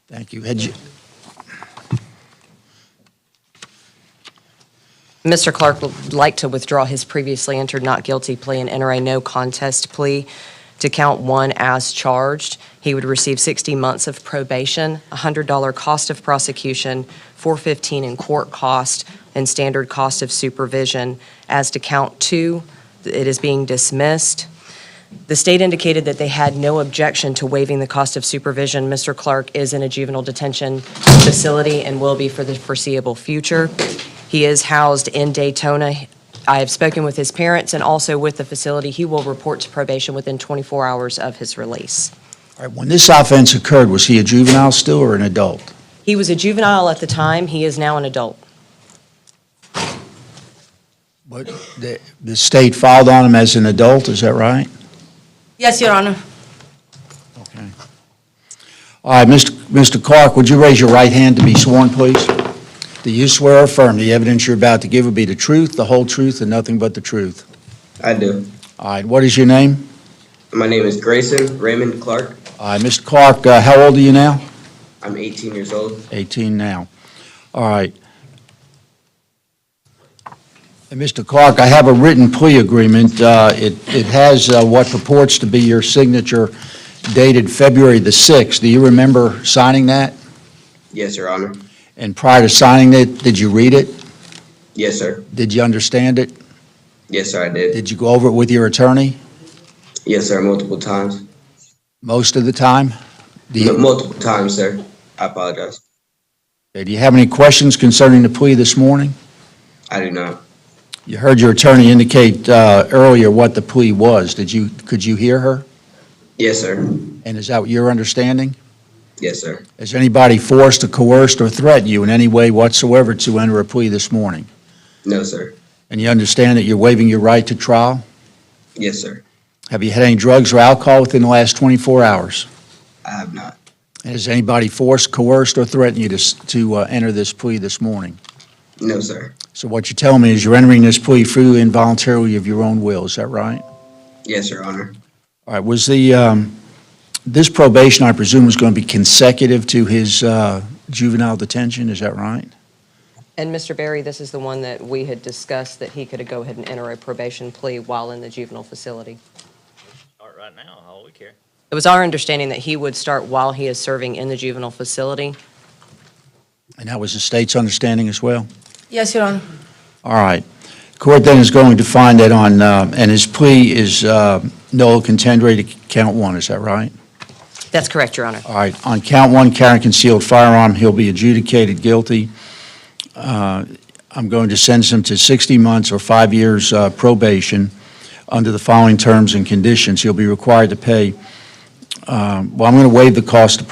Thank you. Mr. Clark would like to withdraw his previously entered not guilty plea and enter a no contest plea to count 1 as charged. He would receive 60 months of probation, $100 cost of prosecution, $415 in court cost, and standard cost of supervision. As to count 2, it is being dismissed. The state indicated that they had no objection to waiving the cost of supervision. Mr. Clark is in a juvenile detention facility and will be for the foreseeable future. He is housed in Daytona. I have spoken with his parents and also with the facility. He will report to probation within 24 hours of his release. All right, when this offense occurred, was he a juvenile still or an adult? He was a juvenile at the time. He is now an adult. But the state filed on him as an adult, is that right? Yes, Your Honor. Okay. All right, Mr. Clark, would you raise your right hand to be sworn, please? Do you swear or affirm the evidence you're about to give will be the truth, the whole truth, and nothing but the truth? I do. All right, what is your name? My name is Grayson Raymond Clark. All right, Mr. Clark, how old are you now? I'm 18 years old. 18 now. All right. And Mr. Clark, I have a written plea agreement. It has what purports to be your signature dated February the 6th. Do you remember signing that? Yes, Your Honor. And prior to signing it, did you read it? Yes, sir. Did you understand it? Yes, sir, I did. Did you go over it with your attorney? Yes, sir, multiple times. Most of the time? Multiple times, sir. I apologize. Do you have any questions concerning the plea this morning? I do not. You heard your attorney indicate earlier what the plea was. Could you hear her? Yes, sir. And is that your understanding? Yes, sir. Has anybody forced or coerced or threatened you in any way whatsoever to enter a plea this morning? No, sir. And you understand that you're waiving your right to trial? Yes, sir. Have you had any drugs or alcohol within the last 24 hours? I have not. And has anybody forced, coerced, or threatened you to enter this plea this morning? No, sir. So what you're telling me is you're entering this plea freely and voluntarily of your own will, is that right? Yes, Your Honor. All right, was this probation, I presume, was going to be consecutive to his juvenile detention, is that right? And Mr. Berry, this is the one that we had discussed that he could go ahead and enter a probation plea while in the juvenile facility. Start right now, all we care. It was our understanding that he would start while he is serving in the juvenile facility. And that was the state's understanding as well? Yes, Your Honor. All right. Court then is going to find that on, and his plea is nolo contendere to count 1, is that right? That's correct, Your Honor. All right. On count 1, carrying concealed firearm, he'll be adjudicated guilty. I'm going to sentence him to 60 months or 5 years probation under the following terms and conditions. He'll be required to pay, I'm going to waive the cost of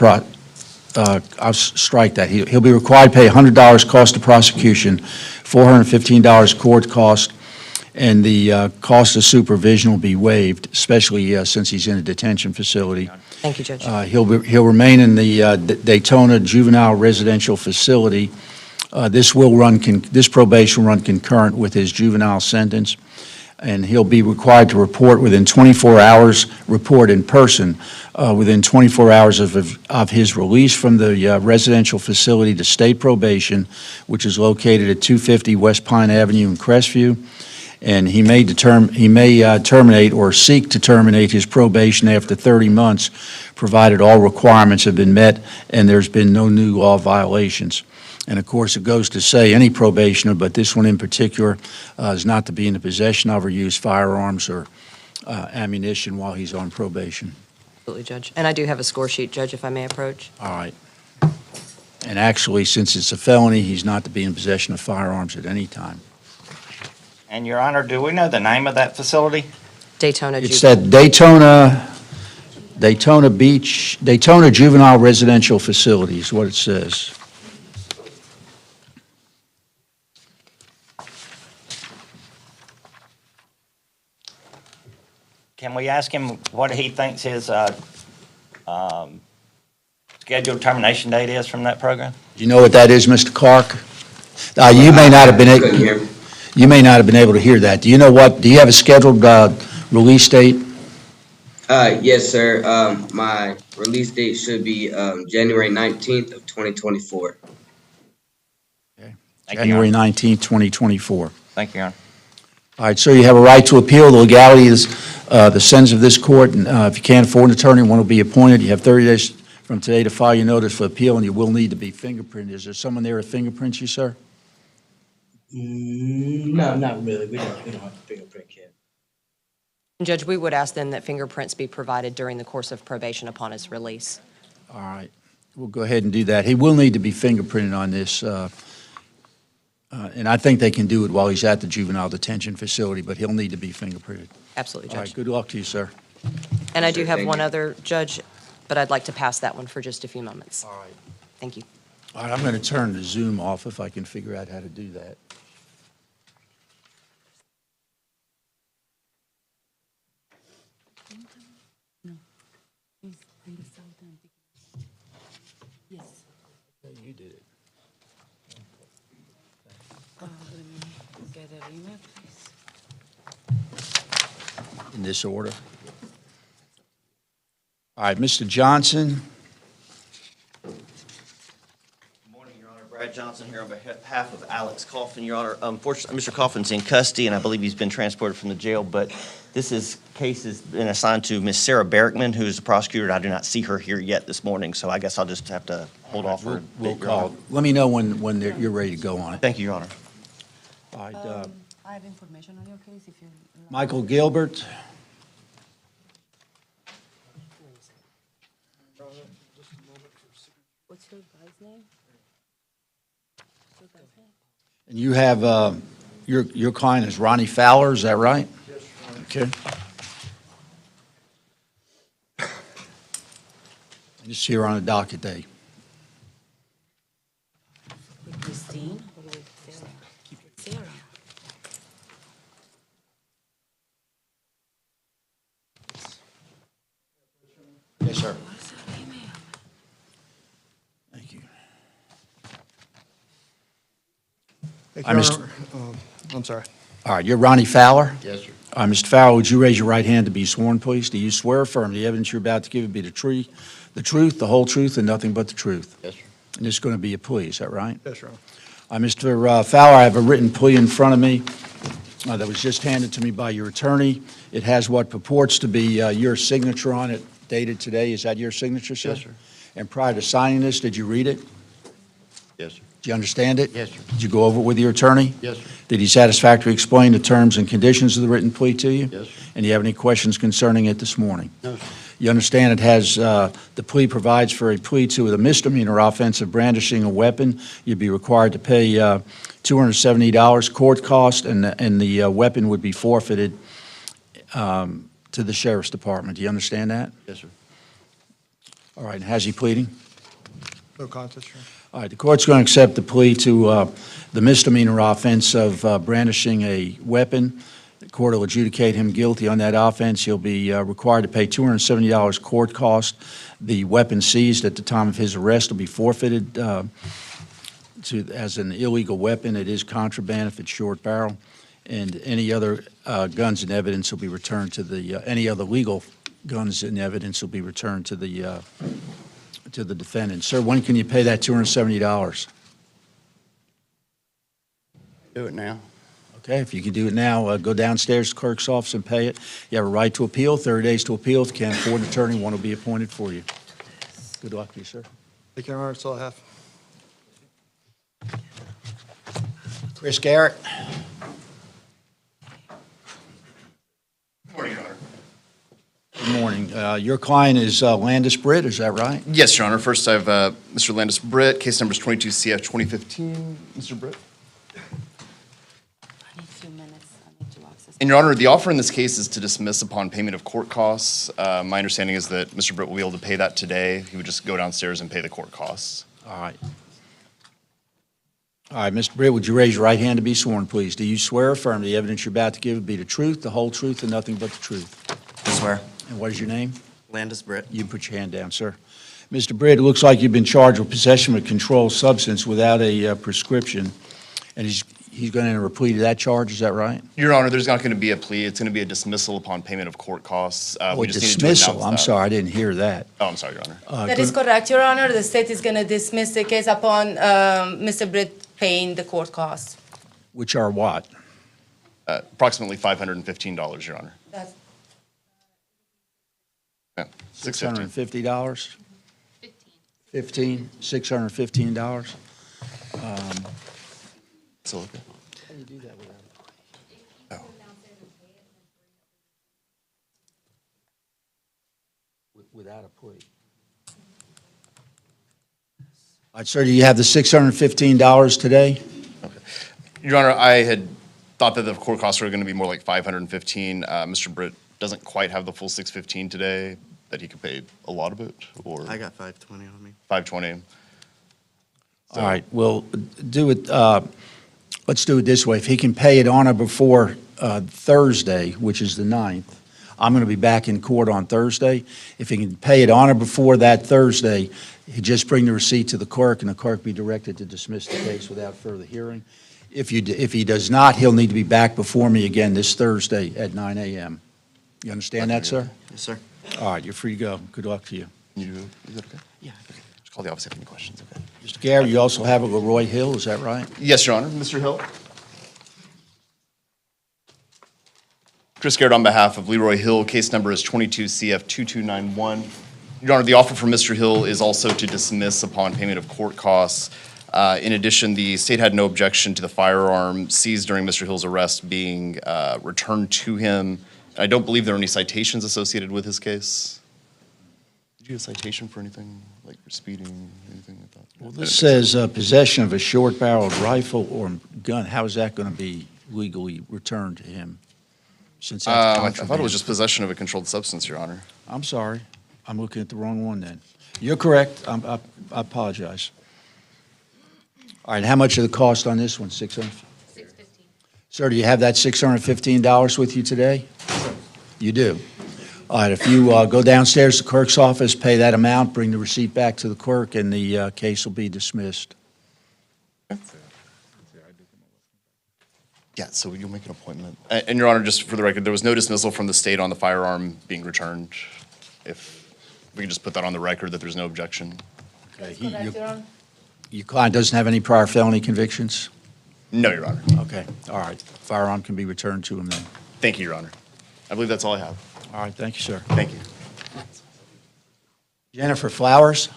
I'll strike that. He'll be required to pay $100 cost of prosecution, $415 court cost, and the cost of supervision will be waived, especially since he's in a detention facility. Thank you, Judge. He'll remain in the Daytona Juvenile Residential Facility. This probation will run concurrent with his juvenile sentence, and he'll be required to report within 24 hours, report in person, within 24 hours of his release from the residential facility to state probation, which is located at 250 West Pine Avenue in Crestview. And he may terminate or seek to terminate his probation after 30 months, provided all requirements have been met and there's been no new law violations. And of course, it goes to say any probationer, but this one in particular, is not to be in the possession of or use firearms or ammunition while he's on probation. Absolutely, Judge. And I do have a score sheet, Judge, if I may approach. All right. And actually, since it's a felony, he's not to be in possession of firearms at any time. And Your Honor, do we know the name of that facility? Daytona It's Juvenile. that Daytona Juvenile Residential Facility is what it says. Can we ask him what he thinks his scheduled termination date is from that program? Do you know what that is, Mr. Clark? You may not have been able to hear that. Do you know what? Do you have a scheduled release date? Yes, sir. My release date should be January 19th of 2024. Okay. Thank you, January Your 19th, 2024. Thank you, Your Honor. All right, sir, you have a right to appeal. The legality is the sentence of this court, and if you can't afford an attorney, one will be appointed. You have 30 days from today to file your notice for appeal, and you will need to be fingerprinted. Is there someone there that fingerprints you, sir? No, not really. We don't have to fingerprint kit. Judge, we would ask then that fingerprints be provided during the course of probation upon his release. All right, we'll go ahead and do that. He will need to be fingerprinted on this, and I think they can do it while he's at the juvenile detention facility, but he'll need to be fingerprinted. Absolutely, All right, Judge. good luck to you, sir. And I do Sure, have thank one you. other, Judge, but I'd like to pass that one for just a few moments. All right. Thank you. All right, I'm going to turn the Zoom off if I can figure out how to do that. Yes. You did it. Let me get an email, please. In this order. All right, Mr. Johnson. Good morning, Your Honor. Brad Johnson here on behalf of Alex Coffin, Your Honor. Unfortunately, Mr. Coffin's in custody, and I believe he's been transported from the jail, but case has been assigned to Miss Sarah Barrickman, who is the prosecutor. I do not see her here yet this morning, so I guess I'll just have to hold off for a We'll bit, Your Honor. call. Let me know when you're ready to go on it. Thank you, Your Honor. All right, I have information on your case if you. Michael Gilbert. What's your guy's name? What's your guy's name? And you have, your client is Ronnie Fowler, is that right? Yes, sir. Okay. Just here on a docket day. With Christine or with Sarah? Sarah. Yes, sir. What's her email? Thank you. Thank All you, right, Your Honor. I'm sorry. All right, you're Ronnie Fowler? Yes, sir. All right, Mr. Fowler, would you raise your right hand to be sworn, please? Do you swear or affirm the evidence you're about to give will be the truth, the whole truth, and nothing but the truth? Yes, sir. And this is going to be a plea, is that right? Yes, Your Honor. Mr. Fowler, I have a written plea in front of me that was just handed to me by your attorney. It has what purports to be your signature on it, dated today. Is that your signature, sir? Yes, sir. And prior to signing this, did you read it? Yes, sir. Do you understand it? Yes, sir. Did you go over it with your attorney? Yes, sir. Did he satisfactorily explain the terms and conditions of the written plea to you? Yes, sir. And do you have any questions concerning it this morning? No, sir. You understand it has, the plea provides for a plea to a misdemeanor offense of brandishing a weapon. You'd be required to pay $270 court cost, and the weapon would be forfeited to the sheriff's department. Do you understand that? Yes, sir. All right, and how's he pleading? No contest, Your Honor. All right, the court's going to accept the plea to the misdemeanor offense of brandishing a weapon. The court will adjudicate him guilty on that offense. He'll be required to pay $270 court cost. The weapon seized at the time of his arrest will be forfeited as an illegal weapon. It is contraband if it's short barrel. And any other guns and evidence will be returned to the, any other legal guns and evidence will be returned to the defendant. Sir, when can you pay that $270? Do it now. Okay, if you can do it now, go downstairs to the clerk's office and pay it. You have a right to appeal, 30 days to appeal. If you can't afford an attorney, one will be appointed for you. Good luck to you, sir. Thank you, Your Honor. That's all I have. Chris Garrett. Good morning, Your Honor. Good morning. Your client is Landis Britt, is that right? Yes, Your Honor. First, I have Mr. Landis Britt, case number is 22 CF 2015. Mr. Britt. I need a few minutes. I need to access. And Your Honor, the offer in this case is to dismiss upon payment of court costs. My understanding is that Mr. Britt will be able to pay that today. He would just go downstairs and pay the court costs. All right. All right, Mr. Britt, would you raise your right hand to be sworn, please? Do you swear or affirm the evidence you're about to give will be the truth, the whole truth, and nothing but the truth? I swear. And what is your name? Landis Britt. You put your hand down, sir. Mr. Britt, it looks like you've been charged with possession of a controlled substance without a prescription, and he's going to enter a plea to that charge, is that right? Your Honor, there's not going to be a plea. It's going to be a dismissal upon payment of court costs. Oh, We just needed to dismissal, announce I'm that. sorry, I didn't hear that. Oh, I'm sorry, Your Honor. That is correct, Your Honor. The state is going to dismiss the case upon Mr. Britt paying the court costs. Which are what? Approximately $515, Your Honor. That's Yeah, $615. $650? 15, $615? So, okay. How do you do that without a plea? Without a plea. All right, sir, do you have the $615 today? Your Honor, I had thought that the court costs were going to be more like $515. Mr. Britt doesn't quite have the full $615 today, that he could pay a lot of it, or I got 520 on me. $520. All right, well, do it, let's do it this way. If he can pay it on or before Thursday, which is the 9th, I'm going to be back in court on Thursday. If he can pay it on or before that Thursday, he just bring the receipt to the clerk, and the clerk be directed to dismiss the case without further hearing. If he does not, he'll need to be back before me again this Thursday at 9 a.m. You understand that, sir? Yes, sir. All right, you're free to go. Good luck to you. Is that okay? Yeah. Just call the office if you have any questions, okay? Mr. Garrett, you also have a Leroy Hill, is that right? Yes, Your Honor. Mr. Hill? Chris Garrett on behalf of Leroy Hill. Case number is 22 CF 2291. Your Honor, the offer from Mr. Hill is also to dismiss upon payment of court costs. In addition, the state had no objection to the firearm seized during Mr. Hill's arrest being returned to him. I don't believe there are any citations associated with his case. Did you get a citation for anything, like for speeding, anything like that? Well, this says possession of a short-barreled rifle or gun. How is that going to be legally returned to him? Since that's I contraband. thought it was just possession of a controlled substance, Your Honor. I'm sorry. I'm looking at the wrong one then. You're correct. I apologize. All right, how much of the cost on this one? $615. Sir, do you have that $615 with you today? You do. All right, if you go downstairs to the clerk's office, pay that amount, bring the receipt back to the clerk, and the case will be dismissed. Yeah, so you'll make an appointment. And Your Honor, just for the record, there was no dismissal from the state on the firearm being returned. If we can just put that on the record that there's no objection. Okay. correct, Your Honor. Your client doesn't have any prior felony convictions? No, Your Honor. Okay, all right. Firearm can be returned to him then. Thank you, Your Honor. I believe that's all I have. All right, thank you, sir. Thank you. Jennifer Flowers?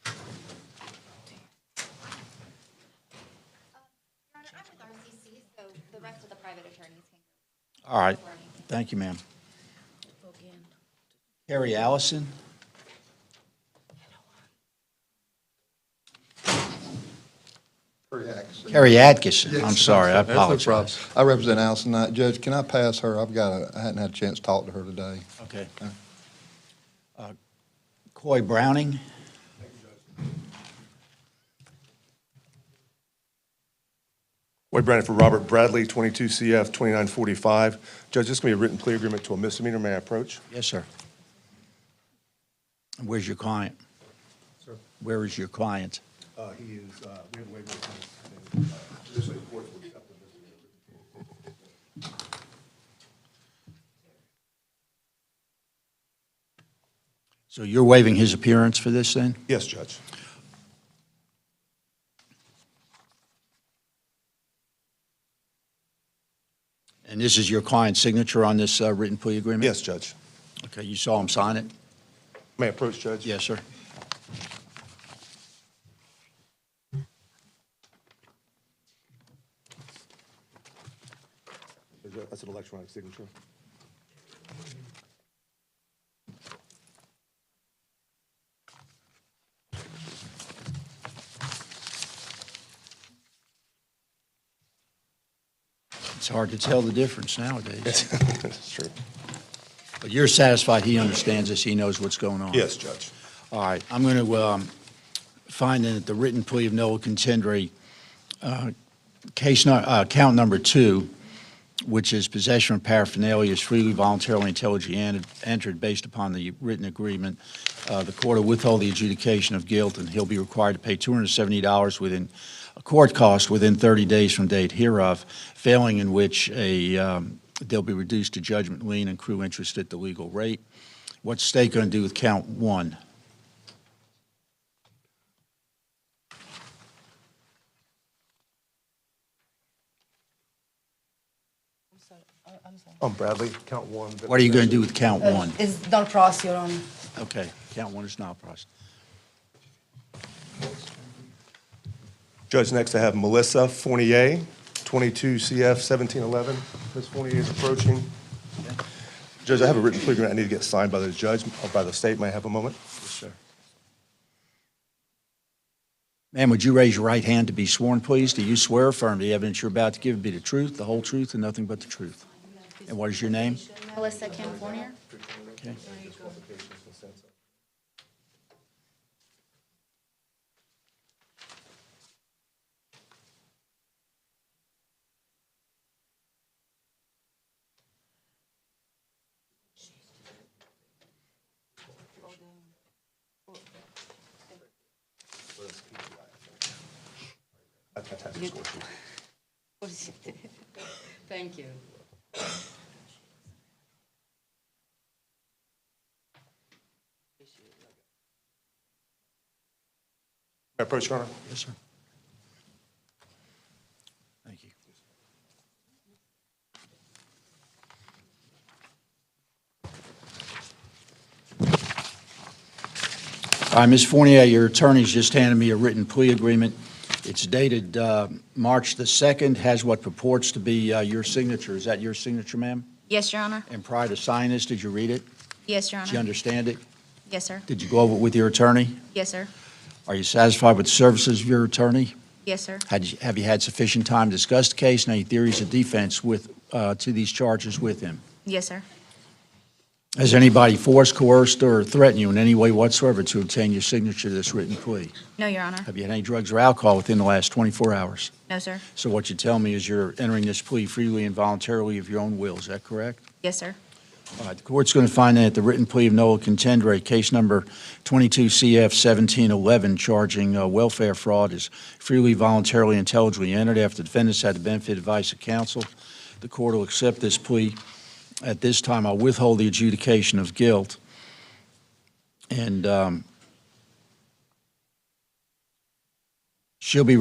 Your Honor, I'm with RCC, so the rest of the private attorneys can. All right, thank you, ma'am. Carrie Allison? Carrie Atkinson, I'm sorry, I That's no problem. apologize. I represent Allison Knight. Judge, can I pass her? I hadn't had a chance to talk to her today. Okay. Coy Browning? Wade Brandon for Robert Bradley, 22 CF 2945. Judge, this is going to be a written plea agreement to a misdemeanor. May I approach? Yes, sir. Where's your client? Sir? Where is your client? He is, we have waived his traditionally the courts would accept the misdemeanor. So you're waiving his appearance for this then? Yes, Judge. And this is your client's signature on this written plea agreement? Yes, Judge. Okay, you saw him sign it? May I approach, Judge? Yes, sir. That's an electronic signature. It's hard to tell the difference nowadays. That's true. But you're satisfied he understands this, he knows what's going on? Yes, Judge. All right, I'm going to find that the written plea of no contendere, count number 2, which is possession of paraphernalia is freely, voluntarily, intelligently entered based upon the written agreement. The court will withhold the adjudication of guilt, and he'll be required to pay $270 within court costs within 30 days from date hereof, failing in which they'll be reduced to judgment lien and accrue interest at the legal rate. What's the state going to do with count one? Bradley, count one. What are you going to do with count one? It's not cross, Your Honor. Okay, count one is not processed. Judge, next I have Melissa Fournier, 22 CF 1711. Ms. Fournier is approaching. Judge, I have a written plea agreement I need to get signed by the judge or by the state. May I have a moment? Yes, sir. Ma'am, would you raise your right hand to be sworn, please? Do you swear or affirm the evidence you're about to give be the truth, the whole truth, and nothing but the truth? And what is your name? Melissa Kim Fournier. Okay. Thank you. May I approach, Your Honor? Yes, sir. Thank you. All right, Ms. Fournier, your attorney's just handed me a written plea agreement. It's dated March the 2nd, has what purports to be your signature. Is that your signature, ma'am? Yes, Your Honor. And prior to signing this, did you read it? Yes, Your Did you Honor. understand it? Yes, sir. Did you go over it with your attorney? Yes, sir. Are you satisfied with the services of your attorney? Yes, sir. Have you had sufficient time to discuss the case and any theories of defense to these charges with him? Yes, sir. Has anybody forced, coerced, or threatened you in any way whatsoever to obtain your signature to this written plea? No, Your Honor. Have you had any drugs or alcohol within the last 24 hours? No, sir. So what you tell me is you're entering this plea freely and voluntarily of your own will. Is that correct? Yes, sir. All right, the court's going to find that the written plea of novo contendere, case number 22 CF 1711, charging welfare fraud, is freely, voluntarily, intelligibly entered after the defendants had the benefit of advice of counsel. The court will accept this plea. At this time, I'll withhold the adjudication of guilt. And she'll be.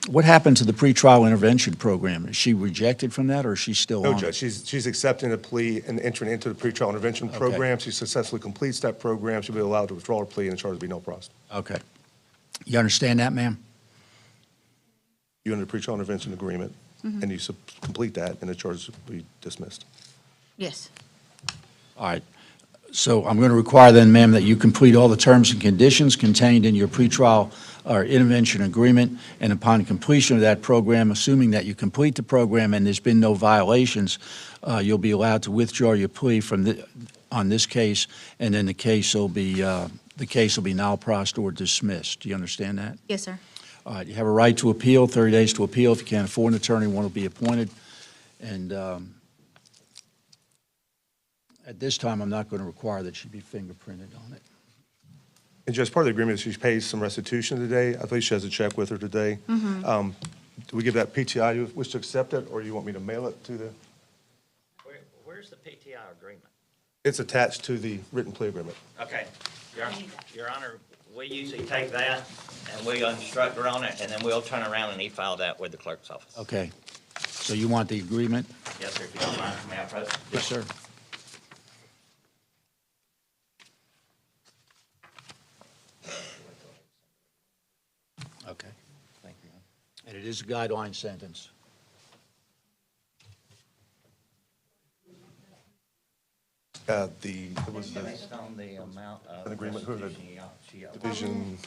What happened to the pretrial intervention program? Is she rejected from that, or is she still No, on Judge, it? she's accepting a plea and entering into the pretrial intervention program. She successfully completes that program. She'll be allowed to withdraw her plea and the charge will be no process. Okay. You understand that, ma'am? You under the pretrial intervention agreement, and you complete that, and the charge will be dismissed. Yes. All right. So I'm going to require then, ma'am, that you complete all the terms and conditions contained in your pretrial or intervention agreement, and upon completion of that program, assuming that you complete the program and there's been no violations, you'll be allowed to withdraw your plea from on this case, and then the case will be now processed or dismissed. Do you understand that? Yes, sir. All right. You have a right to appeal, 30 days to appeal. If you can't afford an attorney, one will be appointed. And at this time, I'm not going to require that she be fingerprinted on it. And just part of the agreement is she pays some restitution today. I believe she has a check with her today. Do we give that PTI? Do you wish to accept it, or you want me to mail it to the? Where's the PTI agreement? It's attached to the written plea agreement. Okay, Your Honor, we usually take that and we instruct her on it, and then we'll turn around and e-file that with the clerk's office. Okay. So you want the agreement? Yes, sir, if you don't mind, may I approach? Yes, sir. Okay. Thank you. And it is a guideline sentence. It was the Based on the amount of An agreement, who are the restitution she owed. division.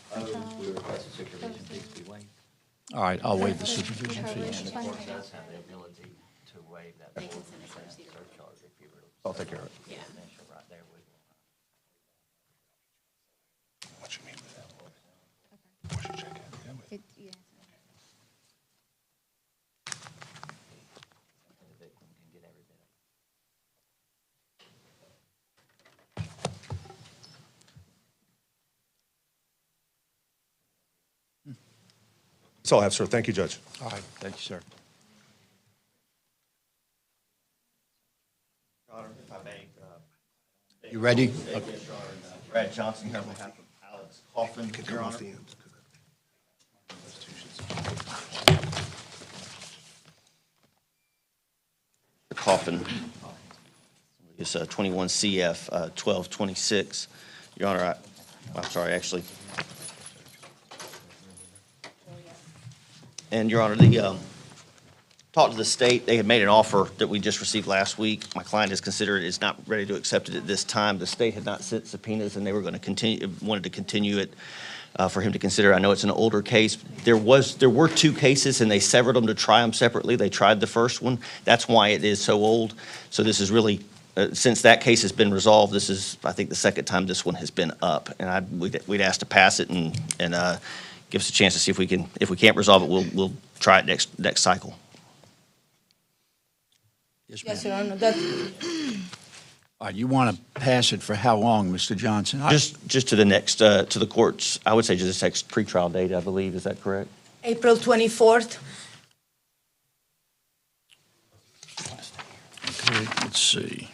We request the supervision fees be waived. All right, I'll waive the supervision And fees. the court does have the ability to waive that surcharge if you were. I'll take care of it. Yeah. Right there with. What you mean with that? What you check it? The victim can get every bit of it. That's all I have, sir. Thank you, Judge. All right, thank you, sir. Your Honor, if I may. You ready? Yes, Your Honor. Brad Johnson here on behalf of Alex Coffin, Your Honor. Coffin is 21 CF 1226. Your Honor, I'm sorry, actually. And Your Honor, talked to the state. They had made an offer that we just received last week. My client has considered it is not ready to accept it at this time. The state had not sent subpoenas, and they were going to wanted to continue it for him to consider. I know it's an older case. There were two cases, and they severed them to try them separately. They tried the first one. That's why it is so old. So this is really, since that case has been resolved, this is, I think, the second time this one has been up. And we'd asked to pass it and give us a chance to see if we can. If we can't resolve it, we'll try it next cycle. Yes, Your Honor, that, You want to pass it for how long, Mr. Johnson? Just to the next, to the courts, I would say just the next pretrial date, I believe. Is that correct? April 24th. Okay, let's see.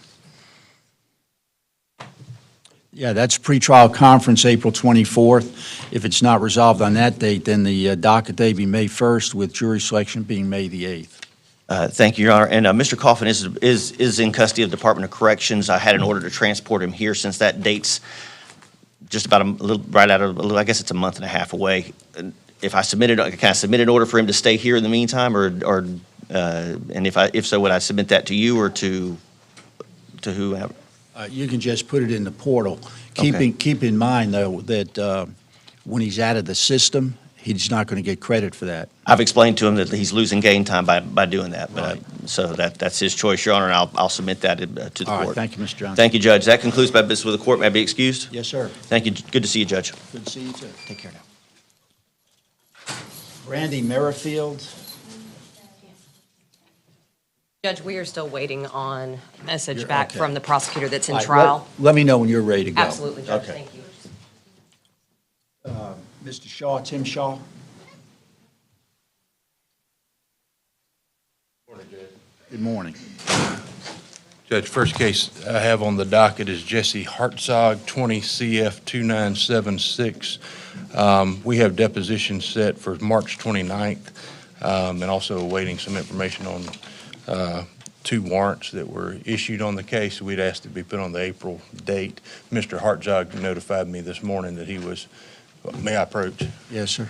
Yeah, that's pretrial conference, April 24th. If it's not resolved on that date, then the docket day be May 1st, with jury selection being May the 8th. Thank you, Your Honor. And Mr. Coffin is in custody of the Department of Corrections. I had an order to transport him here since that date's just about I guess it's a month and a half away. If I submitted, can I submit an order for him to stay here in the meantime, and if so, would I submit that to you or to whoever? You can just put it in the portal. Okay. Keep in mind, though, that when he's out of the system, he's not going to get credit for that. I've explained to him that he's losing game time by doing that, but Right. so that's his choice, Your Honor, and I'll submit that to the All court. right, thank you, Mr. Johnson. Thank you, Judge. That concludes my business with the court. May I be excused? Yes, sir. Thank you. Good to see you, Judge. Good to see you, too. Take care now. Randy Merrifield. Judge, we are still waiting on a message You're- back okay. from the prosecutor that's in All right, trial. Let me know when you're ready to go. Absolutely, Judge, Okay. thank you. Mr. Shaw, Tim Shaw. Good morning. Judge, first case I have on the docket is Jesse Hartzog, 20 CF 2976. We have deposition set for March 29th, and also awaiting some information on two warrants that were issued on the case. We'd asked to be put on the April date. Mr. Hartzog notified me this morning that he was, may I approach? Yes, sir.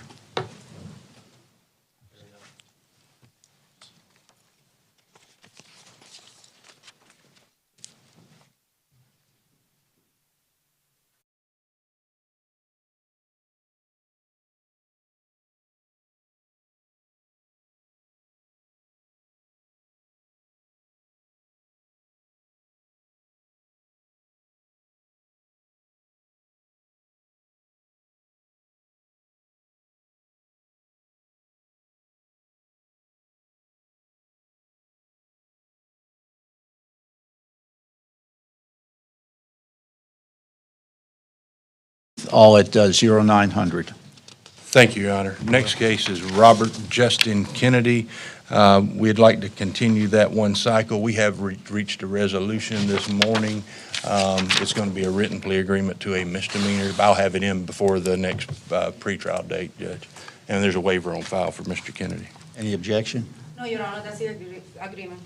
All at 0900. Thank you, Your Honor. Next case is Robert Justin Kennedy. We'd like to continue that one cycle. We have reached a resolution this morning. It's going to be a written plea agreement to a misdemeanor. I'll have it in before the next pretrial date, Judge. And there's a waiver on file for Mr. Kennedy. Any objection? No, Your Honor, that's the agreement.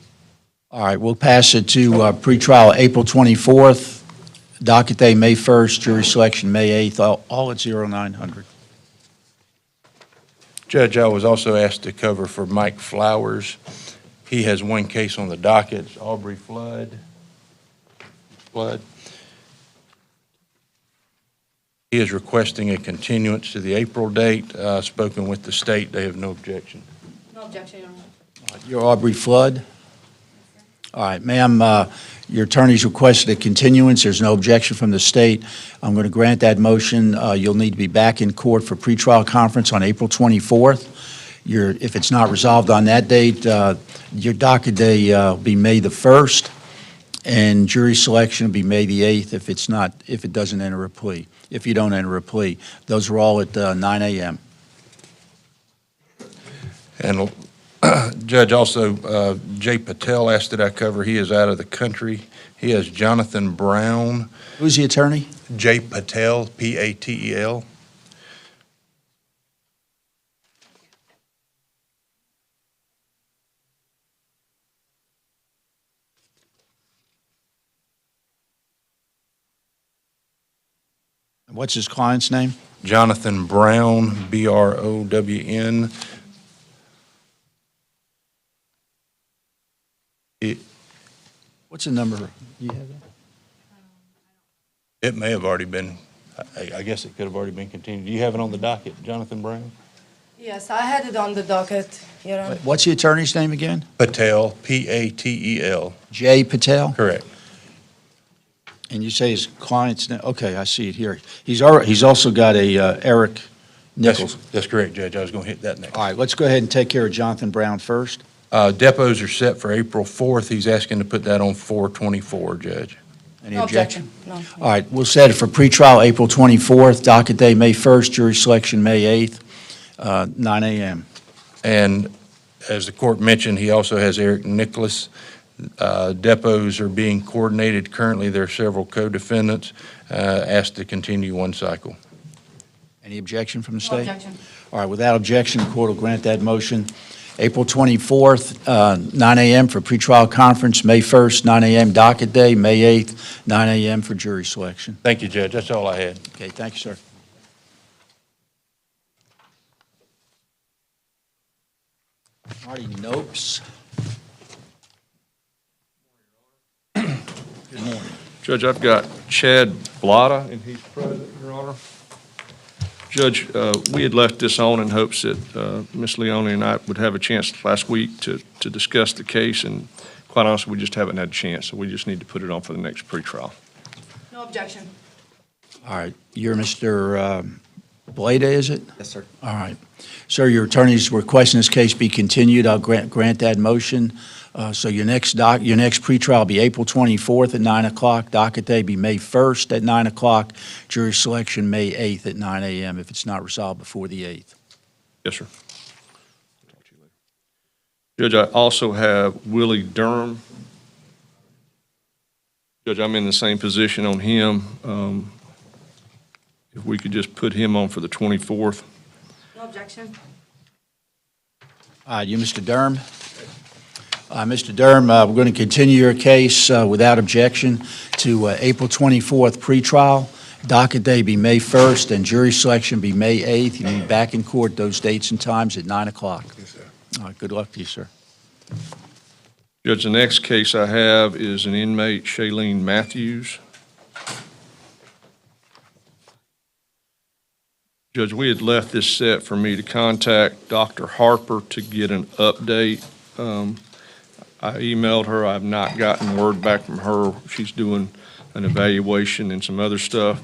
All right, we'll pass it to pretrial April 24th, docket day May 1st, jury selection May 8th, all at 0900. Judge, I was also asked to cover for Mike Flowers. He has one case on the docket, it's Aubrey Flood. He is requesting a continuance to the April date. Spoken with the state, they have no objection. No objection, Your Honor. You're Aubrey Flood? All right, ma'am, your attorney's requested a continuance. There's no objection from the state. I'm going to grant that motion. You'll need to be back in court for pretrial conference on April 24th. If it's not resolved on that date, your docket day will be May the 1st, and jury selection will be May the 8th if it doesn't enter a plea, if you don't enter a plea. Those are all at 9 a.m. And Judge, also, Jay Patel asked that I cover, he is out of the country. He has Jonathan Brown. Who's the attorney? Jay Patel, Patel. What's his client's name? Jonathan Brown, Brown. What's the number? You have that? It may have already been, I guess it could have already been continued. Do you have it on the docket, Jonathan Brown? Yes, I had it on the docket, Your Honor. What's the attorney's name again? Patel, Patel. Jay Patel? Correct. And you say his client's name, okay, I see it here. He's also got a Eric Nichols. That's correct, Judge. I was going to hit that next. All right, let's go ahead and take care of Jonathan Brown first. Depots are set for April 4th. He's asking to put that on 4/24, Judge. Any No objection? objection, no. All right, we'll set it for pretrial April 24th, docket day May 1st, jury selection May 8th, 9 a.m. And as the court mentioned, he also has Eric Nicholas. Depots are being coordinated. Currently, there are several co-defendants asked to continue one cycle. Any objection from the No state? objection. All right, without objection, the court will grant that motion. April 24th, 9 a.m. for pretrial conference, May 1st, 9 a.m. docket day, May 8th, 9 a.m. for jury selection. Thank you, Judge. That's all I had. Okay, thank you, sir. Marty Nopes. Good morning. Judge, I've got Chad Blotta, and he's present, Your Honor. Judge, we had left this on in hopes that Ms. Leone and I would have a chance last week to discuss the case, and quite honestly, we just haven't had a chance, so we just need to put it on for the next pretrial. No objection. All right, you're Mr. Blada, is it? Yes, sir. All right. Sir, your attorney's requesting this case be continued. I'll grant that motion. So your next pretrial will be April 24th at 9 o'clock. Docket day be May 1st at 9 o'clock. Jury selection May 8th at 9 a.m. if it's not resolved before the 8th. Yes, sir. Talk to you later. Judge, I also have Willie Durham. Judge, I'm in the same position on him. If we could just put him on for the 24th. No objection. You, Mr. Durham? Mr. Durham, we're going to continue your case without objection to April 24th pretrial. Docket day be May 1st, and jury selection be May 8th. You need to be back in court those dates and times at 9 o'clock. Yes, sir. All right, good luck to you, sir. Judge, the next case I have is an inmate, Shailene Matthews. Judge, we had left this set for me to contact Dr. Harper to get an update. I emailed her. I have not gotten word back from her. She's doing an evaluation and some other stuff.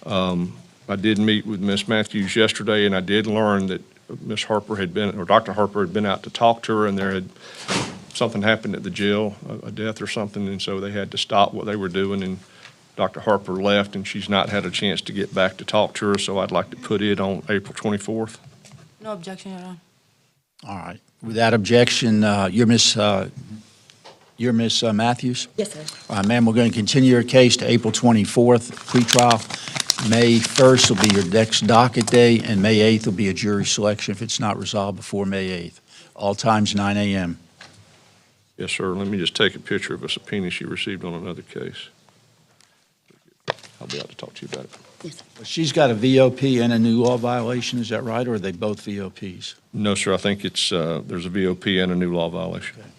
I did meet with Ms. Matthews yesterday, and I did learn that Ms. Harper had been, or Dr. Harper had been out to talk to her, and there had something happened at the jail, a death or something, and so they had to stop what they were doing, and Dr. Harper left, and she's not had a chance to get back to talk to her, so I'd like to put it on April 24th. No objection, Your Honor. All right. Without objection, you're Miss Matthews? Yes, sir. All right, ma'am, we're going to continue your case to April 24th, pretrial. May 1st will be your next docket day, and May 8th will be a jury selection if it's not resolved before May 8th. All times 9 a.m. Yes, sir. Let me just take a picture of a subpoena she received on another case. I'll be out to talk to you about it. She's got a VOP and a new law violation, is that right, or are they both VOPs? No, sir, I think it's, there's a VOP and a new law violation. Okay.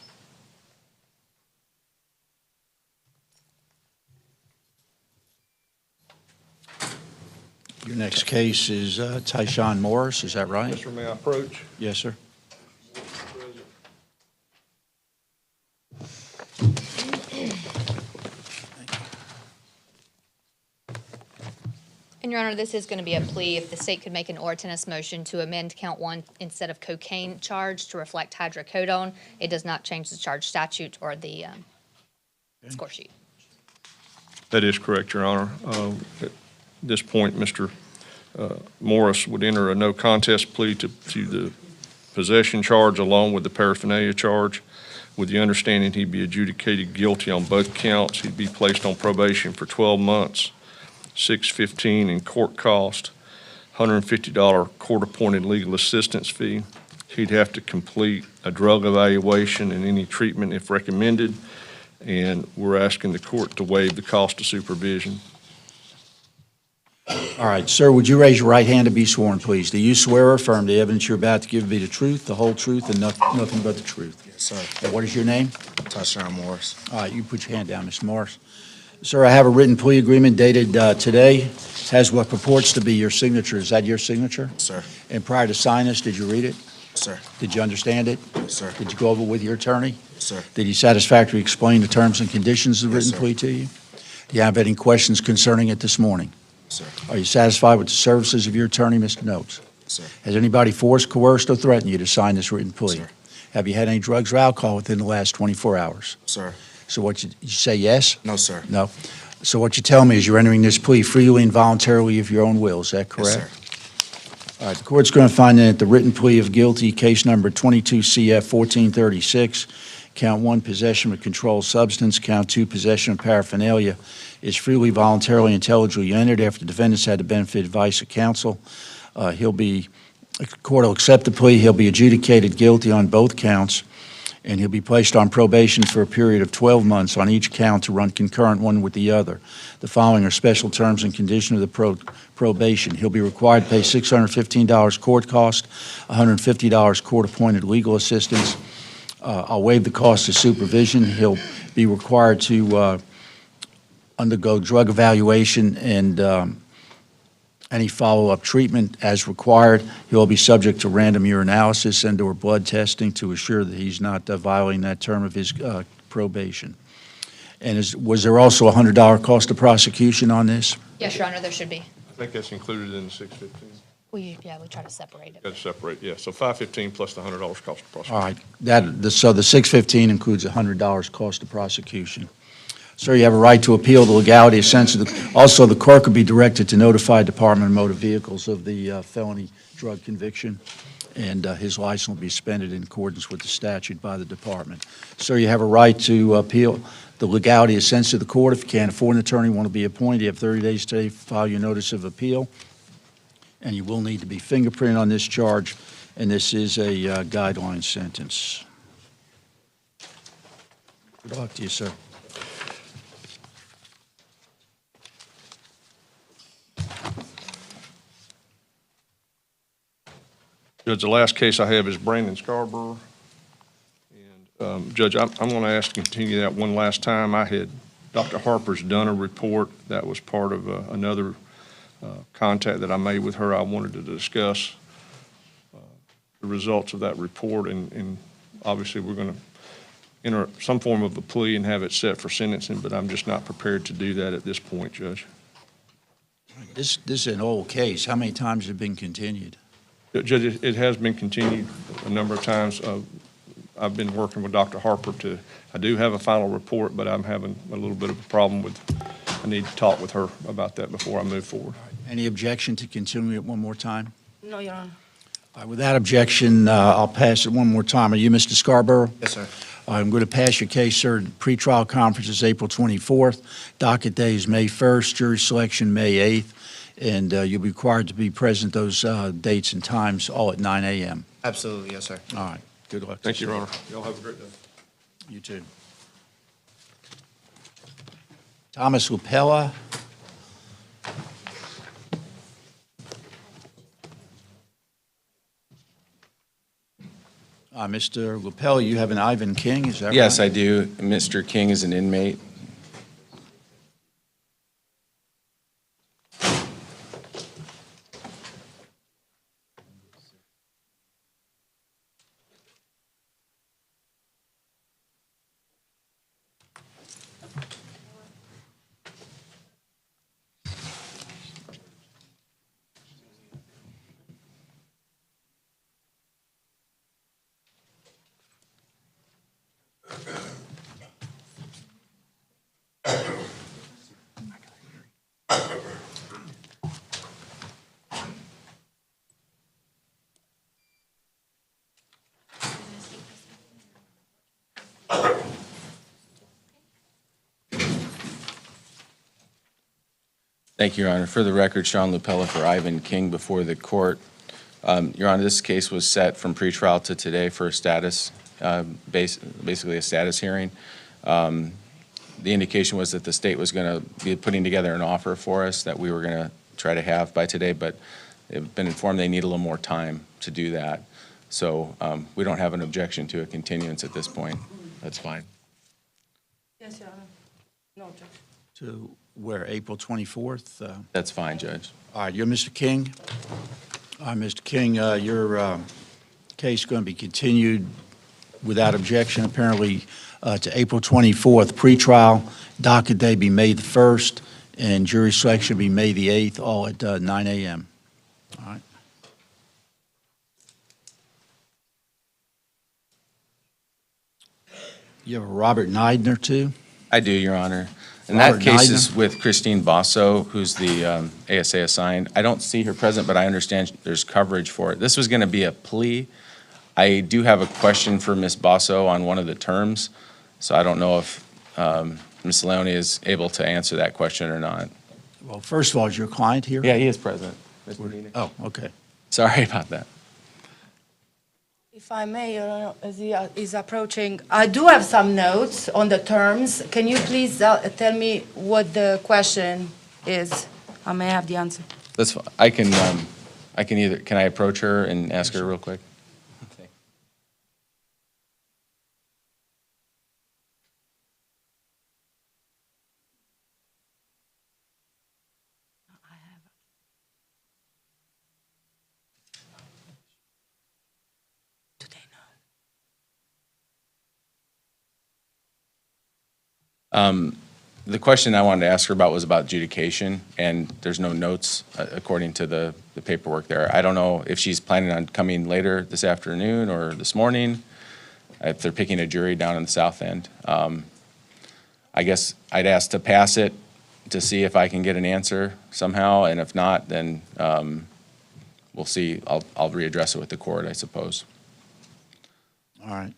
Your next case is Tyshawn Morris, is that right? Yes, sir, may I approach? Yes, sir. And Your Honor, this is going to be a plea. If the state could make an ordinance motion to amend count 1 instead of cocaine charge to reflect hydrocodone, it does not change the charge statute or the score sheet. That is correct, Your Honor. At this point, Mr. Morris would enter a no contest plea to the possession charge along with the paraphernalia charge, with the understanding he'd be adjudicated guilty on both counts. He'd be placed on probation for 12 months, $615 in court cost, $150 court-appointed legal assistance fee. He'd have to complete a drug evaluation and any treatment if recommended, and we're asking the court to waive the cost of supervision. All right, sir, would you raise your right hand to be sworn, please? Do you swear or affirm the evidence you're about to give be the truth, the whole truth, and nothing but the truth? Yes, sir. And what is your name? Tyshawn Morris. All right, you put your hand down, Mr. Morris. Sir, I have a written plea agreement dated today. It has what purports to be your signature. Is that your signature? Sir. And prior to signing this, did you read it? Sir. Did you understand it? Sir. Did you go over it with your attorney? Sir. Did he satisfactorily explain the terms and conditions of the Yes, written sir. plea to you? Do you have any questions concerning it this morning? Sir. Are you satisfied with the services of your attorney, Mr. Noakes? Sir. Has anybody forced, coerced, or threatened you to sign this written plea? Sir. Have you had any drugs or alcohol within the last 24 hours? Sir. So what you say yes? No, sir. No. So what you tell me is you're entering this plea freely and voluntarily of your own will. Is that correct? Yes, sir. All right, the court's going to find that the written plea of guilty, case number 22 CF 1436, count 1, possession of a controlled substance, count 2, possession of paraphernalia, is freely, voluntarily, intelligibly entered after the defendant's had the benefit of advice of counsel. The court will accept the plea. He'll be adjudicated guilty on both counts, and he'll be placed on probation for a period of 12 months on each count to run concurrent one with the other. The following are special terms and conditions of the probation. He'll be required to pay $615 court cost, $150 court-appointed legal assistance. I'll waive the cost of supervision. He'll be required to undergo drug evaluation and any follow-up treatment as required. He'll be subject to random urinalysis and/or blood testing to assure that he's not violating that term of his probation. And was there also a $100 cost of prosecution on this? Yes, Your Honor, there should be. I think that's included in the 615. We try to separate it. Got to separate, yeah. So 515 plus the $100 cost of prosecution. All right. So the 615 includes $100 cost of prosecution. Sir, you have a right to appeal the legality of sentence. Also, the clerk will be directed to notify Department of Motor Vehicles of the felony drug conviction, and his license will be suspended in accordance with the statute by the department. Sir, you have a right to appeal the legality of sentence to the court. If you can't afford an attorney, want to be appointed, you have 30 days today to file your notice of appeal, and you will need to be fingerprinted on this charge, and this is a guideline sentence. Good luck to you, sir. Judge, the last case I have is Brandon Scarborough. And Judge, I'm going to ask to continue that one last time. Dr. Harper's done a report that was part of another contact that I made with her. I wanted to discuss the results of that report, and obviously we're going to enter some form of a plea and have it set for sentencing, but I'm just not prepared to do that at this point, Judge. This is an old case. How many times has it been continued? Judge, it has been continued a number of times. I've been working with Dr. Harper I do have a final report, but I'm having a little bit of a problem I need to talk with her about that before I move forward. Any objection to continue it one more time? No, Your Honor. Without objection, I'll pass it one more time. Are you Mr. Scarborough? Yes, sir. I'm going to pass your case, sir. Pretrial conference is April 24th. Docket day is May 1st. Jury selection May 8th. And you'll be required to be present those dates and times all at 9 a.m. Absolutely, yes, sir. All right. Good luck. Thank you, Your Honor. Y'all have a great day. You too. Thomas Lupella. Mr. Lupella, you have an Ivan King, is that right? Yes, I do. Mr. King is an inmate. Thank you, Your Honor. For the record, Sean Lupella for Ivan King before the court. Your Honor, this case was set from pretrial to today for a status, basically a status hearing. The indication was that the state was going to be putting together an offer for us that we were going to try to have by today, but they've been informed they need a little more time to do that. So we don't have an objection to a continuance at this point. That's fine. Yes, Your Honor. No objection. To where, April 24th? That's fine, Judge. All right, you're Mr. King? All right, Mr. King, your case is going to be continued without objection, apparently, to April 24th. Pretrial docket day be May the 1st, and jury selection be May the 8th, all at 9 a.m. All right. You have a Robert Neidner, too? I do, Your Honor. And Robert that case Neidner? is with Christine Basso, who's the ASA assigned. I don't see her present, but I understand there's coverage for it. This was going to be a plea. I do have a question for Ms. Basso on one of the terms, so I don't know if Miscellaneous is able to answer that question or not. Well, first of all, is your client here? Yeah, he is present. Mr. Nina. Oh, okay. Sorry about that. If I may, Your Honor, as he is approaching, I do have some notes on the terms. Can you please tell me what the question is? I may have the answer. That's fine. I can either, can I approach her and ask her real quick? The question I wanted to ask her about was about adjudication, and there's no notes according to the paperwork there. I don't know if she's planning on coming later this afternoon or this morning, if they're picking a jury down in the south end. I guess I'd ask to pass it to see if I can get an answer somehow, and if not, then we'll see. I'll readdress it with the court, I suppose. All right.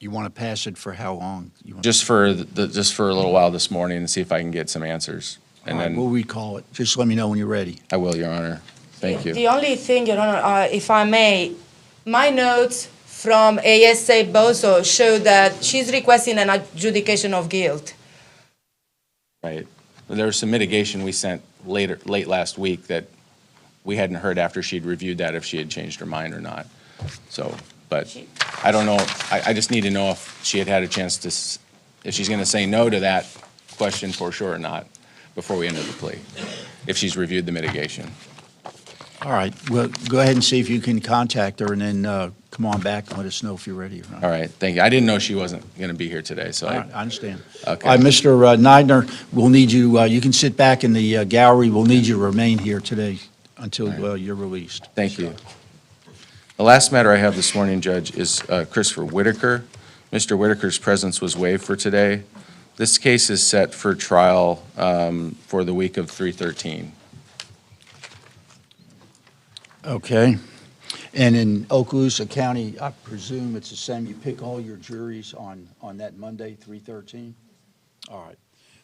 You want to pass it for how long? Just for a little while this morning and see if I can get some answers. And All right, then we'll recall it. Just let me know when you're ready. I will, Your Honor. Thank you. The only thing, Your Honor, if I may, my notes from ASA Boso show that she's requesting an adjudication of guilt. Right. There was some mitigation we sent late last week that we hadn't heard after she'd reviewed that if she had changed her mind or not. So, but I don't know. I just need to know if she had had a chance to, if she's going to say no to that question for sure or not before we enter the plea, if she's reviewed the mitigation. All right. Well, go ahead and see if you can contact her, and then come on back and let us know if you're ready or not. All right. Thank you. I didn't know she wasn't going to be here today, so All right, I understand. Okay. All right, Mr. Neidner, we'll need you, you can sit back in the gallery. We'll need you to remain here today until you're released. Thank you. The last matter I have this morning, Judge, is Christopher Whitaker. Mr. Whitaker's presence was waived for today. This case is set for trial for the week of 3/13. Okay. And in Okaloosa County, I presume it's the same, you pick all your juries on that Monday, 3/13? All right.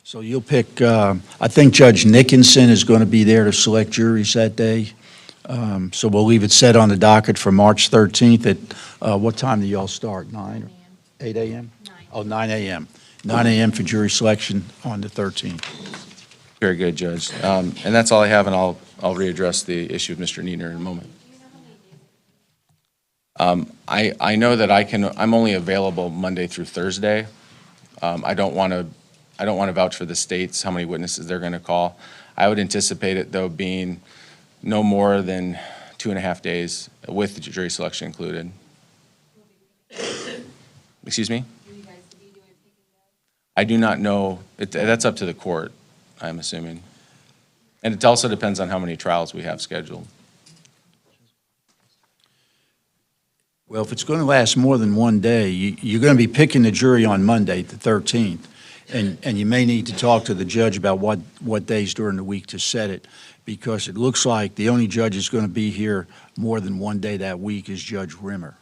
So you'll pick, I think Judge Nickinson is going to be there to select juries that day. So we'll leave it set on the docket for March 13th at, what time do y'all start, 9 or 8 a.m.? 9. Oh, 9 a.m. 9 a.m. for jury selection on the 13th. Very good, Judge. And that's all I have, and I'll readdress the issue of Mr. Nieder in a moment. I know that I'm only available Monday through Thursday. I don't want to vouch for the states, how many witnesses they're going to call. I would anticipate it, though, being no more than 2.5 days with the jury selection included. Excuse me? I do not know. That's up to the court, I'm assuming. And it also depends on how many trials we have scheduled. Well, if it's going to last more than one day, you're going to be picking the jury on Monday, the 13th, and you may need to talk to the judge about what days during the week to set it, because it looks like the only judge that's going to be here more than one day that week is Judge Rimmer.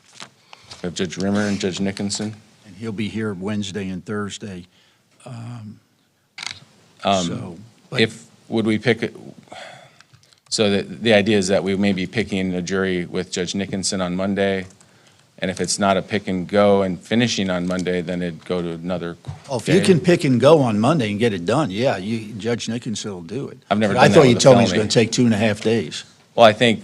We have Judge Rimmer and Judge Nickinson. And he'll be here Wednesday and Thursday. would we pick, so the idea is that we may be picking a jury with Judge Nickinson on Monday, and if it's not a pick and go and finishing on Monday, then it'd go to another Oh, if you day? can pick and go on Monday and get it done, yeah, Judge Nickinson will do it. I've never But done I that thought with you a told me it's felony. going to take 2.5 days. Well, I think,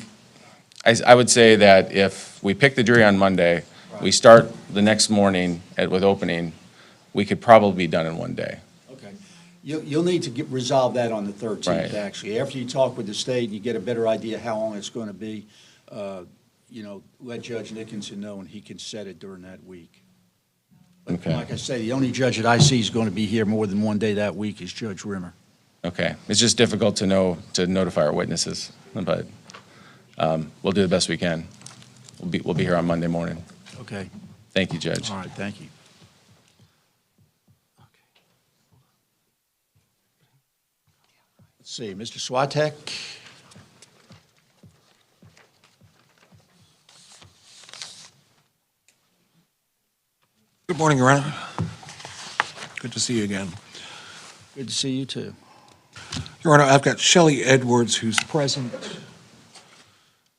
I would say that if we pick the jury on Monday, we start the next morning with opening, we could probably be done in one day. Okay. You'll need to resolve that on the 13th, Right. actually. After you talk with the state and you get a better idea how long it's going to be, let Judge Nickinson know and he can set it during that week. But Okay. like I say, the only judge that I see is going to be here more than one day that week is Judge Rimmer. Okay, it's just difficult to notify our witnesses, but we'll do the best we can. We'll be here on Monday morning. Okay. Thank you, Judge. All right, thank you. Let's see, Mr. Swatek? Good morning, Your Honor. Good to see you again. Good to see you, too. Your Honor, I've got Shelley Edwards, who's present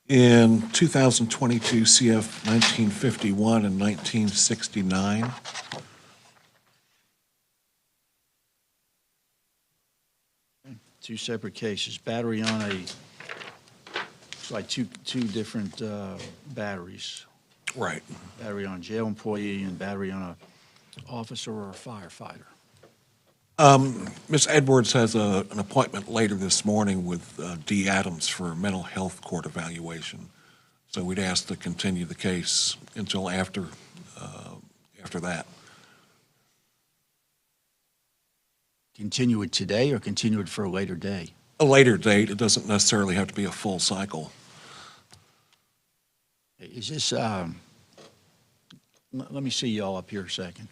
in 2022 CF 1951 and 1969. Two separate cases, battery on it's like two different batteries. Right. Battery on a jail employee and battery on a officer or a firefighter. Ms. Edwards has an appointment later this morning with D. Adams for a mental health court evaluation. So we'd ask to continue the case until after that. Continue it today or continue it for a later day? A later date. It doesn't necessarily have to be a full cycle. Is this, let me see y'all up here a second.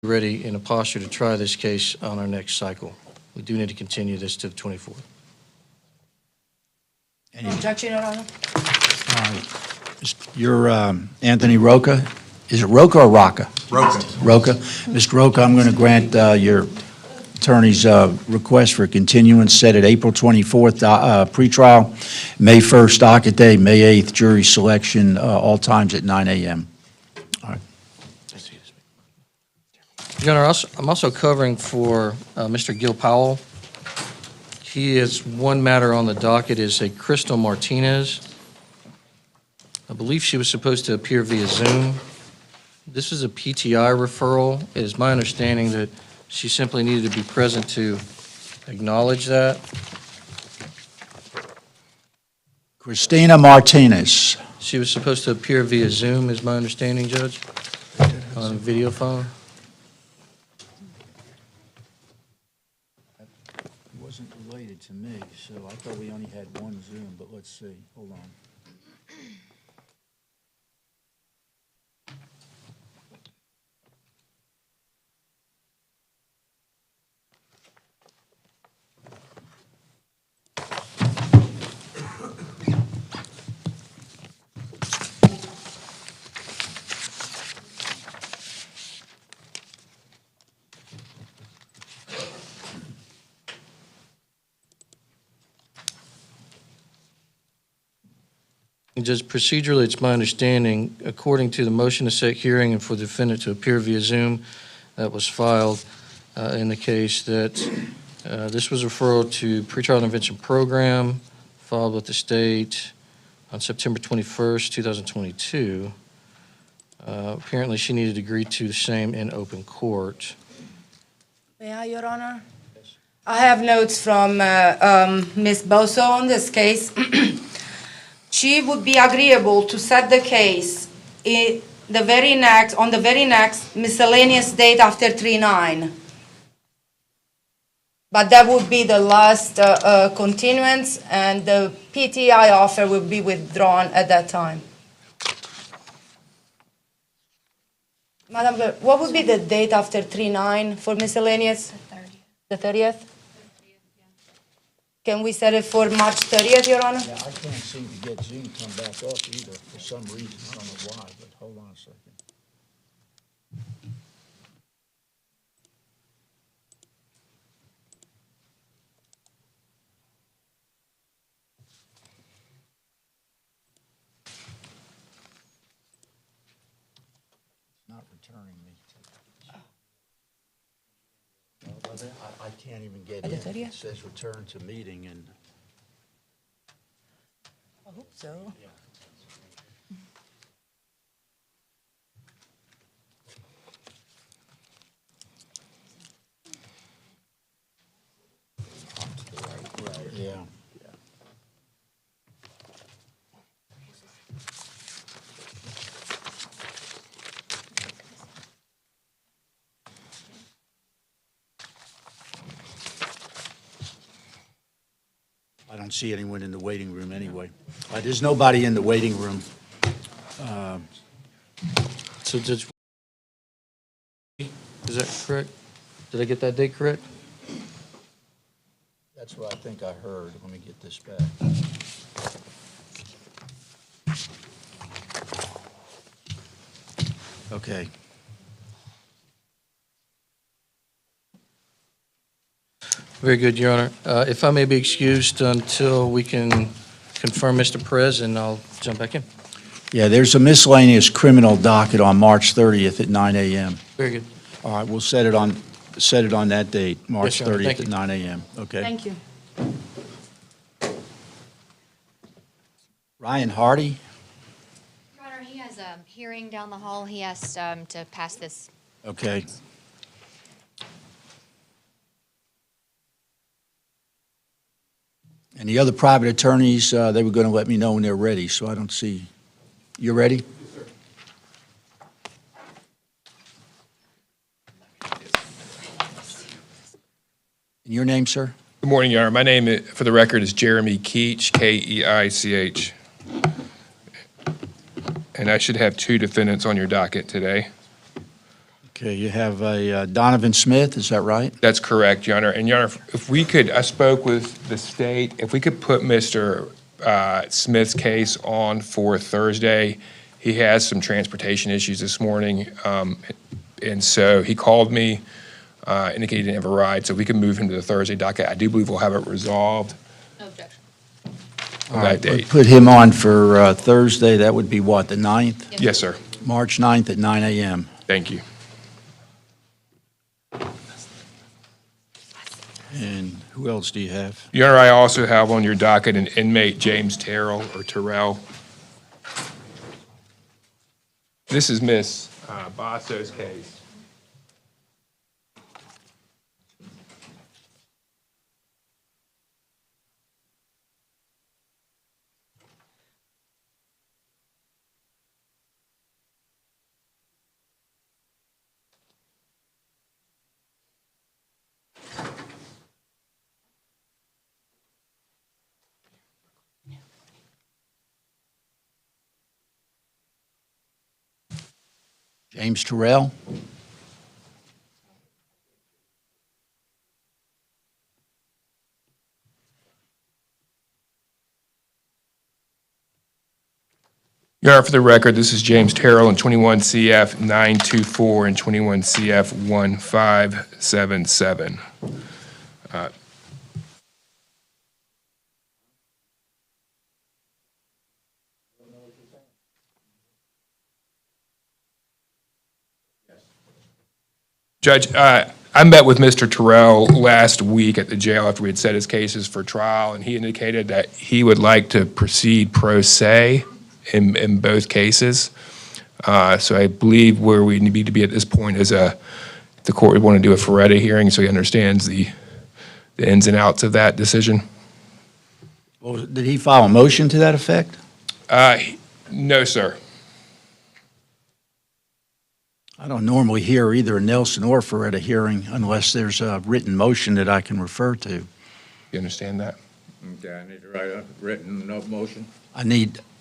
ready in a posture to try this case on our next cycle. We do need to continue this to the 24th. No objection, Your Honor? You're Anthony Roca. Is it Roca or Rocca? Roca. Roca. Mr. Roca, I'm going to grant your attorney's request for continuance set at April 24th, pretrial, May 1st, docket day, May 8th, jury selection, all times at 9 a.m. All right. Your Honor, I'm also covering for Mr. Gil Powell. He is, one matter on the docket is a Crystal Martinez. I believe she was supposed to appear via Zoom. This is a PTI referral. It is my understanding that she simply needed to be present to acknowledge that. Christina Martinez. She was supposed to appear via Zoom, is my understanding, Judge, on video phone. It wasn't related to me, so I thought we only had one Zoom, but let's see. Hold on. Judge, procedurally, it's my understanding, according to the motion to set hearing and for the defendant to appear via Zoom that was filed in the case, that this was a referral to pretrial intervention program filed with the state on September 21st, 2022. Apparently, she needed to agree to the same in open court. May I, Your Honor? I have notes from Ms. Boso on this case. She would be agreeable to set the case on the very next miscellaneous date after 3/9. But that would be the last continuance, and the PTI offer will be withdrawn at that time. Madam Clerk, what would be the date after 3/9 for miscellaneous? The 30th? Can we set it for March 30th, Your Honor? Yeah, I can't seem to get Zoom to come back up either for some reason. I don't know why, but hold on a second. It's not returning me. I can't even get in. It says return to meeting and. I hope so. Yeah. I don't see anyone in the waiting room anyway. There's nobody in the waiting room. So, Judge, is that correct? Did I get that date correct? That's what I think I heard. Let me get this back. Okay. Very good, Your Honor. If I may be excused until we can confirm Mr. Perez, and I'll jump back in. Yeah, there's a miscellaneous criminal docket on March 30th at 9 a.m. Very good. All right, we'll set it on that date, March Yes, Your Honor. 30th Thank at you. 9 a.m. Okay. Thank you. Ryan Hardy? Your Honor, he has a hearing down the hall. He asked to pass this. Okay. And the other private attorneys, they were going to let me know when they're ready, so I don't see. You ready? Yes, sir. And your name, sir? Good morning, Your Honor. My name, for the record, is Jeremy Keach, Keich. And I should have two defendants on your docket today. Okay, you have a Donovan Smith, is that right? That's correct, Your Honor. And Your Honor, if we could, I spoke with the state, if we could put Mr. Smith's case on for Thursday. He has some transportation issues this morning, and so he called me, indicated he didn't have a ride, so we can move him to the Thursday docket. I do believe we'll have it resolved No objection. All on right, that date. put him on for Thursday, that would be what, the 9th? Yes, sir. March 9th at 9 a.m. Thank you. And who else do you have? Your Honor, I also have on your docket an inmate, James Terrell. This is Miss Basso's case. James Terrell? Your Honor, for the record, this is James Terrell in 21 CF 924 and 21 CF 1577. Judge, I met with Mr. Terrell last week at the jail after we had set his cases for trial, and he indicated that he would like to proceed pro se in both cases. So I believe where we need to be at this point is the court would want to do a Feretta hearing so he understands the ins and outs of that decision. Well, did he file a motion to that effect? No, sir. I don't normally hear either a Nelson or Feretta hearing unless there's a written motion that I can refer to. You understand that? Okay, I need to write a written motion.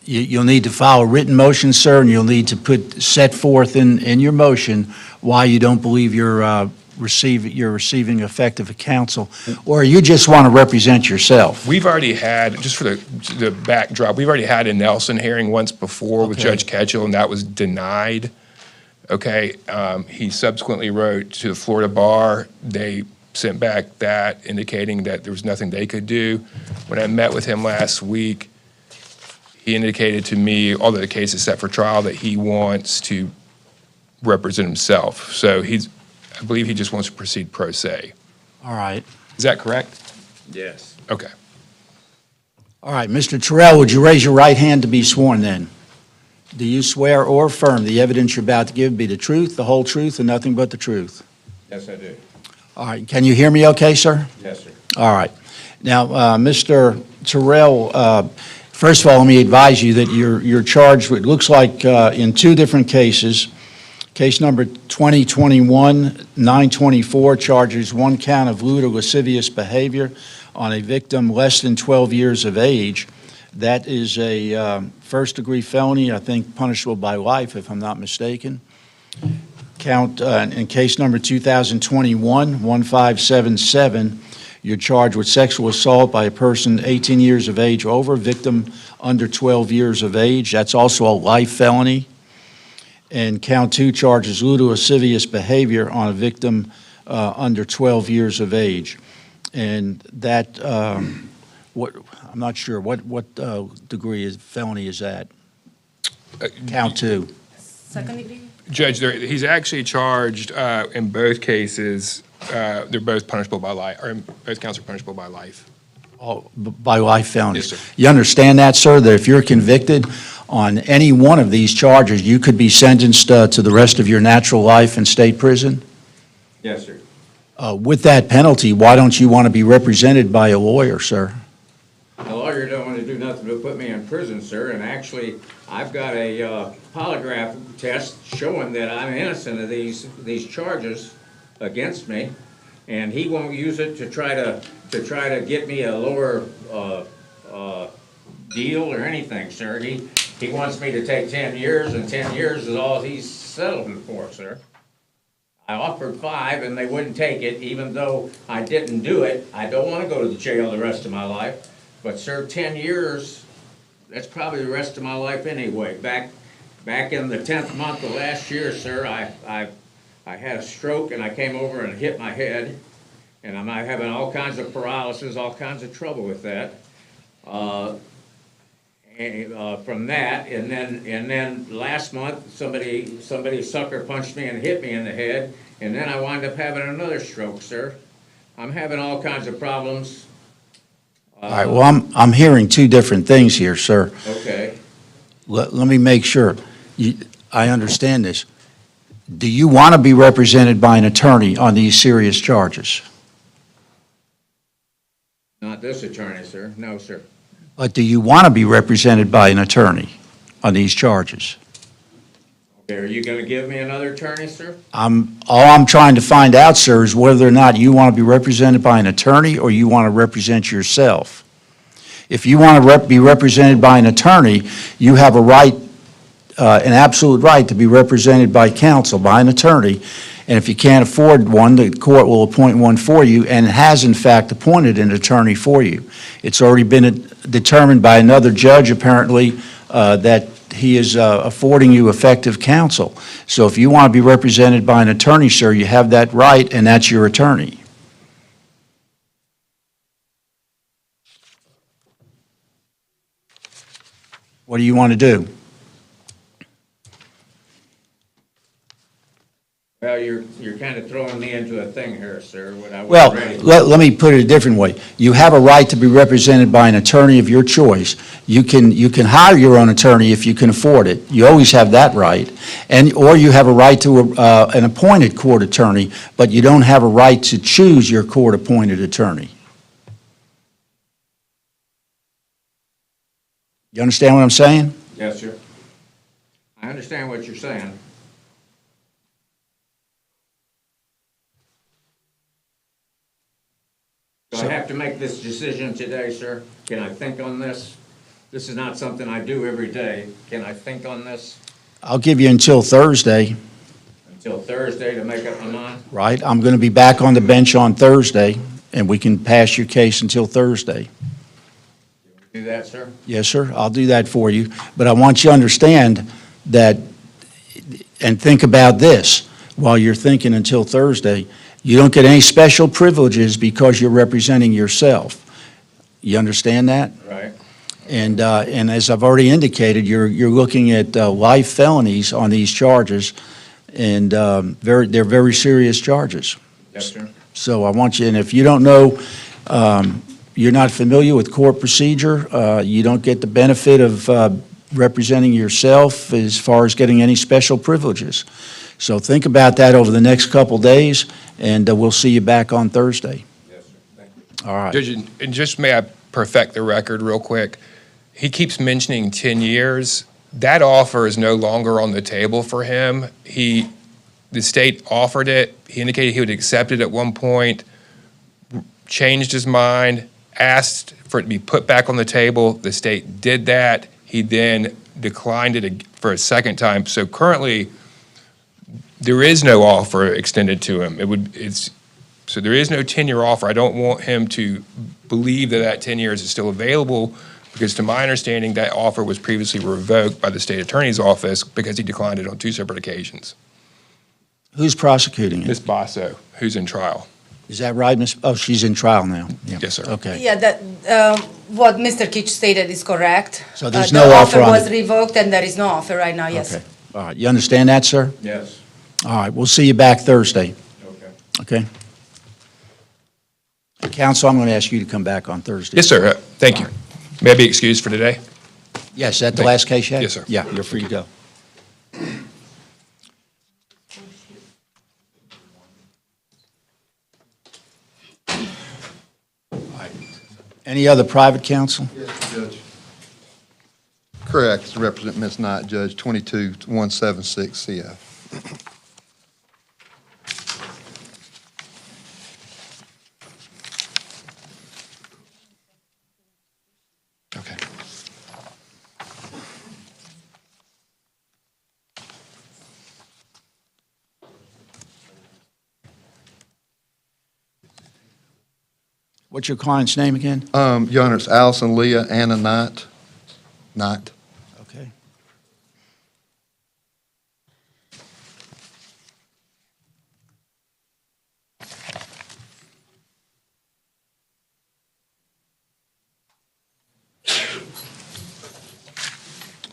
You'll need to file a written motion, sir, and you'll need to set forth in your motion why you don't believe you're receiving effective counsel, or you just want to represent yourself. We've already had, just for the backdrop, we've already had a Nelson hearing once before with Judge Ketchel, and that was denied. Okay, he subsequently wrote to the Florida Bar. They sent back that indicating that there was nothing they could do. When I met with him last week, he indicated to me, although the case is set for trial, that he wants to represent himself. So I believe he just wants to proceed pro se. All right. Is that correct? Yes. Okay. All right, Mr. Terrell, would you raise your right hand to be sworn then? Do you swear or affirm the evidence you're about to give be the truth, the whole truth, and nothing but the truth? Yes, I do. All right, can you hear me okay, sir? Yes, sir. All right. Now, Mr. Terrell, first of all, let me advise you that you're charged with, it looks like in two different cases. Case number 2021-924 charges one count of lewd or lascivious behavior on a victim less than 12 years of age. That is a first-degree felony, I think punishable by life, if I'm not mistaken. Count in case number 2021-1577, you're charged with sexual assault by a person 18 years of age over, victim under 12 years of age. That's also a life felony. And count two charges lewd or lascivious behavior on a victim under 12 years of age. And that, I'm not sure, what degree felony is that? Count two. Second degree? Judge, he's actually charged in both cases. They're both punishable by life, or both counts are punishable by life. Oh, by life felony. Yes, sir. You understand that, sir, that if you're convicted on any one of these charges, you could be sentenced to the rest of your natural life in state prison? Yes, sir. With that penalty, why don't you want to be represented by a lawyer, sir? The lawyer don't want to do nothing but put me in prison, sir, and actually, I've got a polygraph test showing that I'm innocent of these charges against me, and he won't use it to try to get me a lower deal or anything, sir. He wants me to take 10 years, and 10 years is all he's settling for, sir. I offered 5 and they wouldn't take it, even though I didn't do it. I don't want to go to the jail the rest of my life, but serve 10 years, that's probably the rest of my life anyway. Back in the 10th month of last year, sir, I had a stroke and I came over and hit my head, and I'm having all kinds of paralysis, all kinds of trouble with that. From that, and then last month, somebody sucker punched me and hit me in the head, and then I wound up having another stroke, sir. I'm having all kinds of problems. All right, well, I'm hearing two different things here, sir. Okay. Let me make sure I understand this. Do you want to be represented by an attorney on these serious charges? Not this attorney, sir. No, sir. But do you want to be represented by an attorney on these charges? Okay, are you going to give me another attorney, sir? All I'm trying to find out, sir, is whether or not you want to be represented by an attorney or you want to represent yourself. If you want to be represented by an attorney, you have a right, an absolute right to be represented by counsel, by an attorney. And if you can't afford one, the court will appoint one for you and has, in fact, appointed an attorney for you. It's already been determined by another judge, apparently, that he is affording you effective counsel. So if you want to be represented by an attorney, sir, you have that right, and that's your attorney. What do you want to do? Well, you're kind of throwing me into a thing here, sir. What I Well, wasn't ready for. let me put it a different way. You have a right to be represented by an attorney of your choice. You can hire your own attorney if you can afford it. You always have that right. Or you have a right to an appointed court attorney, but you don't have a right to choose your court-appointed attorney. You understand what I'm saying? Yes, sir. I understand what you're saying. Do I have to make this decision today, sir? Can I think on this? This is not something I do every day. Can I think on this I'll give you until Thursday, until Thursday to make up my mind? right? I'm going to be back on the bench on Thursday, and we can pass your case until Thursday. Do that, sir? Yes, sir, I'll do that for you. But I want you to understand that, and think about this, while you're thinking until Thursday, you don't get any special privileges because you're representing yourself. You understand that? Right. And as I've already indicated, you're looking at life felonies on these charges, and they're very serious charges. Yes, sir. So I want you, and if you don't know, you're not familiar with court procedure, you don't get the benefit of representing yourself as far as getting any special privileges. So think about that over the next couple days, and we'll see you back on Thursday. Yes, sir. Thank you. All right. Judge, and just may I perfect the record real quick? He keeps mentioning 10 years. That offer is no longer on the table for him. The state offered it. He indicated he would accept it at one point, changed his mind, asked for it to be put back on the table. The state did that. He then declined it for a second time. So currently, there is no offer extended to him. So there is no 10-year offer. I don't want him to believe that 10 years is still available, because to my understanding, that offer was previously revoked by the state attorney's office because he declined it on 2 separate occasions. Who's prosecuting it? Ms. Basso, who's in trial. Is that right, Ms.? Oh, she's in trial now. Yeah. Yes, sir. Okay. Yeah, what Mr. Kitch stated is correct. So there's no offer The on offer was it? revoked, and there is no offer right now, yes. Okay. All right. You understand that, sir? Yes. All right. We'll see you back Thursday. Okay. Okay? Counsel, I'm going to ask you to come back on Thursday. Yes, sir. Thank you. May I be excused for today? Yes, is that the last case you had? Yes, sir. Yeah, you're free to go. Any other private counsel? Yes, Judge. Correct, to represent Ms. Knight, Judge 22176 CF. Okay. What's your client's name again? Your Honor, it's Allison Leah Anna Knight. Knight. Okay.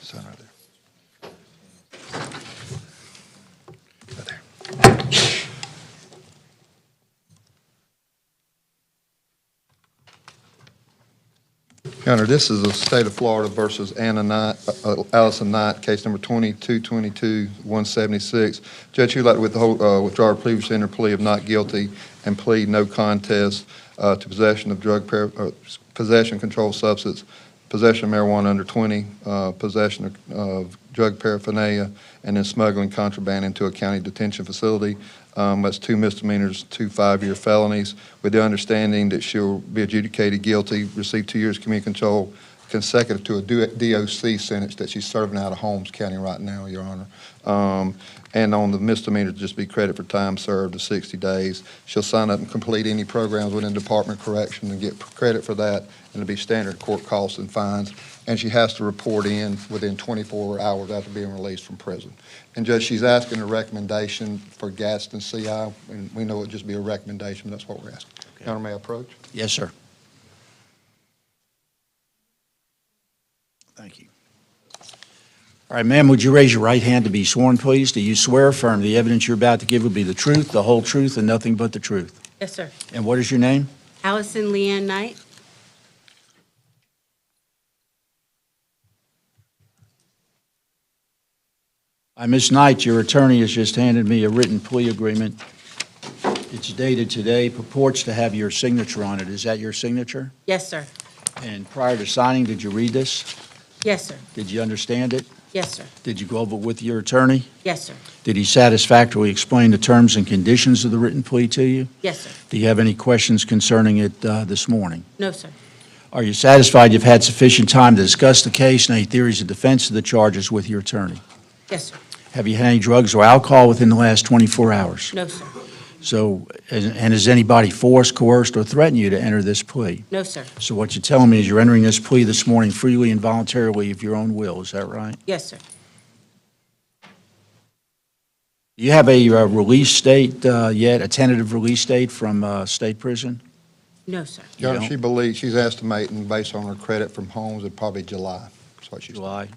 Sign right there. Right there. Your Honor, this is the state of Florida versus Anna Knight, Allison Knight, case number 2222-176. Judge, you'd like to withdraw our previously entered plea of not guilty and plead no contest to possession of possession, controlled substance, possession of marijuana under 20, possession of drug paraphernalia, and then smuggling contraband into a county detention facility. That's 2 misdemeanors, 2 5-year felonies, with the understanding that she'll be adjudicated guilty, receive 2 years community control consecutive to a DOC sentence that she's serving out of Holmes County right now, Your Honor. And on the misdemeanor, just be credit for time served of 60 days. She'll sign up and complete any programs within Department of Corrections and get credit for that, and it'll be standard court costs and fines. And she has to report in within 24 hours after being released from prison. And Judge, she's asking a recommendation for Gadsden CI, and we know it'll just be a recommendation, but that's what we're asking. Your Honor, may I approach? Yes, sir. Thank you. All right, ma'am, would you raise your right hand to be sworn, please? Do you swear or affirm the evidence you're about to give will be the truth, the whole truth, and nothing but the truth? Yes, sir. And what is your name? Allison Leanne Knight. Ms. Knight, your attorney has just handed me a written plea agreement. It's dated today, purports to have your signature on it. Is that your signature? Yes, sir. And prior to signing, did you read this? Yes, sir. Did you understand it? Yes, sir. Did you go over it with your attorney? Yes, sir. Did he satisfactorily explain the terms and conditions of the written plea to you? Yes, sir. Do you have any questions concerning it this morning? No, sir. Are you satisfied you've had sufficient time to discuss the case and any theories of defense of the charges with your attorney? Yes, sir. Have you had any drugs or alcohol within the last 24 hours? No, sir. So, and has anybody forced, coerced, or threatened you to enter this plea? No, sir. So what you're telling me is you're entering this plea this morning freely and voluntarily of your own will, is that right? Yes, sir. Do you have a release date yet, a tentative release date from state prison? No, sir. Your Honor, don't? she believes, she's estimating based on her credit from Holmes, it'd probably July. That's what she's July.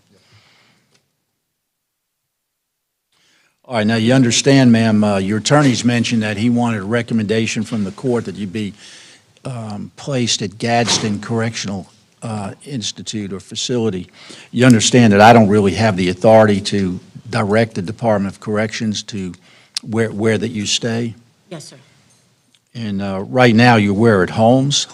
All right, now you understand, ma'am, your attorney's mentioned that he wanted a recommendation from the court that you be placed at Gadsden Correctional Institute or facility. You understand that I don't really have the authority to direct the Department of Corrections to where that you stay? Yes, sir. And right now, you're where, at Holmes?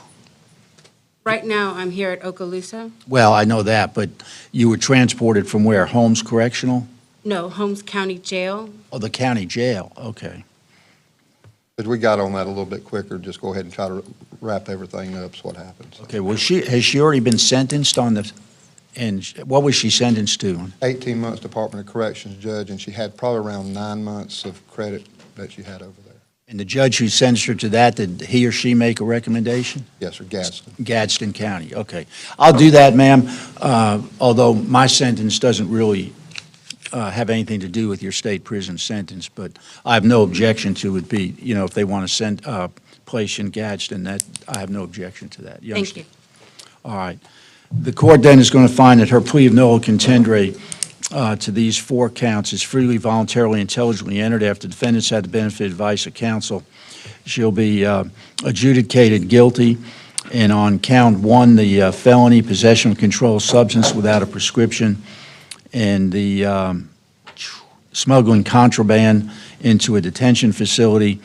Right now, I'm here at Okaloosa. Well, I know that, but you were transported from where, Holmes Correctional? No, Holmes County Jail. Oh, the county jail, okay. But we got on that a little bit quicker, just go ahead and try to wrap everything up, is what happens. Okay, well, has she already been sentenced on the, and what was she sentenced to? 18 months Department of Corrections judge, and she had probably around 9 months of credit that she had over there. And the judge who sentenced her to that, did he or she make a recommendation? Yes, sir, Gadsden. Gadsden County, okay. I'll do that, ma'am, although my sentence doesn't really have anything to do with your state prison sentence, but I have no objection to it be, you know, if they want to send, place in Gadsden, that, I have no objection to that. Thank you. All right. The court then is going to find that her plea of nolo contendere to these 4 counts is freely, voluntarily, intelligently entered after defendants had the benefit of advice of counsel. She'll be adjudicated guilty, and on count 1, the felony, possession of controlled substance without a prescription, and the smuggling contraband into a detention facility,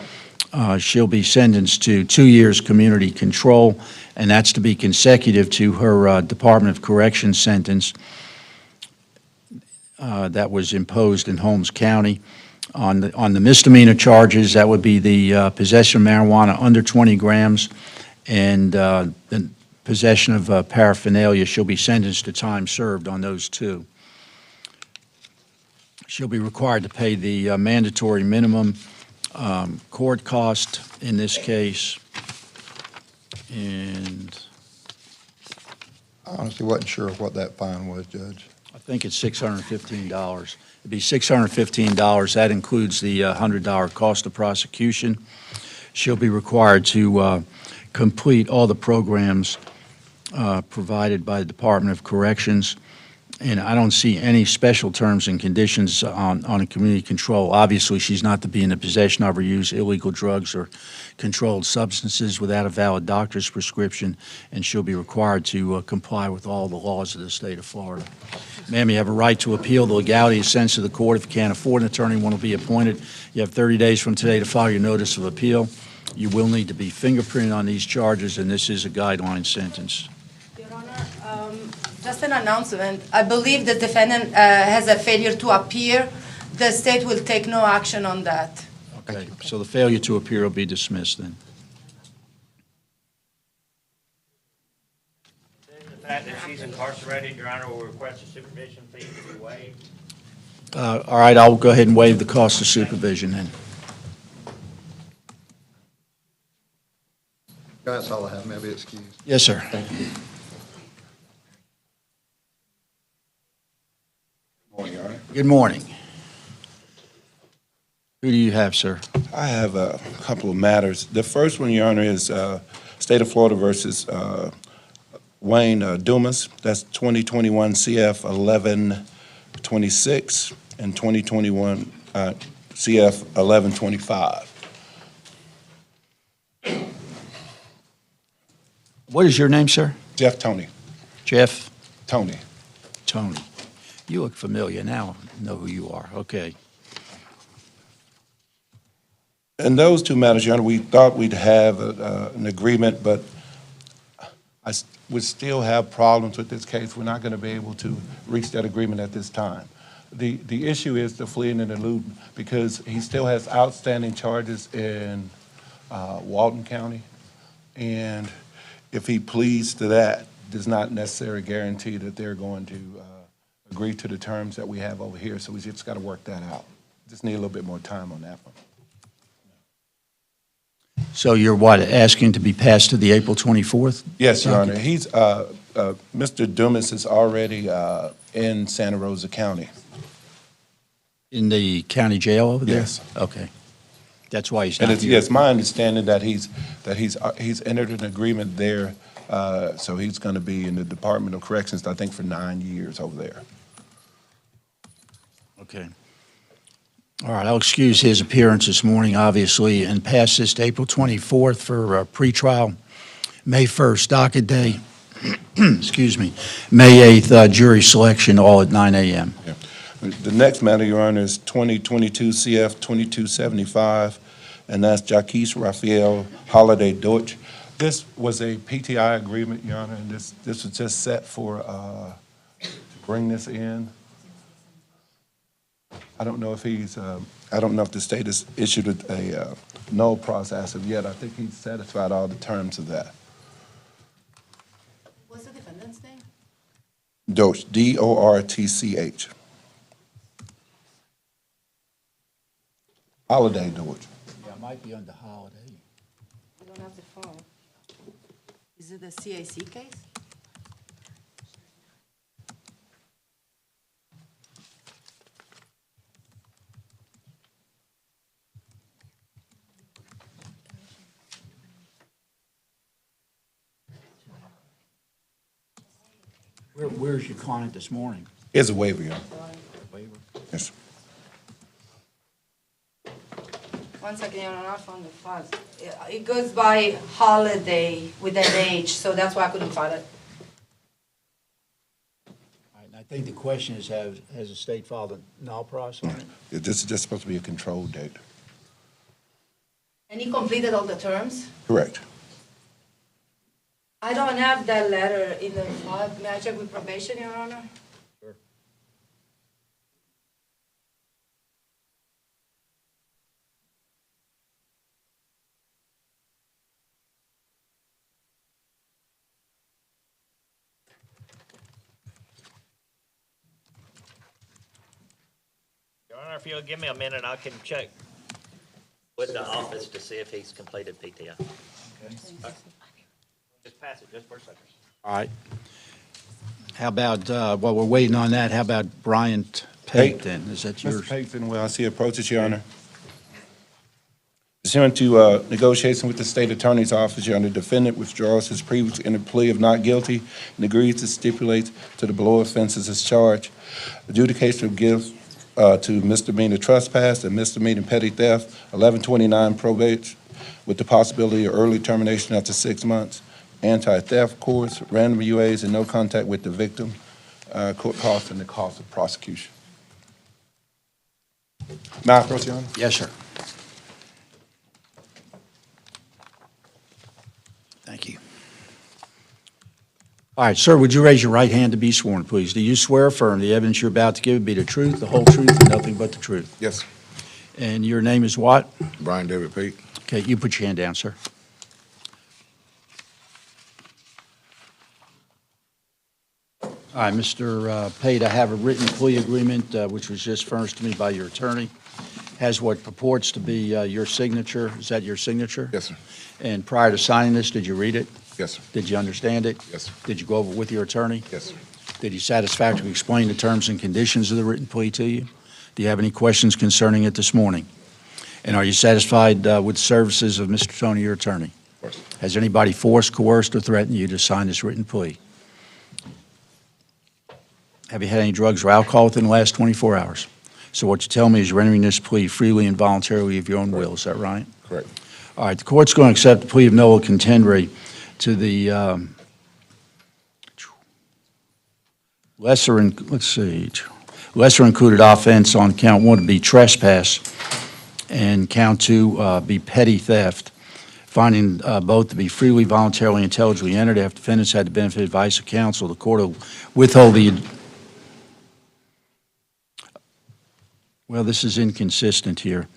she'll be sentenced to 2 years community control, and that's to be consecutive to her Department of Corrections sentence that was imposed in Holmes County. On the misdemeanor charges, that would be the possession of marijuana under 20 grams and the possession of paraphernalia. She'll be sentenced to time served on those 2. She'll be required to pay the mandatory minimum court cost in this case. And I honestly wasn't sure what that fine was, Judge. I think it's $615. It'd be $615. That includes the $100 cost of prosecution. She'll be required to complete all the programs provided by the Department of Corrections. And I don't see any special terms and conditions on a community control. Obviously, she's not to be in the possession of or use illegal drugs or controlled substances without a valid doctor's prescription, and she'll be required to comply with all the laws of the state of Florida. Ma'am, you have a right to appeal the legality of sentence of the court. If you can't afford an attorney, one will be appointed. You have 30 days from today to file your notice of appeal. You will need to be fingerprinted on these charges, and this is a guideline sentence. Your Honor, just an announcement. I believe the defendant has a failure to appear. The state will take no action on that. Okay, so the failure to appear will be dismissed then. The fact that she's incarcerated, Your Honor, will request a supervision fee to be waived. All right, I'll go ahead and waive the cost of supervision then. That's all I have. May I be excused? Yes, sir. Thank you. Morning, Your Honor. Good morning. Who do you have, sir? I have a couple of matters. The first one, Your Honor, is State of Florida versus Wayne Dumas. That's 2021 CF 1126 and 2021 CF 1125. What is your name, sir? Jeff Tony. Jeff? Tony. Tony. You look familiar now. I know who you are. Okay. In those two matters, Your Honor, we thought we'd have an agreement, but I would still have problems with this case. We're not going to be able to reach that agreement at this time. The issue is the fleeing and eluding, because he still has outstanding charges in Walton County, and if he pleads to that, does not necessarily guarantee that they're going to agree to the terms that we have over here. So we just got to work that out. Just need a little bit more time on that one. So you're what, asking to be passed to the April 24th? Yes, Your Honor. Okay. He's Mr. Dumas is already in Santa Rosa County. In the county jail over there? Yes. Okay. That's why he's And not it's, here. yes, my understanding that he's entered an agreement there, so he's going to be in the Department of Corrections, I think, for 9 years over there. Okay. All right, I'll excuse his appearance this morning, obviously, and pass this to April 24th for pretrial, May 1st, docket day, excuse me, May 8th, jury selection, all at 9 a.m. Yeah. The next matter, Your Honor, is 2022 CF 2275, and that's Jaquez Raphael Holiday Deutsch. This was a PTI agreement, Your Honor, and this was just set for to bring this in. I don't know if I don't know if the state has issued a null process of yet. I think he's satisfied all the terms of that. What's the defendant's name? Dortch, D-O-R-T-C-H. Holiday Deutsch. Yeah, it might be under holiday. I don't have the phone. Is it the CAC case? Where's your client this morning? It's a waiver, Your Honor. Waiver? Yes. One second, Your Honor, I found the file. It goes by holiday with an H, so that's why I couldn't find it. All right, and I think the question is, has the state filed a null process on it? This is just supposed to be a control date. And he completed all the terms? Correct. I don't have that letter in the file. May I check with probation, Your Honor? Sure. Your Honor, if you'll give me a minute, I can check with the office to see if he's completed PTI. Just pass it, just for a second. All right. How about, while we're waiting on that, how about Brian Payton? Is that yours? Mr. Payton, well, I see approaches, Your Honor. Pursuant to negotiation with the State Attorney's Office, Your Honor, defendant withdraws his previous entered plea of not guilty and agrees to stipulate to the below offenses as charged. Adjudication of guilt to misdemeanor trespass and misdemeanor petty theft, 1129 probate, with the possibility of early termination after 6 months. Anti-theft course, random UAs, and no contact with the victim. Court costs and the cost of prosecution. May I approach, Your Honor? Yes, sir. Thank you. All right, sir, would you raise your right hand to be sworn, please? Do you swear or affirm the evidence you're about to give be the truth, the whole truth, and nothing but the truth? Yes. And your name is what? Brian David Payton. Okay, you put your hand down, sir. All right, Mr. Pate, I have a written plea agreement, which was just furnished to me by your attorney. Has what purports to be your signature. Is that your signature? Yes, sir. And prior to signing this, did you read it? Yes, sir. Did you understand it? Yes, sir. Did you go over it with your attorney? Yes, sir. Did he satisfactorily explain the terms and conditions of the written plea to you? Do you have any questions concerning it this morning? And are you satisfied with the services of Mr. Tony, your attorney? Of course. Has anybody forced, coerced, or threatened you to sign this written plea? Have you had any drugs or alcohol within the last 24 hours? So what you tell me is you're entering this plea freely and voluntarily of your own will. Is that right? Correct. All right, the court's going to accept the plea of nolo contendere to the lesser included offense on count 1 to be trespass and count 2 be petty theft, finding both to be freely, voluntarily, intelligently entered after defendants had the benefit of advice of counsel. The court will withhold the... Well, this is inconsistent here.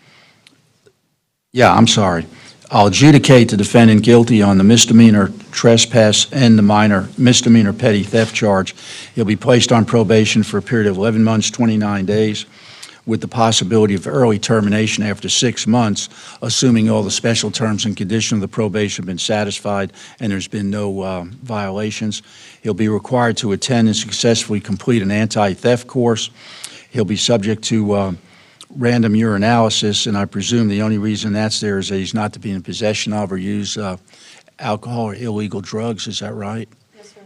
Yeah, I'm sorry. I'll adjudicate the defendant guilty on the misdemeanor trespass and the minor misdemeanor petty theft charge. He'll be placed on probation for a period of 11 months, 29 days, with the possibility of early termination after 6 months, assuming all the special terms and conditions of the probation have been satisfied and there's been no violations. He'll be required to attend and successfully complete an anti-theft course. He'll be subject to random urinalysis, and I presume the only reason that's there is that he's not to be in possession of or use alcohol or illegal drugs. Is that right? Yes, sir.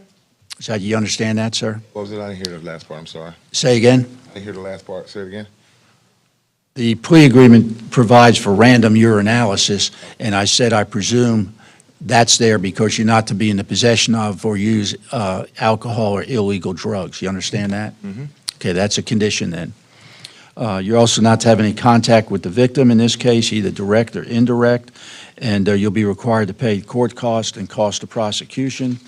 Is that, you understand that, sir? What was it? I didn't hear the last part. I'm sorry. Say again? I didn't hear the last part. Say it again. The plea agreement provides for random urinalysis, and I said I presume that's there because you're not to be in the possession of or use alcohol or illegal drugs. You understand that? Mm-hmm. Okay, that's a condition then. You're also not to have any contact with the victim in this case, either direct or indirect, and you'll be required to pay court cost and cost of prosecution.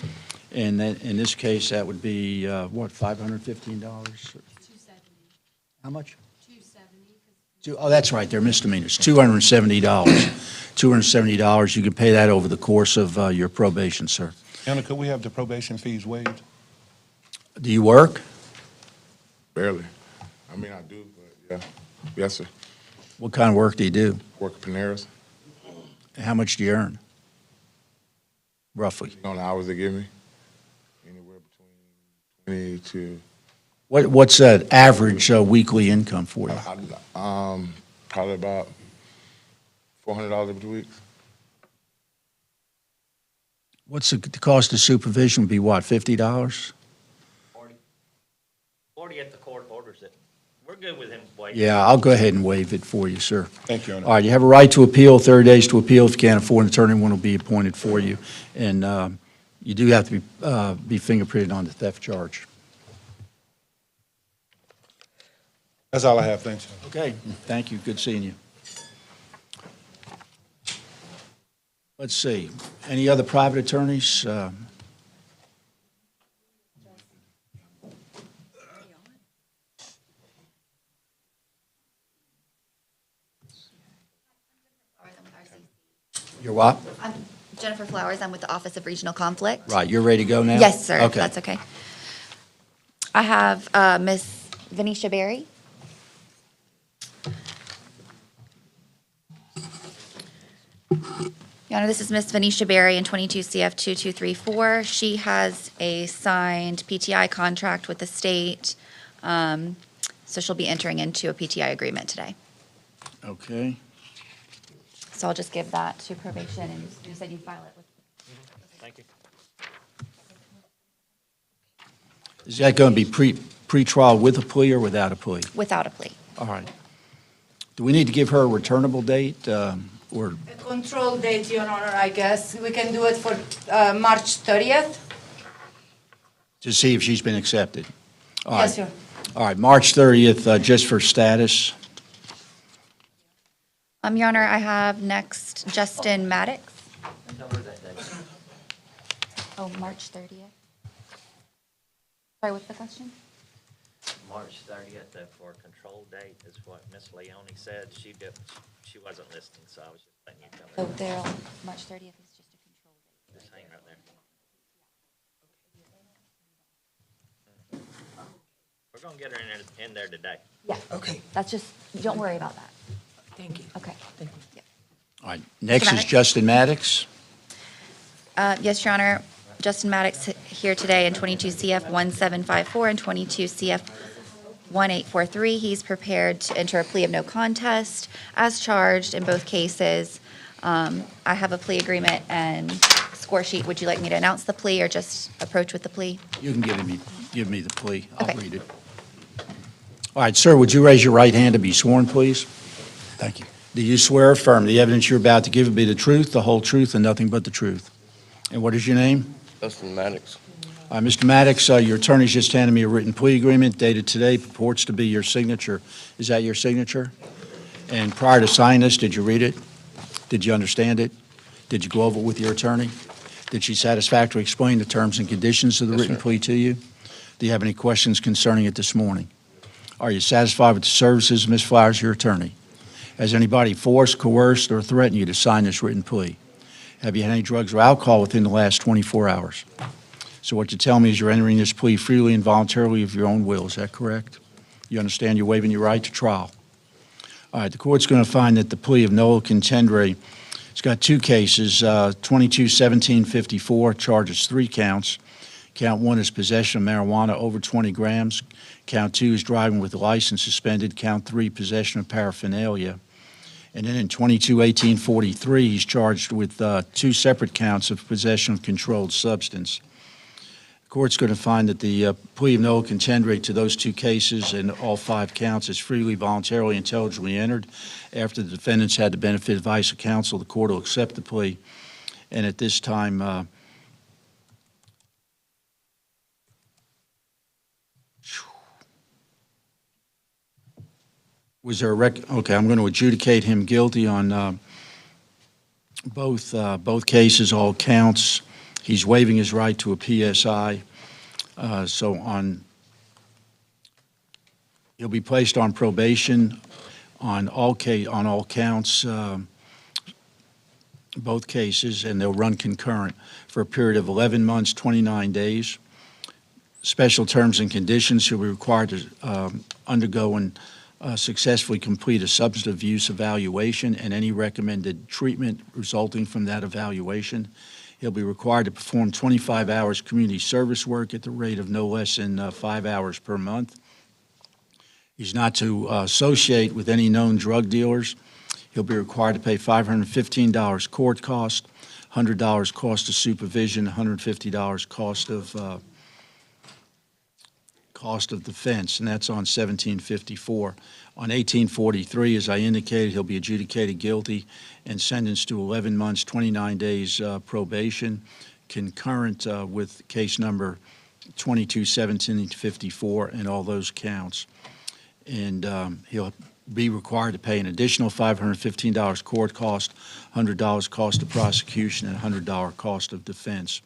And then in this case, that would be, what, $515? $270. How much? $270. Oh, that's right, they're misdemeanors, $270. $270, you can pay that over the course of your probation, sir. Anna, could we have the probation fees waived? Do you work? Barely. I mean, I do, but yeah. Yes, sir. What kind of work do you do? Work at Panera's. How much do you earn? Roughly. You know the hours they give me? Anywhere between 20 to... What's that average weekly income for you? Probably about $400 every 2 weeks. What's the cost of supervision? Would be what, $50? 40 if the court orders it. We're good with him waiving. Yeah, I'll go ahead and waive it for you, sir. Thank you, Your Honor. All right, you have a right to appeal, 30 days to appeal. If you can't afford an attorney, one will be appointed for you. And you do have to be fingerprinted on the theft charge. That's all I have. Thanks. Okay, thank you. Good seeing you. Let's see. Any other private attorneys? You're what? I'm Jennifer Flowers. I'm with the Office of Regional Conflict. Right, you're ready to go now? Yes, sir. Okay. That's okay. I have Miss Venetia Berry. Your Honor, this is Miss Venetia Berry in 22 CF 2234. She has a signed PTI contract with the state, so she'll be entering into a PTI agreement today. Okay. So I'll just give that to probation, and you said you'd file it with. Thank you. Is that going to be pre-trial with a plea or without a plea? Without a plea. All right. Do we need to give her a returnable date, or? A control date, Your Honor, I guess. We can do it for March 30th. To see if she's been accepted? All Yes, right. sir. All right, March 30th, just for status. Your Honor, I have next Justin Maddox. Oh, March 30th. Sorry, what's the question? March 30th for control date is what Miss Leone said. She wasn't listening, so I was just letting you tell her. Oh, there, March 30th is just a control date. Just hang right there. We're gonna get her in there today. Yeah. Okay. That's just, don't worry about that. Thank you. Okay. Thank you. Yeah. All right, next is Maddox. Justin Maddox. Yes, Your Honor. Justin Maddox here today in 22 CF 1754 and 22 CF 1843. He's prepared to enter a plea of no contest as charged in both cases. I have a plea agreement and score sheet. Would you like me to announce the plea or just approach with the plea? You can give me the plea. I'll Okay. read it. All right, sir, would you raise your right hand to be sworn, please? Thank you. Do you swear or affirm the evidence you're about to give will be the truth, the whole truth, and nothing but the truth? And what is your name? Justin Maddox. Mr. Maddox, your attorney's just handed me a written plea agreement dated today, purports to be your signature. Is that your signature? And prior to signing this, did you read it? Did you understand it? Did you go over it with your attorney? Did she satisfactorily explain the terms and conditions of the written plea to you? Do you have any questions concerning it this morning? Are you satisfied with the services of Ms. Flowers, your attorney? Has anybody forced, coerced, or threatened you to sign this written plea? Have you had any drugs or alcohol within the last 24 hours? So what you tell me is you're entering this plea freely and voluntarily of your own will. Is that correct? You understand you're waiving your right to trial? All right, the court's going to find that the plea of nolo contendere, it's got two cases, 22-1754, charges 3 counts. Count 1 is possession of marijuana over 20 grams. Count 2 is driving with the license suspended. Count 3, possession of paraphernalia. And then in 22-1843, he's charged with 2 separate counts of possession of controlled substance. The court's going to find that the plea of nolo contendere to those 2 cases and all 5 counts is freely, voluntarily, intelligibly entered. After the defendants had the benefit of advice of counsel, the court will accept the plea. And at this time, was there a okay, I'm going to adjudicate him guilty on both cases, all counts. He's waiving his right to a PSI. He'll be placed on probation on all counts, both cases, and they'll run concurrent for a period of 11 months, 29 days. Special terms and conditions, he'll be required to undergo and successfully complete a substance use evaluation and any recommended treatment resulting from that evaluation. He'll be required to perform 25 hours community service work at the rate of no less than 5 hours per month. He's not to associate with any known drug dealers. He'll be required to pay $515 court cost, $100 cost of supervision, $150 cost of defense, and that's on 1754. On 1843, as I indicated, he'll be adjudicated guilty and sentenced to 11 months, 29 days probation, concurrent with case number 22-1754 and all those counts. And he'll be required to pay an additional $515 court cost, $100 cost of prosecution, and $100 cost of defense.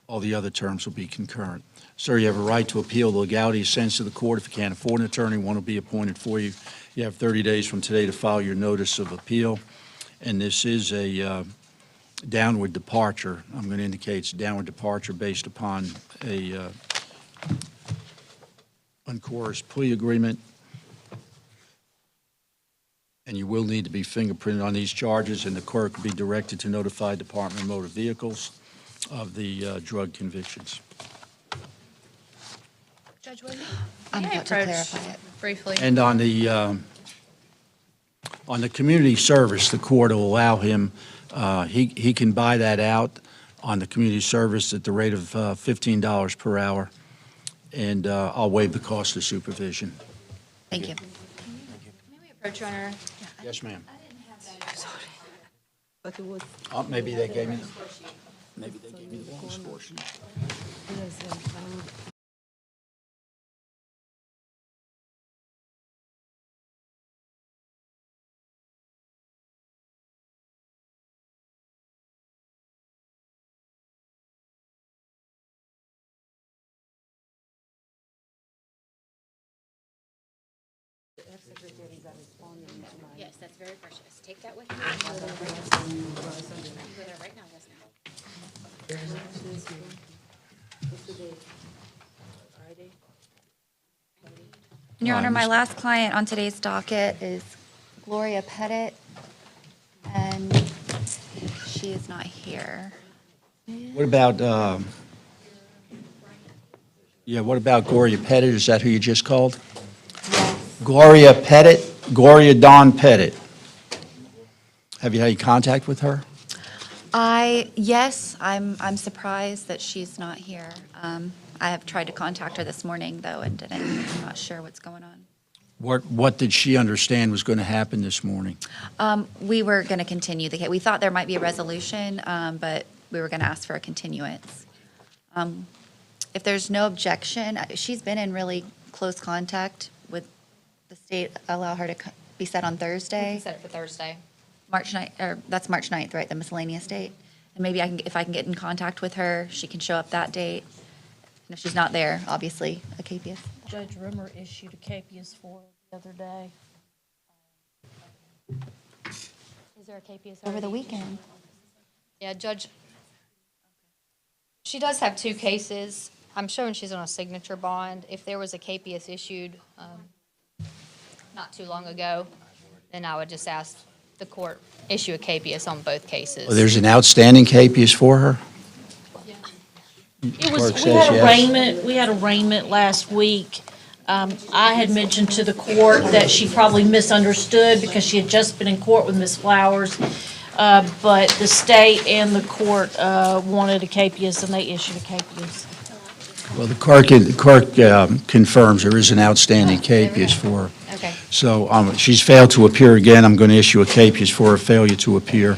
All the other terms will be concurrent. Sir, you have a right to appeal the legality of sentence to the court. If you can't afford an attorney, one will be appointed for you. You have 30 days from today to file your notice of appeal. And this is a downward departure. I'm going to indicate it's a downward departure based upon a uncoerced plea agreement. And you will need to be fingerprinted on these charges, and the clerk will be directed to notify Department of Motor Vehicles of the drug convictions. Judge Williams? I'm May I about to approach clarify it. briefly? And on the community service, the court will allow him, he can buy that out on the community service at the rate of $15 per hour, and I'll waive the cost of supervision. Thank you. May we approach, Your Honor? Yes, ma'am. But it was. Maybe they gave me the wrong portion. Yes, that's very precious. Take that with you. You go there right now, yes, ma'am. Your Honor, my last client on today's docket is Gloria Pettit, and she is not here. What about, what about Gloria Pettit? Is that who you just called? Gloria Pettit, Gloria Dawn Pettit. Have you had any contact with her? Yes, I'm surprised that she's not here. I have tried to contact her this morning, though, and didn't. I'm not sure what's going on. What did she understand was going to happen this morning? We were going to continue the case. We thought there might be a resolution, but we were going to ask for a continuance. If there's no objection, she's been in really close contact with the state, allow her to be set on We Thursday. can set it for Thursday. March 9th, or that's March 9th, right, the miscellaneous date? And maybe if I can get in contact with her, she can show up that date. And if she's not there, obviously, a capias. Judge Rimmer issued a capias for the other day. Is there a capias Over the already? weekend. Yeah, Judge, she does have two cases. I'm showing she's on a signature bond. If there was a capias issued not too long ago, then I would just ask the court issue a capias on both cases. Well, there's an outstanding capias for her? It was, Clerk we says had yes. arraignment, last week. I had mentioned to the court that she probably misunderstood because she had just been in court with Ms. Flowers. But the state and the court wanted a capias, and they issued a capias. Well, the clerk confirms there is an outstanding capias for her. Okay. So she's failed to appear again. I'm going to issue a capias for her failure to appear.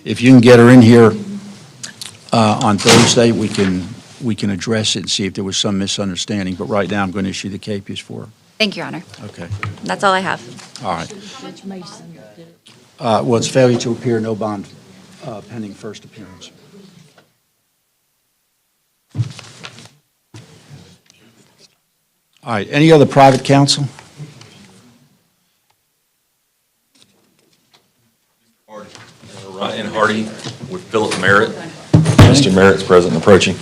If you can get her in here on Thursday, we can address it and see if there was some misunderstanding. But right now, I'm going to issue the capias for her. Thank you, Your Honor. Okay. That's all I have. All right. Judge Mason did it. Well, it's failure to appear, no bond pending first appearance. All right. Any other private counsel? Ryan Hardy with Philip Merritt. Mr. Merritt's present and approaching.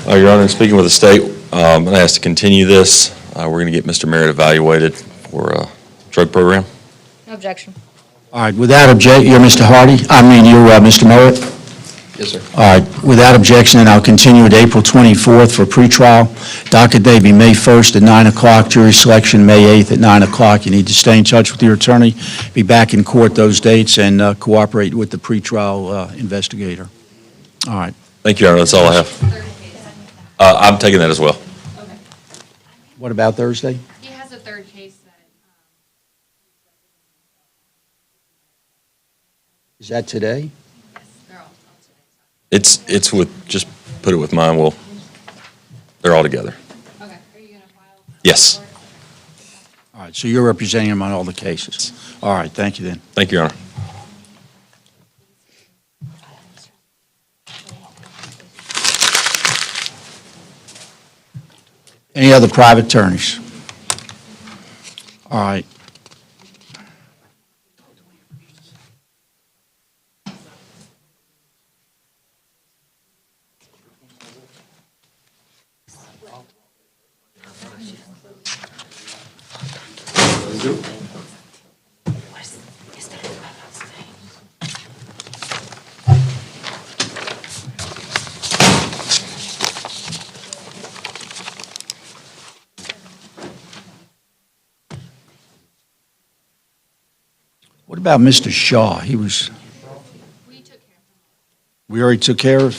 Your Honor, speaking with the state, I'm going to ask to continue this. We're going to get Mr. Merritt evaluated for a drug program. No objection. All right. Without objection, you're Mr. Hardy? You're Mr. Merritt? Yes, sir. All right. Without objection, then I'll continue to April 24th for pretrial. Docket day be May 1st at 9 o'clock. Jury selection May 8th at 9 o'clock. You need to stay in touch with your attorney, be back in court those dates, and cooperate with the pretrial investigator. All right. Thank you, Your Honor. That's all I have. I'm taking that as well. What about Thursday? He has a third case that. Is that today? It's with, just put it with mine. Well, they're all together. Okay. Are you going to file? Yes. All right. So you're representing him on all the cases. All right. Thank you then. Thank you, Your Honor. Any other private attorneys? All right. What about Mr. Shaw? He was... We already took care of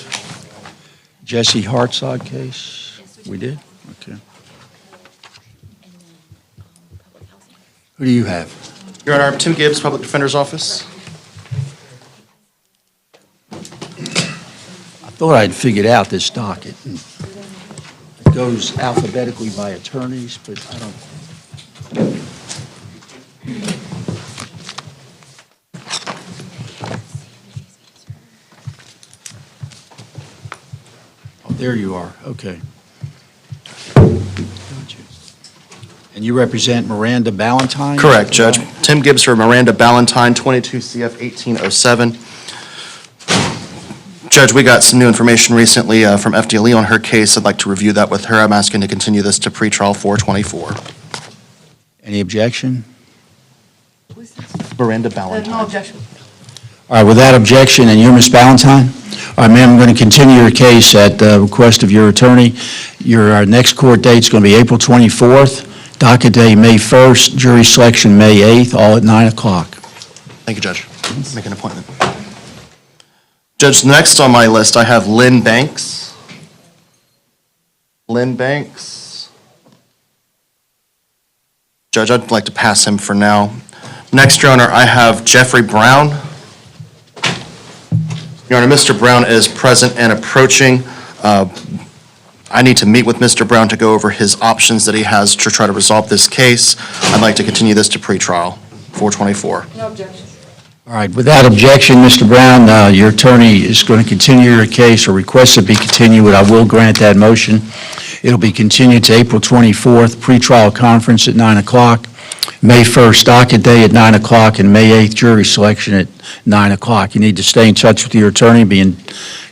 Jesse Hartzog case? We did? Okay. Who do you have? Your Honor, Tim Gibbs, Public Defender's Office. I thought I'd figured out this docket. It goes alphabetically by attorneys, but I don't... Oh, there you are. Okay. And you represent Miranda Ballantyne? Correct, Judge. Tim Gibbs for Miranda Ballantyne, 22 CF 1807. Judge, we got some new information recently from FDLE on her case. I'd like to review that with her. I'm asking to continue this to pretrial 424. Any objection? Miranda Ballantyne. No objection. All right, with that objection, and you're Ms. Ballantyne? All right, ma'am, I'm going to continue your case at the request of your attorney. Your next court date's going to be April 24th, docket day May 1st, jury selection May 8th, all at 9 o'clock. Thank you, Judge. Make an appointment. Judge, next on my list, I have Lynn Banks. Lynn Banks. Judge, I'd like to pass him for now. Next, Your Honor, I have Jeffrey Brown. Your Honor, Mr. Brown is present and approaching. I need to meet with Mr. Brown to go over his options that he has to try to resolve this case. I'd like to continue this to pretrial, 424. No objection. All right, without objection, Mr. Brown, your attorney is going to continue your case or request it be continued. I will grant that motion. It'll be continued to April 24th, pretrial conference at 9 o'clock, May 1st, docket day at 9 o'clock, and May 8th, jury selection at 9 o'clock. You need to stay in touch with your attorney, be in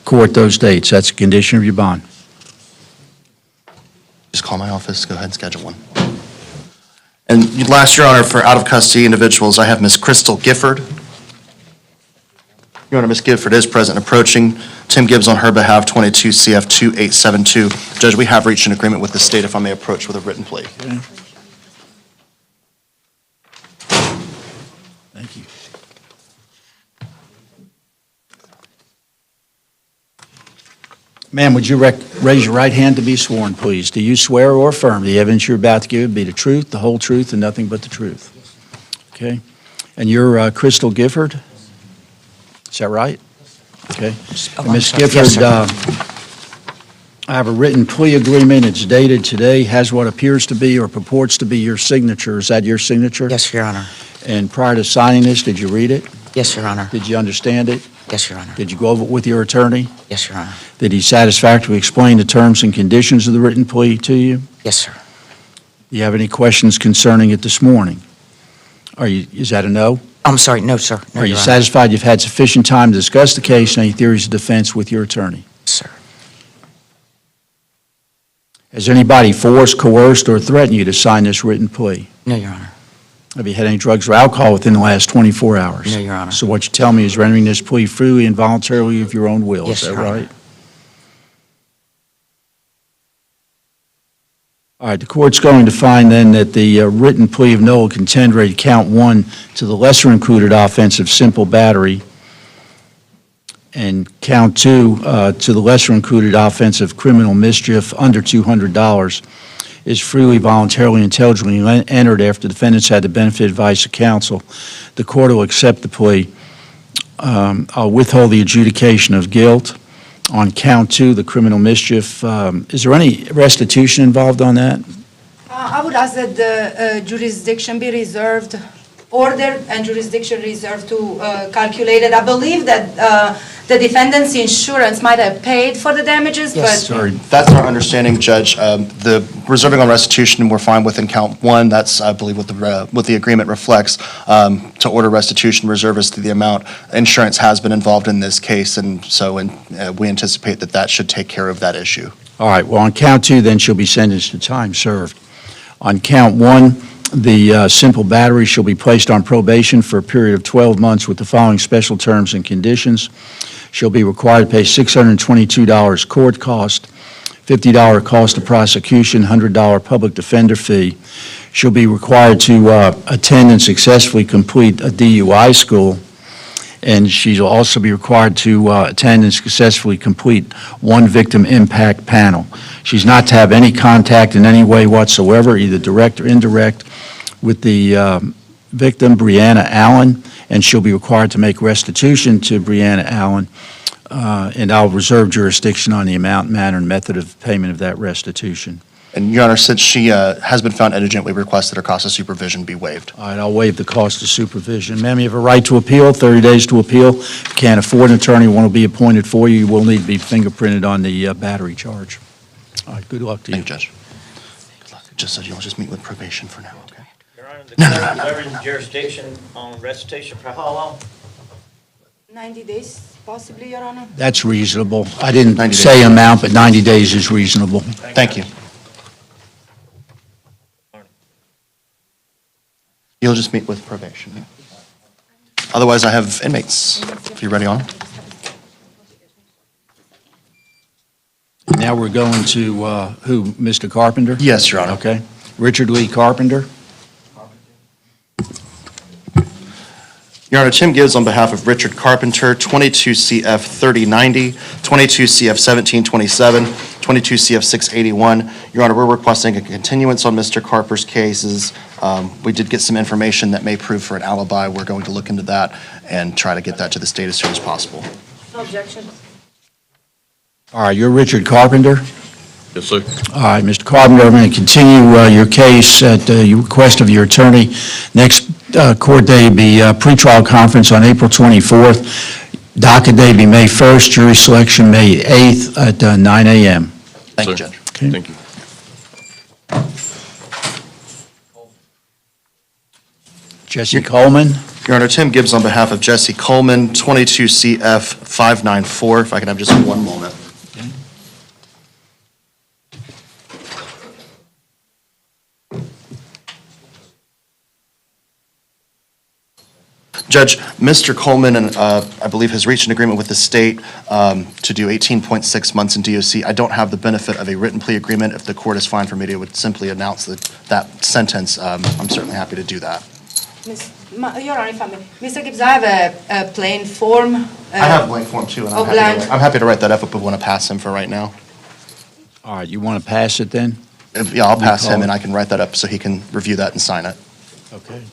court those dates. That's a condition of your bond. Just call my office, go ahead and schedule one. And last, Your Honor, for out-of-custody individuals, I have Ms. Crystal Gifford. Your Honor, Ms. Gifford is present and approaching. Tim Gibbs on her behalf, 22 CF 2872. Judge, we have reached an agreement with the state if I may approach with a written plea. Okay. Thank you. Ma'am, would you raise your right hand to be sworn, please? Do you swear or affirm the evidence you're about to give be the truth, the whole truth, and nothing but the truth? Okay. And you're Crystal Gifford? Is that right? Okay. Ms. Gifford, I have a written plea agreement. It's dated today, has what appears to be or purports to be your signature. Is that your signature? Yes, Your Honor. And prior to signing this, did you read it? Yes, Your Honor. Did you understand it? Yes, Your Honor. Did you go over it with your attorney? Yes, Your Honor. Did he satisfactorily explain the terms and conditions of the written plea to you? Yes, sir. Do you have any questions concerning it this morning? Is that a no? I'm sorry, no, sir. No, Are you Your Honor. satisfied you've had sufficient time to discuss the case and any theories of defense with your attorney? Yes, sir. Has anybody forced, coerced, or threatened you to sign this written plea? No, Your Honor. Have you had any drugs or alcohol within the last 24 hours? No, Your Honor. So what you tell me is rendering this plea freely and voluntarily of your own will. Yes, Is that Your Honor. right? All right, the court's going to find then that the written plea of no contender to count one to the lesser included offense of simple battery and count two to the lesser included offense of criminal mischief under $200 is freely, voluntarily, intelligently entered after defendants had the benefit advice of counsel. The court will accept the plea. I'll withhold the adjudication of guilt. On count two, the criminal mischief, is there any restitution involved on that? I would ask that the jurisdiction be reserved, ordered and jurisdiction reserved to calculate it. I believe that the defendant's insurance might have paid for the damages, but... Sorry. That's our understanding, Judge. The reserving on restitution, we're fine with in count one. That's, I believe, what the agreement reflects. To order restitution, reserve as to the amount. Insurance has been involved in this case, and so we anticipate that that should take care of that issue. All right, well, on count two, then she'll be sentenced to time served. On count one, the simple battery shall be placed on probation for a period of 12 months with the following special terms and conditions. She'll be required to pay $622 court cost, $50 cost of prosecution, $100 public defender fee. She'll be required to attend and successfully complete a DUI school, and she'll also be required to attend and successfully complete one victim impact panel. She's not to have any contact in any way whatsoever, either direct or indirect, with the victim, Brianna Allen, and she'll be required to make restitution to Brianna Allen, and I'll reserve jurisdiction on the amount, manner, and method of payment of that restitution. And Your Honor, since she has been found indigent, we request that her cost of supervision be waived. All right, I'll waive the cost of supervision. Ma'am, you have a right to appeal, 30 days to appeal. If you can't afford an attorney, one will be appointed for you. You will need to be fingerprinted on the battery charge. All right, good luck to you. Thank you, Judge. Good luck. Just so you'll just meet with probation for now, okay? Your Honor, the court reserving jurisdiction on restitution for how long? 90 days, possibly, Your Honor. That's reasonable. I didn't 90 days. say amount, but 90 days is reasonable. Thank you. You'll just meet with probation. Otherwise, I have inmates. If you're ready on. Now we're going to, who, Mr. Carpenter? Yes, Your Honor. Okay. Richard Lee Carpenter. Your Honor, Tim Gibbs on behalf of Richard Carpenter, 22 CF 3090, 22 CF 1727, 22 CF 681. Your Honor, we're requesting a continuance on Mr. Carper's cases. We did get some information that may prove for an alibi. We're going to look into that and try to get that to the state as soon as possible. No objection. All right, you're Richard Carpenter? Yes, sir. All right, Mr. Carpenter, I'm going to continue your case at the request of your attorney. Next court day will be pretrial conference on April 24th. Docket day be May 1st, jury selection May 8th at 9 a.m. Thank you, Judge. Okay. Thank you. Jesse Coleman. Your Honor, Tim Gibbs on behalf of Jesse Coleman, 22 CF 594. If I can have just one moment. Judge, Mr. Coleman, and I believe, has reached an agreement with the state to do 18.6 months in DOC. I don't have the benefit of a written plea agreement. If the court is fine for me to would simply announce that sentence, I'm certainly happy to do that. Your Honor, if I may. Mr. Gibbs, I have a plain form. I have blank form too, and of land. I'm happy to write that up if we want to pass him for right now. All right, you want to pass it then? Yeah, I'll pass call him, it. and I can write that up so he can review that and sign it. Okay.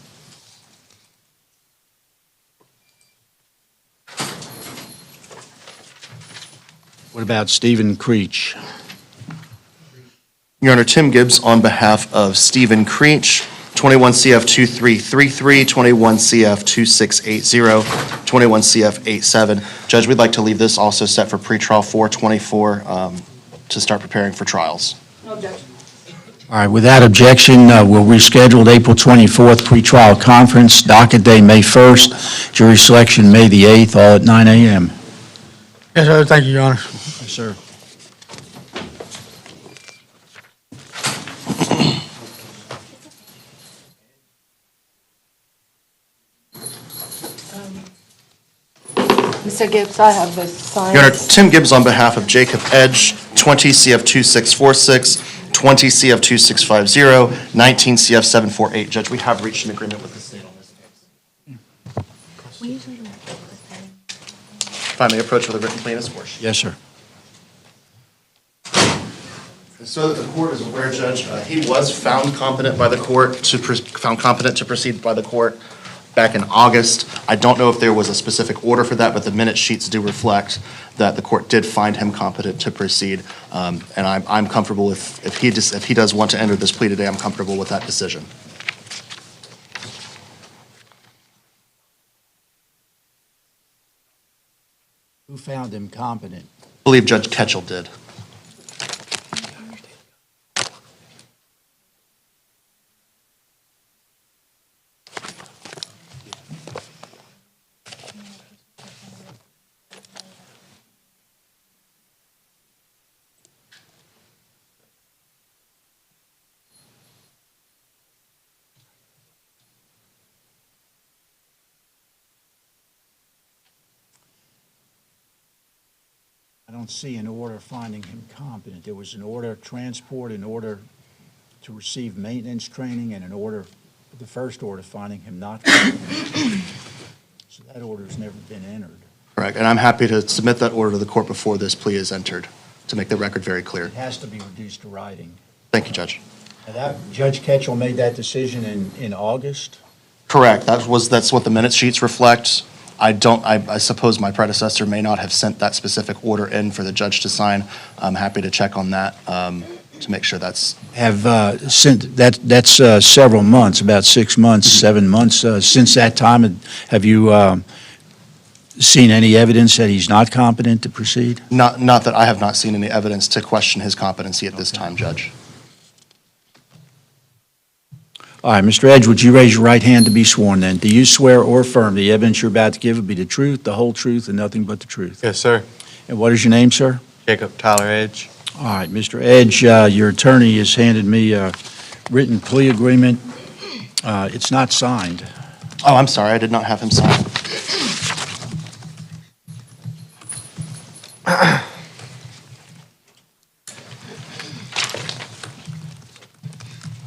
What about Stephen Creech? Your Honor, Tim Gibbs on behalf of Stephen Creech, 21 CF 2333, 21 CF 2680, 21 CF 87. Judge, we'd like to leave this also set for pretrial 424 to start preparing for trials. No objection. All right, without objection, we'll reschedule April 24th pretrial conference, docket day May 1st, jury selection May the 8th, all at 9 a.m. Yes, sir. Thank you, Your Honor. Yes, sir. Mr. Gibbs, I have this signed. Your Honor, Tim Gibbs on behalf of Jacob Edge, 20 CF 2646, 20 CF 2650, 19 CF 748. Judge, we have reached an agreement with the state on this case. If I may approach with a written plea in his portion. Yes, sir. So that the court is aware, Judge, he was found competent by the court found competent to proceed by the court back in August. I don't know if there was a specific order for that, but the minute sheets do reflect that the court did find him competent to proceed. And I'm comfortable if he does want to enter this plea today, I'm comfortable with that decision. Who found him competent? I believe Judge Ketchel did. I don't see an order finding him competent. There was an order of transport, an order to receive maintenance training and an order, the first order finding him not competent. So that order's never been entered. Correct, and I'm happy to submit that order to the court before this plea is entered, to make the record very clear. It has to be reduced to writing. Thank you, Judge. Now Judge Ketchel made that decision in August? Correct, that's what the minute sheets reflect. I suppose my predecessor may not have sent that specific order in for the judge to sign. I'm happy to check on that to make sure that's. That's several months, about 6 months, 7 months. Since that time, have you seen any evidence that he's not competent to proceed? Not that I have not seen any evidence to question his competency at this time, Judge. All right, Mr. Edge, would you raise your right hand to be sworn then? Do you swear or affirm the evidence you're about to give will be the truth, the whole truth, and nothing but the truth? Yes, sir. And what is your name, sir? Jacob Tyler Edge. All right, Mr. Edge, your attorney has handed me a written plea agreement. It's not signed. Oh, I'm sorry, I did not have him sign.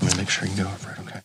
Let me make sure you can go over it, okay?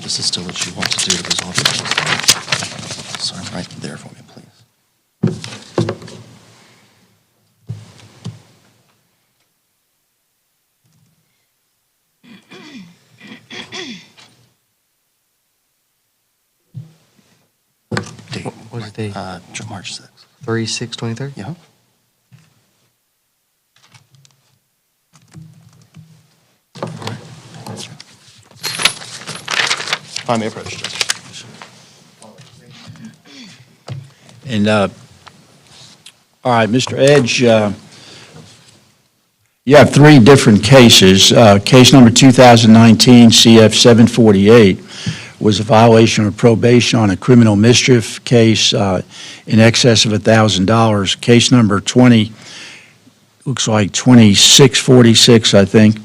This is still what you want to do to resolve your case. Sign right there for me, please. Date. What was the date? March 6th. 3/6/23? Yeah. If I may approach, Judge. And, all right, Mr. Edge, you have three different cases. Case number 2019 CF 748 was a violation of probation on a criminal mischief case in excess of $1,000. Case number 20, looks like 2646, I think,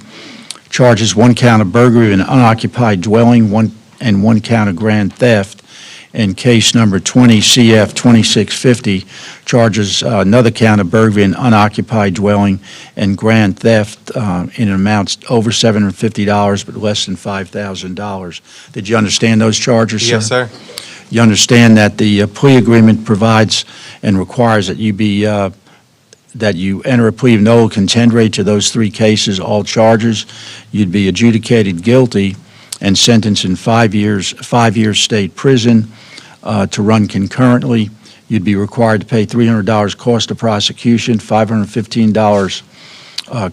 charges one count of burglary of an unoccupied dwelling, one count of grand theft. And case number 20 CF 2650 charges another count of burglary of an unoccupied dwelling and grand theft in amounts over $750 but less than $5,000. Did you understand those charges, sir? Yes, sir. You understand that the plea agreement provides and requires that that you enter a plea of no contendere to those three cases, all charges. You'd be adjudicated guilty and sentenced in 5 years state prison to run concurrently. You'd be required to pay $300 cost of prosecution, $515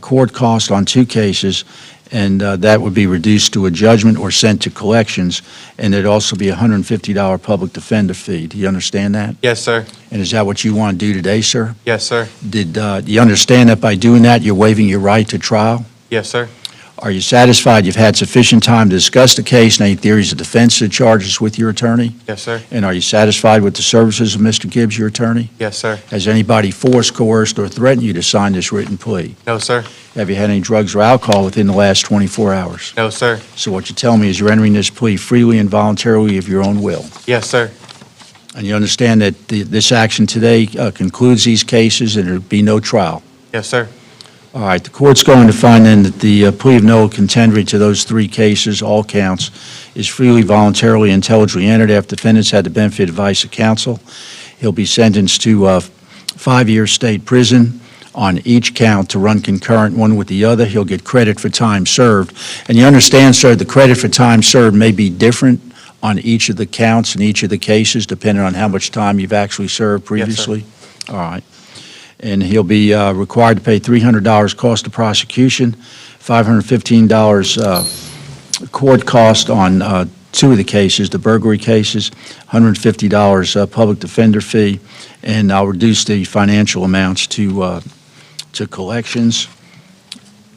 court cost on two cases, and that would be reduced to a judgment or sent to collections, and there'd also be a $150 public defender fee. Do you understand that? Yes, sir. And is that what you want to do today, sir? Yes, sir. Do you understand that by doing that, you're waiving your right to trial? Yes, sir. Are you satisfied you've had sufficient time to discuss the case and any theories of defense to the charges with your attorney? Yes, sir. And are you satisfied with the services of Mr. Gibbs, your attorney? Yes, sir. Has anybody forced, coerced, or threatened you to sign this written plea? No, sir. Have you had any drugs or alcohol within the last 24 hours? No, sir. So what you tell me is you're entering this plea freely and voluntarily of your own will. Yes, sir. And you understand that this action today concludes these cases and there'll be no trial? Yes, sir. All right, the court's going to find then that the plea of no contendere to those three cases, all counts, is freely, voluntarily, intelligently entered after defendants had the benefit of advice of counsel. He'll be sentenced to 5 years state prison on each count to run concurrent one with the other. He'll get credit for time served. And you understand, sir, the credit for time served may be different on each of the counts in each of the cases, depending on how much time you've actually served previously? Yes, sir. All right. And he'll be required to pay $300 cost of prosecution, $515 court cost on two of the cases, the burglary cases, $150 public defender fee, and I'll reduce the financial amounts to collections.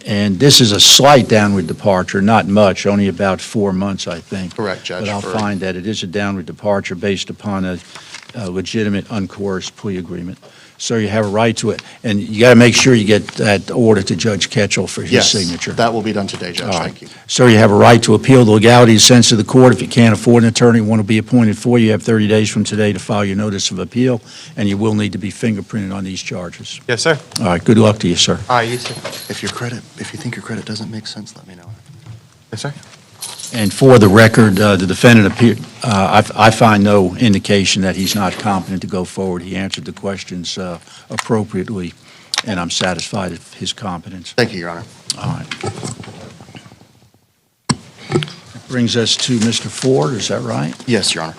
And this is a slight downward departure, not much, only about 4 months, I think. Correct, Judge. But I'll for- find that it is a downward departure based upon a legitimate, uncoerced plea agreement. So you have a right to it. And you got to make sure you get that order to Judge Ketchel for his Yes, signature. that will be done today, Judge. All right. Thank you. Sir, you have a right to appeal the legality sense of the court. If you can't afford an attorney, one will be appointed for you. You have 30 days from today to file your notice of appeal, and you will need to be fingerprinted on these charges. Yes, sir. All right, good luck to you, sir. All right, you too. If you think your credit doesn't make sense, let me know. Yes, sir. And for the record, the defendant I find no indication that he's not competent to go forward. He answered the questions appropriately, and I'm satisfied with his competence. Thank you, Your Honor. All right. Brings us to Mr. Ford, is that right? Yes, Your Honor.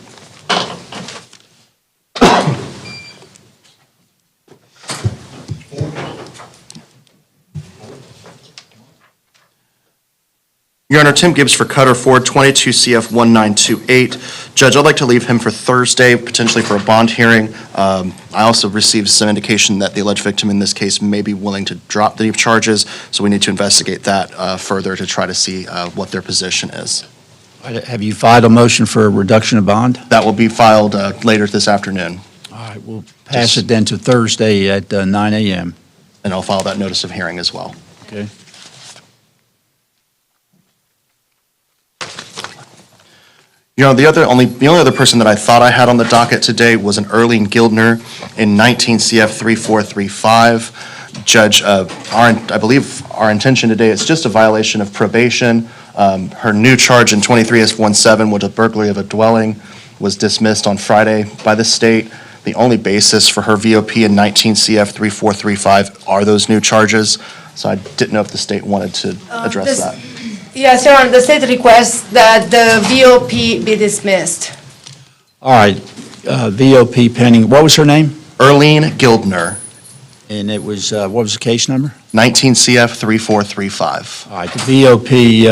Your Honor, Tim Gibbs for Cutter Ford, 22 CF 1928. Judge, I'd like to leave him for Thursday, potentially for a bond hearing. I also received some indication that the alleged victim in this case may be willing to drop the charges, so we need to investigate that further to try to see what their position is. Have you filed a motion for a reduction of bond? That will be filed later this afternoon. All right, we'll pass it then to Thursday at 9 a.m. And I'll file that notice of hearing as well. Okay. You know, the only other person that I thought I had on the docket today was an Erlene Gildner in 19 CF 3435. Judge, I believe our intention today is just a violation of probation. Her new charge in 23S17 was a burglary of a dwelling, was dismissed on Friday by the state. The only basis for her VOP in 19 CF 3435 are those new charges. So I didn't know if the state wanted to address that. Yes, Your Honor, the state requests that the VOP be dismissed. All right, VOP pending, what was her name? Erlene Gildner, And it was, what was the case number? 19 CF 3435. All right, the VOP,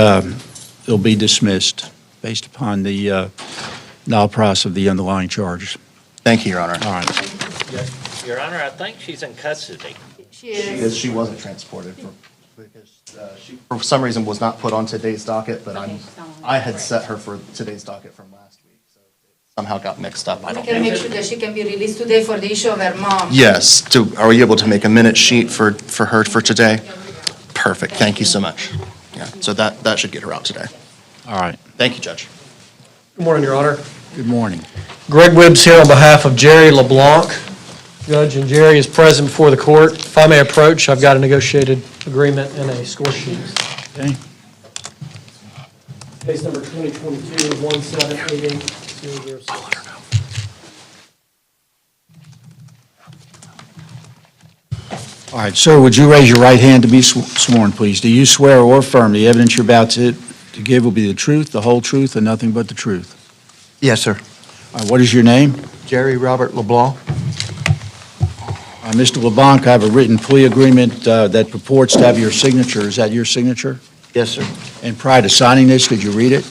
will be dismissed based upon the null process of the underlying charges. Thank you, Your Honor. All right. Your Honor, I think she's in custody. She wasn't transported because she, for some reason, was not put on today's docket, but I had set her for today's docket from last week, so it somehow got mixed up. I We don't can know. make sure that she can be released today for the issue of her mom. Yes, are you able to make a minute sheet for her for today? Perfect, thank you so much. Yeah, so that should get her out today. All right. Thank you, Judge. Good morning, Your Honor. Good morning. Greg Wibbs here on behalf of Jerry LeBlanc. Judge, and Jerry is present before the court. If I may approach, I've got a negotiated agreement and a score sheet. Okay. Case number 2022-1788-006. All right, sir, would you raise your right hand to be sworn, please? Do you swear or affirm the evidence you're about to give will be the truth, the whole truth, and nothing but the truth? Yes, sir. All right, what is your name? Jerry Robert LeBlanc. Mr. LeBlanc, I have a written plea agreement that purports to have your signature. Is that your signature? Yes, sir. And prior to signing this, did you read it?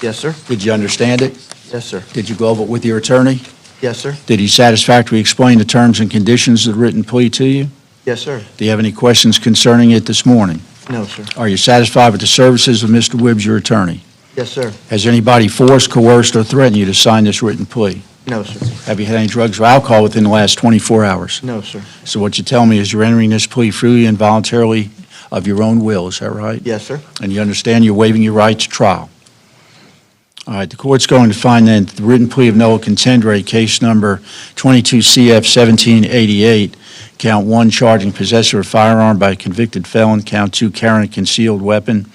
Yes, sir. Did you understand it? Yes, sir. Did you go over it with your attorney? Yes, sir. Did he satisfactorily explain the terms and conditions of the written plea to you? Yes, sir. Do you have any questions concerning it this morning? No, sir. Are you satisfied with the services of Mr. Wibbs, your attorney? Yes, sir. Has anybody forced, coerced, or threatened you to sign this written plea? No, sir. Have you had any drugs or alcohol within the last 24 hours? No, sir. So what you tell me is you're entering this plea freely and voluntarily of your own will, is that right? Yes, sir. And you understand you're waiving your right to trial? All right, the court's going to find that the written plea of Noah Contendere, case number 22 CF 1788, count 1, charging possessor of a firearm by a convicted felon, count 2, carrying a concealed weapon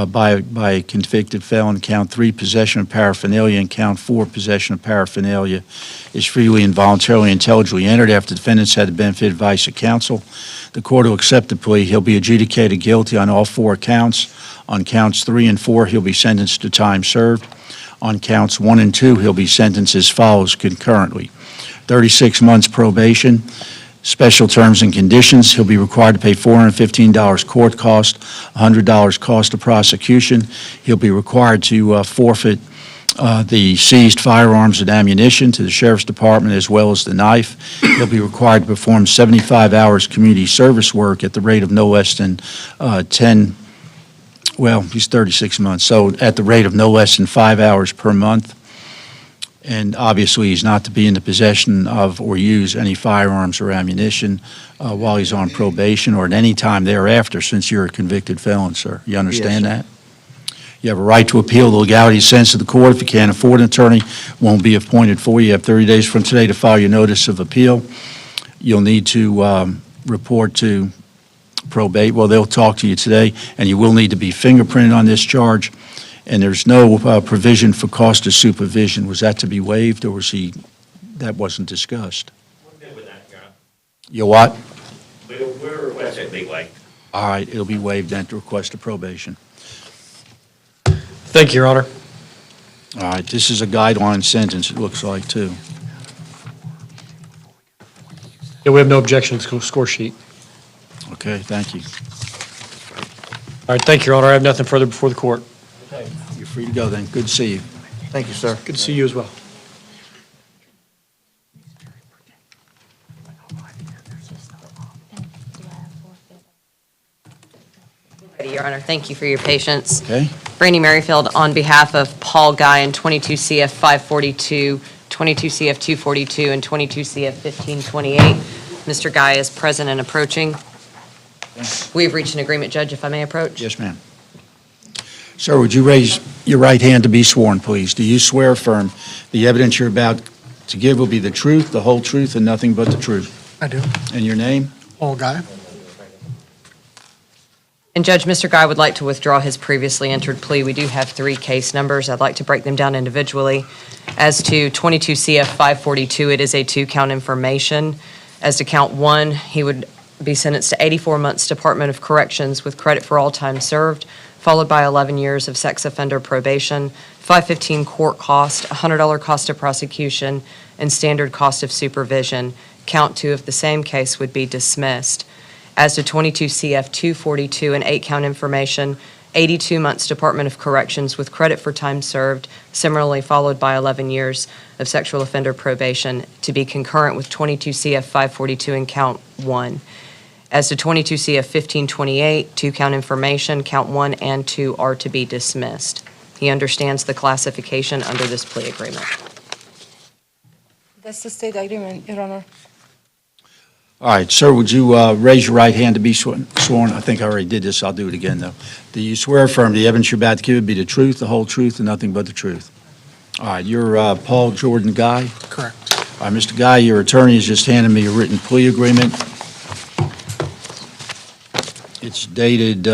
by a convicted felon, count 3, possession of paraphernalia, and count 4, possession of paraphernalia, is freely and voluntarily intelligibly entered after the defendants had the benefit of advice of counsel. The court will accept the plea. He'll be adjudicated guilty on all 4 counts. On counts 3 and 4, he'll be sentenced to time served. On counts 1 and 2, he'll be sentenced as follows concurrently: 36 months probation. Special terms and conditions: he'll be required to pay $415 court cost, $100 cost of prosecution. He'll be required to forfeit the seized firearms and ammunition to the Sheriff's Department as well as the knife. He'll be required to perform 75 hours community service work at the rate of no less than 10, well, he's 36 months, so at the rate of no less than 5 hours per month. And obviously, he's not to be in the possession of or use any firearms or ammunition while he's on probation or at any time thereafter, since you're a convicted felon, sir. You understand Yes, sir. that? You have a right to appeal the legality of sentence of the court. If you can't afford an attorney, won't be appointed for you. You have 30 days from today to file your notice of appeal. You'll need to report to probate. Well, they'll talk to you today, and you will need to be fingerprinted on this charge. And there's no provision for cost of supervision. Was that to be waived, or that wasn't discussed? We're good with that, Your Honor. You what? We're requesting it be waived. All right, it'll be waived at the request of probation. Thank you, Your Honor. All right, this is a guideline sentence, it looks like, too. Yeah, we have no objection to the score sheet. Okay, thank you. All right, thank you, Your Honor. I have nothing further before the court. You're free to go then. Good to see you. Thank you, sir. Good to see you as well. Your Honor, thank you for your patience. Okay. Brandy Merrifield on behalf of Paul Guy in 22 CF 542, 22 CF 242, and 22 CF 1528. Mr. Guy is present and approaching. We've reached an agreement, Judge, if I may approach. Yes, ma'am. Sir, would you raise your right hand to be sworn, please? Do you swear or affirm the evidence you're about to give will be the truth, the whole truth, and nothing but the truth? I do. And your name? Paul Guy. And Judge, Mr. Guy would like to withdraw his previously entered plea. We do have 3 case numbers. I'd like to break them down individually. As to 22 CF 542, it is a 2-count information. As to count 1, he would be sentenced to 84 months Department of Corrections with credit for all time served, followed by 11 years of sex offender probation, 515 court cost, $100 cost of prosecution, and standard cost of supervision. Count 2 of the same case would be dismissed. As to 22 CF 242, an 8-count information, 82 months Department of Corrections with credit for time served, similarly followed by 11 years of sexual offender probation, to be concurrent with 22 CF 542 and count 1. As to 22 CF 1528, 2-count information, count 1 and 2 are to be dismissed. He understands the classification under this plea agreement. That's the state agreement, Your Honor. All right, sir, would you raise your right hand to be sworn? I think I already did this. I'll do it again, though. Do you swear or affirm the evidence you're about to give will be the truth, the whole truth, and nothing but the truth? All right, you're Paul Jordan Guy? Correct. All right, Mr. Guy, your attorney has just handed me a written plea agreement. It's dated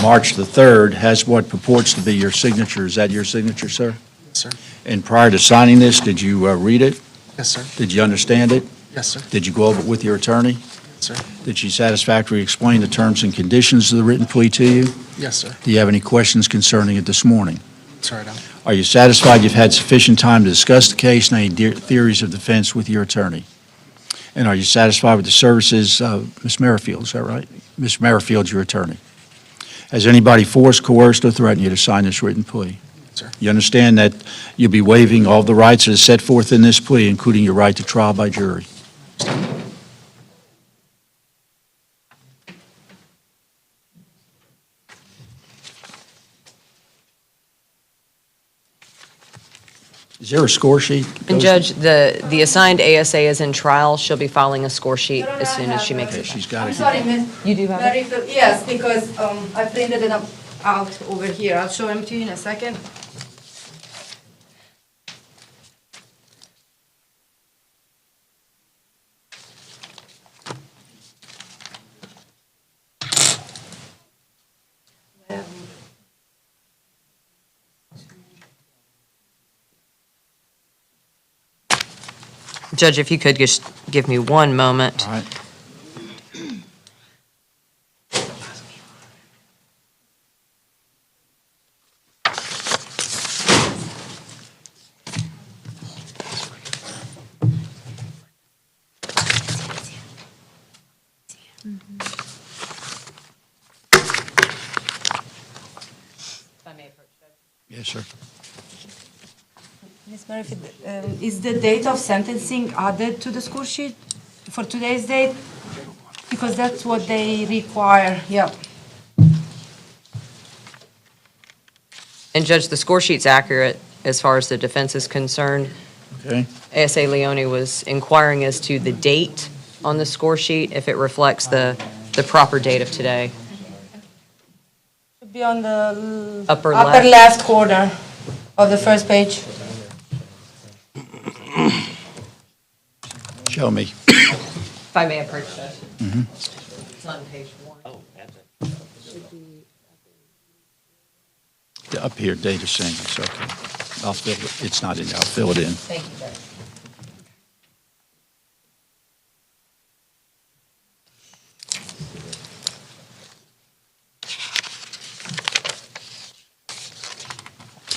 March the 3rd, has what purports to be your signature. Is that your signature, sir? Yes, sir. And prior to signing this, did you read it? Yes, sir. Did you understand it? Yes, sir. Did you go over it with your attorney? Yes, sir. Did she satisfactorily explain the terms and conditions of the written plea to you? Yes, sir. Do you have any questions concerning it this morning? Sorry, I don't. Are you satisfied you've had sufficient time to discuss the case and any theories of defense with your attorney? And are you satisfied with the services of Ms. Merrifield? Is that right? Ms. Merrifield's your attorney. Has anybody forced, coerced, or threatened you to sign this written plea? Sir. You understand that you'll be waiving all the rights that are set forth in this plea, including your right to trial by jury? Is there a score sheet? And Judge, the assigned ASA is in trial. She'll be filing a score sheet as soon as she makes it. She's got I'm it. sorry, Miss. You do have it? Yes, because I printed it out over here. I'll show them to you in a second. Judge, if you could just give me one moment. All right. Yes, sir. Ms. Murphy, is the date of sentencing added to the score sheet for today's date? Because that's what they require, yeah. And Judge, the score sheet's accurate as far as the defense is concerned. Okay. ASA Leone was inquiring as to the date on the score sheet, if it reflects the proper date of today. Should be on the Upper upper left corner of the first page. Show me. If I may approach that. It's on page 1. Up here, data sync, it's okay. I'll fill it, it's not in there, I'll fill it in. Thank you, Judge.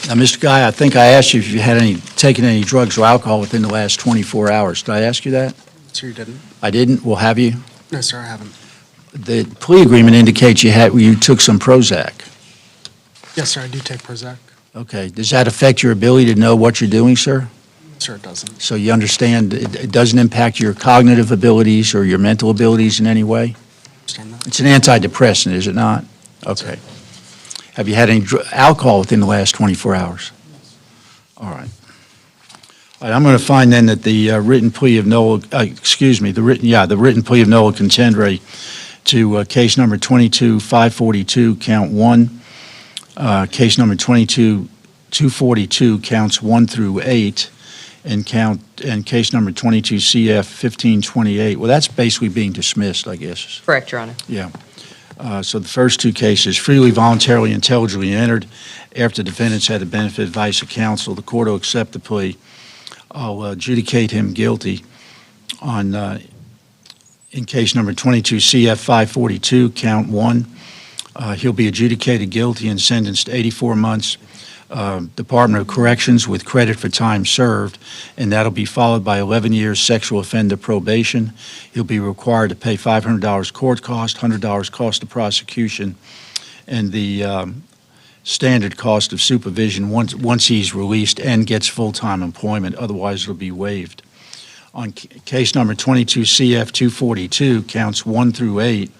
Now, Mr. Guy, I think I asked you if you had taken any drugs or alcohol within the last 24 hours. Did I ask you that? Sir, you didn't? I didn't? Well, have you? No, sir, I haven't. The plea agreement indicates you took some Prozac. Yes, sir, I do take Prozac. Okay. Does that affect your ability to know what you're doing, sir? Sir, it doesn't. So you understand it doesn't impact your cognitive abilities or your mental abilities in any way? Understand that? It's an antidepressant, is it not? Okay. Have you had any alcohol within the last 24 hours? All right. All right, I'm going to find then that the written plea of Noah, the written plea of Noah Contendere to case number 22-542, count 1, case number 22-242, counts 1 through 8, and case number 22-CF-1528. Well, that's basically being dismissed, I guess. Correct, Your Honor. Yeah. So the first two cases, freely, voluntarily, intelligently entered after defendants had the benefit of advice of counsel, the court will accept the plea. I'll adjudicate him guilty on, in case number 22-CF-542, count 1. He'll be adjudicated guilty and sentenced to 84 months Department of Corrections with credit for time served, and that'll be followed by 11 years sexual offender probation. He'll be required to pay $500 court cost, $100 cost of prosecution, and the standard cost of supervision once he's released and gets full-time employment. Otherwise, it'll be waived. On case number 22-CF-242, counts 1 through 8,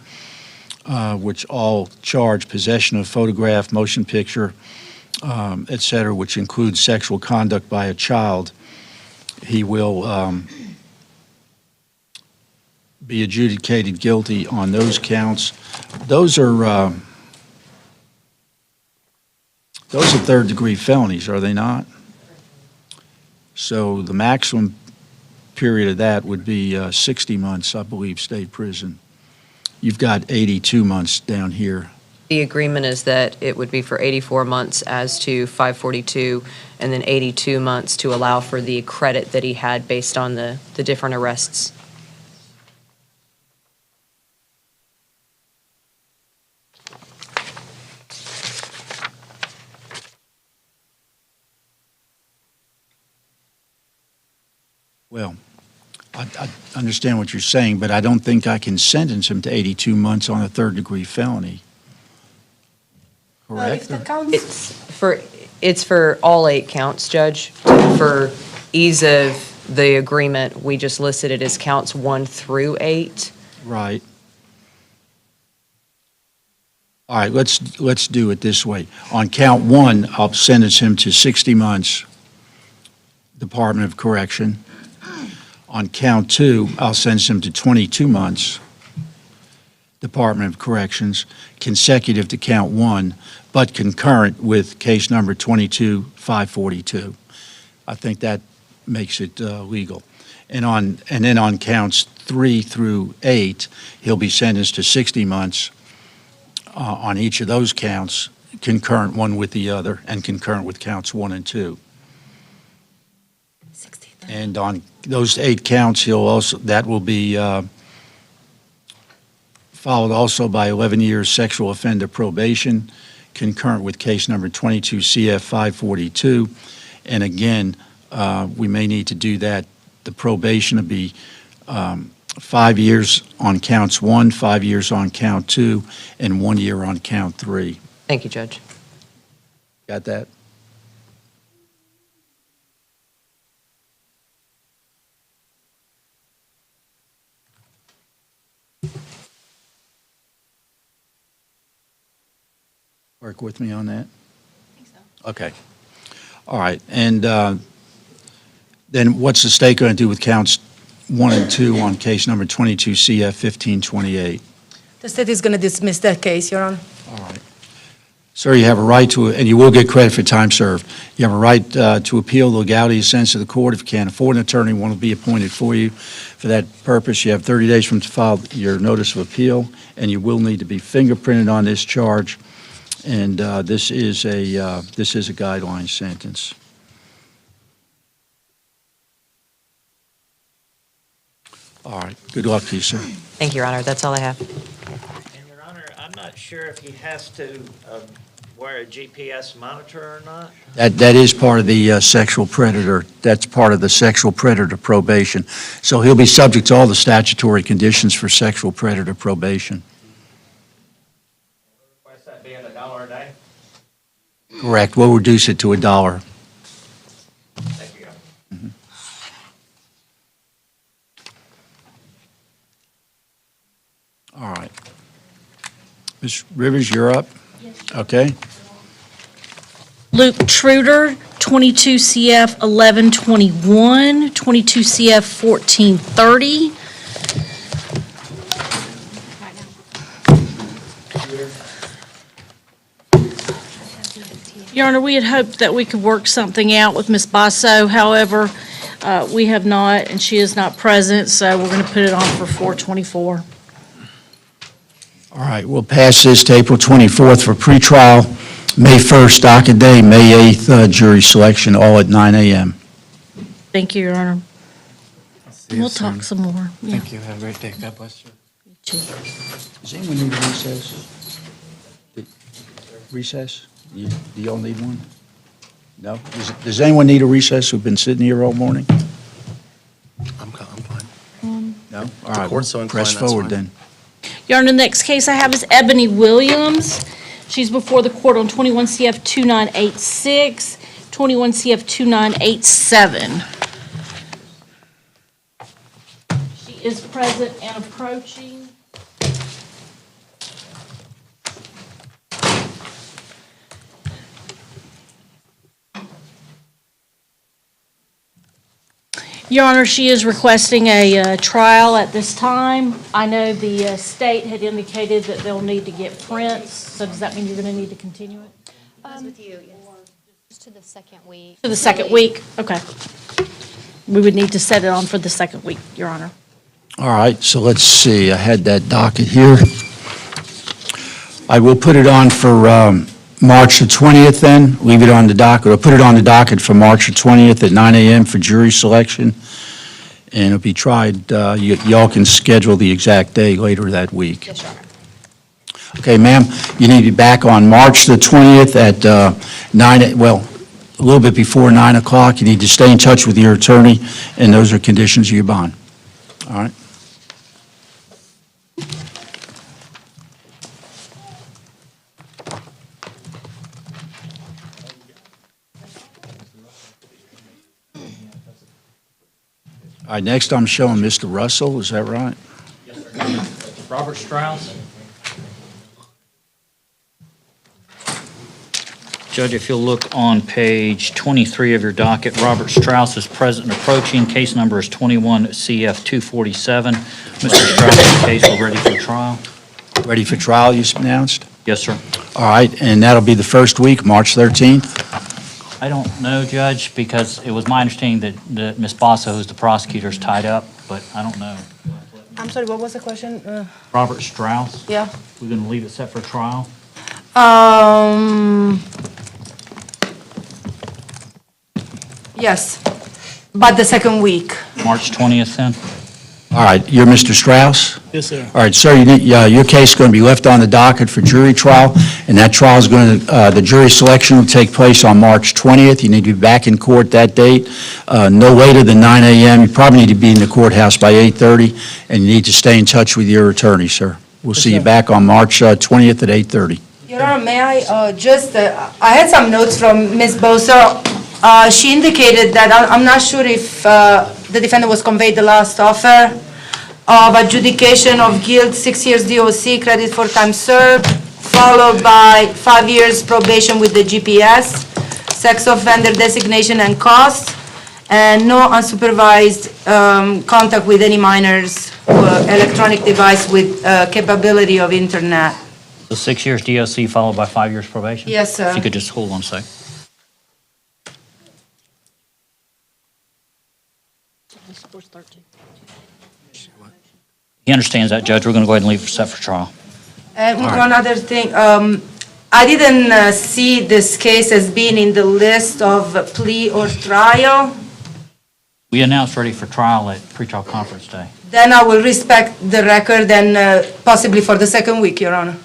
which all charge possession of photograph, motion picture, et cetera, which includes sexual conduct by a child, he will be adjudicated guilty on those counts. Those are third-degree felonies, are they not? So the maximum period of that would be 60 months, I believe, state prison. You've got 82 months down here. The agreement is that it would be for 84 months as to 542, and then 82 months to allow for the credit that he had based on the different arrests. Well, I understand what you're saying, but I don't think I can sentence him to 82 months on a third-degree felony. Correct? It's for all 8 counts, Judge. For ease of the agreement, we just listed it as counts 1 through 8. Right. All right, let's do it this way. On count 1, I'll sentence him to 60 months, Department of Correction. On count 2, I'll sentence him to 22 months, Department of Corrections, consecutive to count 1, but concurrent with case number 22-542. I think that makes it legal. And then on counts 3 through 8, he'll be sentenced to 60 months on each of those counts, concurrent one with the other, and concurrent with counts 1 and 2. And on those 8 counts, that will be followed also by 11 years sexual offender probation, concurrent with case number 22-CF-542. And again, we may need to do that. The probation will be 5 years on counts 1, 5 years on count 2, and 1 year on count 3. Thank you, Judge. Got that? Work with me on that? I think so. Okay. All right, and then what's the state going to do with counts 1 and 2 on case number 22 CF 1528? The state is going to dismiss that case, Your Honor. All right. Sir, you have a right to, and you will get credit for time served. You have a right to appeal the legality of sentence of the court. If you can't afford an attorney, one will be appointed for you. For that purpose, you have 30 days from to file your notice of appeal, and you will need to be fingerprinted on this charge. And this is a guideline sentence. All right. Good luck to you, sir. Thank you, Your Honor. That's all I have. And Your Honor, I'm not sure if he has to wear a GPS monitor or not. That is part of the sexual predator. That's part of the sexual predator probation. So he'll be subject to all the statutory conditions for sexual predator probation. What's that being, $1 a day? Correct. We'll reduce it to $1. Thank you, Your Honor. All right. Ms. Rivers, you're up. Okay. Luke Truder, 22 CF 1121, 22 CF 1430. Your Honor, we had hoped that we could work something out with Ms. Basso. However, we have not, and she is not present, so we're going to put it on for 424. All right. We'll pass this to April 24th for pretrial, May 1st docket day, May 8th jury selection, all at 9 a.m. Thank you, Your Honor. See you We'll soon. talk some more. Yeah. Thank you. Have a great day. God bless you. Does anyone need a recess? Recess? Do y'all need one? No? Does anyone need a recess who've been sitting here all morning? I'm fine. No? All right, court's so we'll press inclined, that's forward fine. then. Your Honor, the next case I have is Ebony Williams. She's before the court on 21 CF 2986, 21 CF 2987. She is present and approaching. Your Honor, she is requesting a trial at this time. I know the state had indicated that they'll need to get prints, so does that mean you're going to need to continue it? With you, yes. Just to the second week. To the second week? Okay. We would need to set it on for the second week, Your Honor. All right, so let's see. I had that docket here. I will put it on for March the 20th then, leave it on the docket, or put it on the docket for March the 20th at 9 a.m. for jury selection, and it'll be tried, y'all can schedule the exact day later that week. Yes, Your Honor. Okay, ma'am, you need to be back on March the 20th at 9, well, a little bit before 9 o'clock. You need to stay in touch with your attorney, and those are conditions of your bond. All right? All right, next I'm showing Mr. Russell, is that right? Robert Strauss. Judge, if you'll look on page 23 of your docket, Robert Strauss is present and approaching. Case number is 21 CF 247. Mr. Strauss' case, we're ready for trial. Ready for trial, you announced? Yes, sir. All right, and that'll be the first week, March 13th? I don't know, Judge, because it was my understanding that Ms. Basso, who's the prosecutor, is tied up, but I don't know. I'm sorry, what was the question? Robert Strauss, Yeah. we're going to leave it set for trial? Yes, but the second week. March 20th then? All right, you're Mr. Strauss? Yes, sir. All right, sir, your case is going to be left on the docket for jury trial, and that trial is going to, the jury selection will take place on March 20th. You need to be back in court that date, no later than 9 a.m. You probably need to be in the courthouse by 8:30, and you need to stay in touch with your attorney, sir. We'll see you back on March 20th at 8:30. Your Honor, may I I had some notes from Ms. Bosa. She indicated that, I'm not sure if the defendant was conveyed the last offer of adjudication of guilt, 6 years DOC, credit for time served, followed by 5 years probation with the GPS, sex offender designation and costs, and no unsupervised contact with any minors or electronic device with capability of internet. So 6 years DOC followed by 5 years probation? Yes, sir. If you could just hold on a sec. He understands that, Judge. We're going to go ahead and leave it set for trial. And one other thing, I didn't see this case as being in the list of plea or trial. We announced ready for trial at pretrial conference day. Then I will respect the record and possibly for the second week, Your Honor.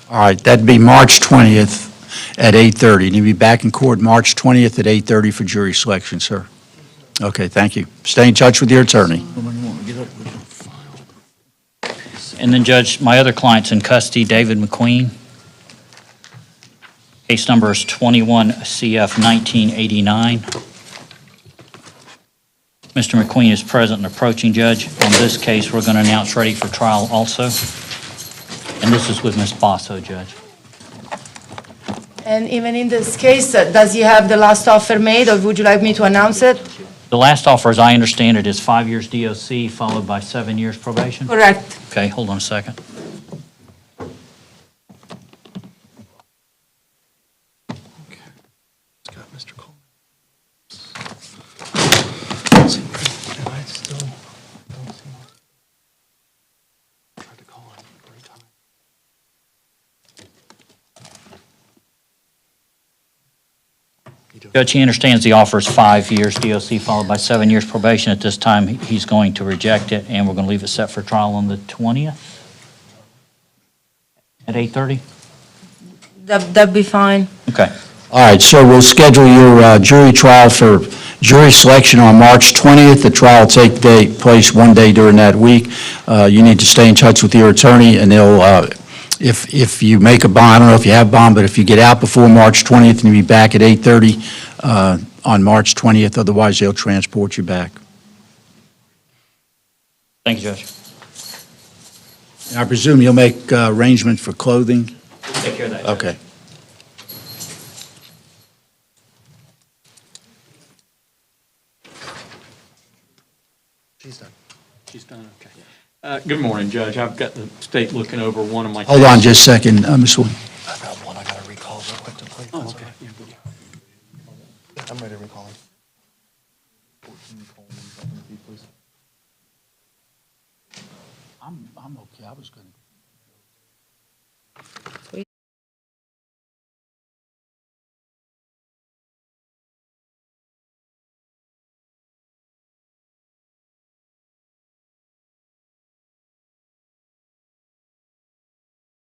All right, that'd be March 20th at 8:30. And you'll be back in court March 20th at 8:30 for jury selection, sir. Okay, thank you. Stay in touch with your attorney. And then, Judge, my other client's in custody, David McQueen. Case number is 21 CF 1989. Mr. McQueen is present and approaching, Judge. On this case, we're going to announce ready for trial also. And this is with Ms. Basso, Judge. And even in this case, does he have the last offer made, or would you like me to announce it? The last offer, as I understand it, is 5 years DOC followed by 7 years probation? Correct. Okay, hold on a second. Mr. Coleman. Tried to call him 3 times. Judge, he understands the offer is 5 years DOC followed by 7 years probation. At this time, he's going to reject it, and we're going to leave it set for trial on the 20th at 8:30? That'd be fine. Okay. All right, so we'll schedule your jury trial for jury selection on March 20th. The trial will take place one day during that week. You need to stay in touch with your attorney, and they'll, if you make a bond, I don't know if you have bond, but if you get out before March 20th, and you'll be back at 8:30 on March 20th, otherwise they'll transport you back. Thank you, Judge. I presume you'll make arrangements for clothing? Take care of that, Judge. Okay. She's done. She's done, okay. Good morning, Judge. I've got the state looking over one of my. Hold on just a second, Ms. Wood. I got one I got to recall real quick to play. Oh, okay. Yeah, I'm ready to recall him. I'm okay. I was going to.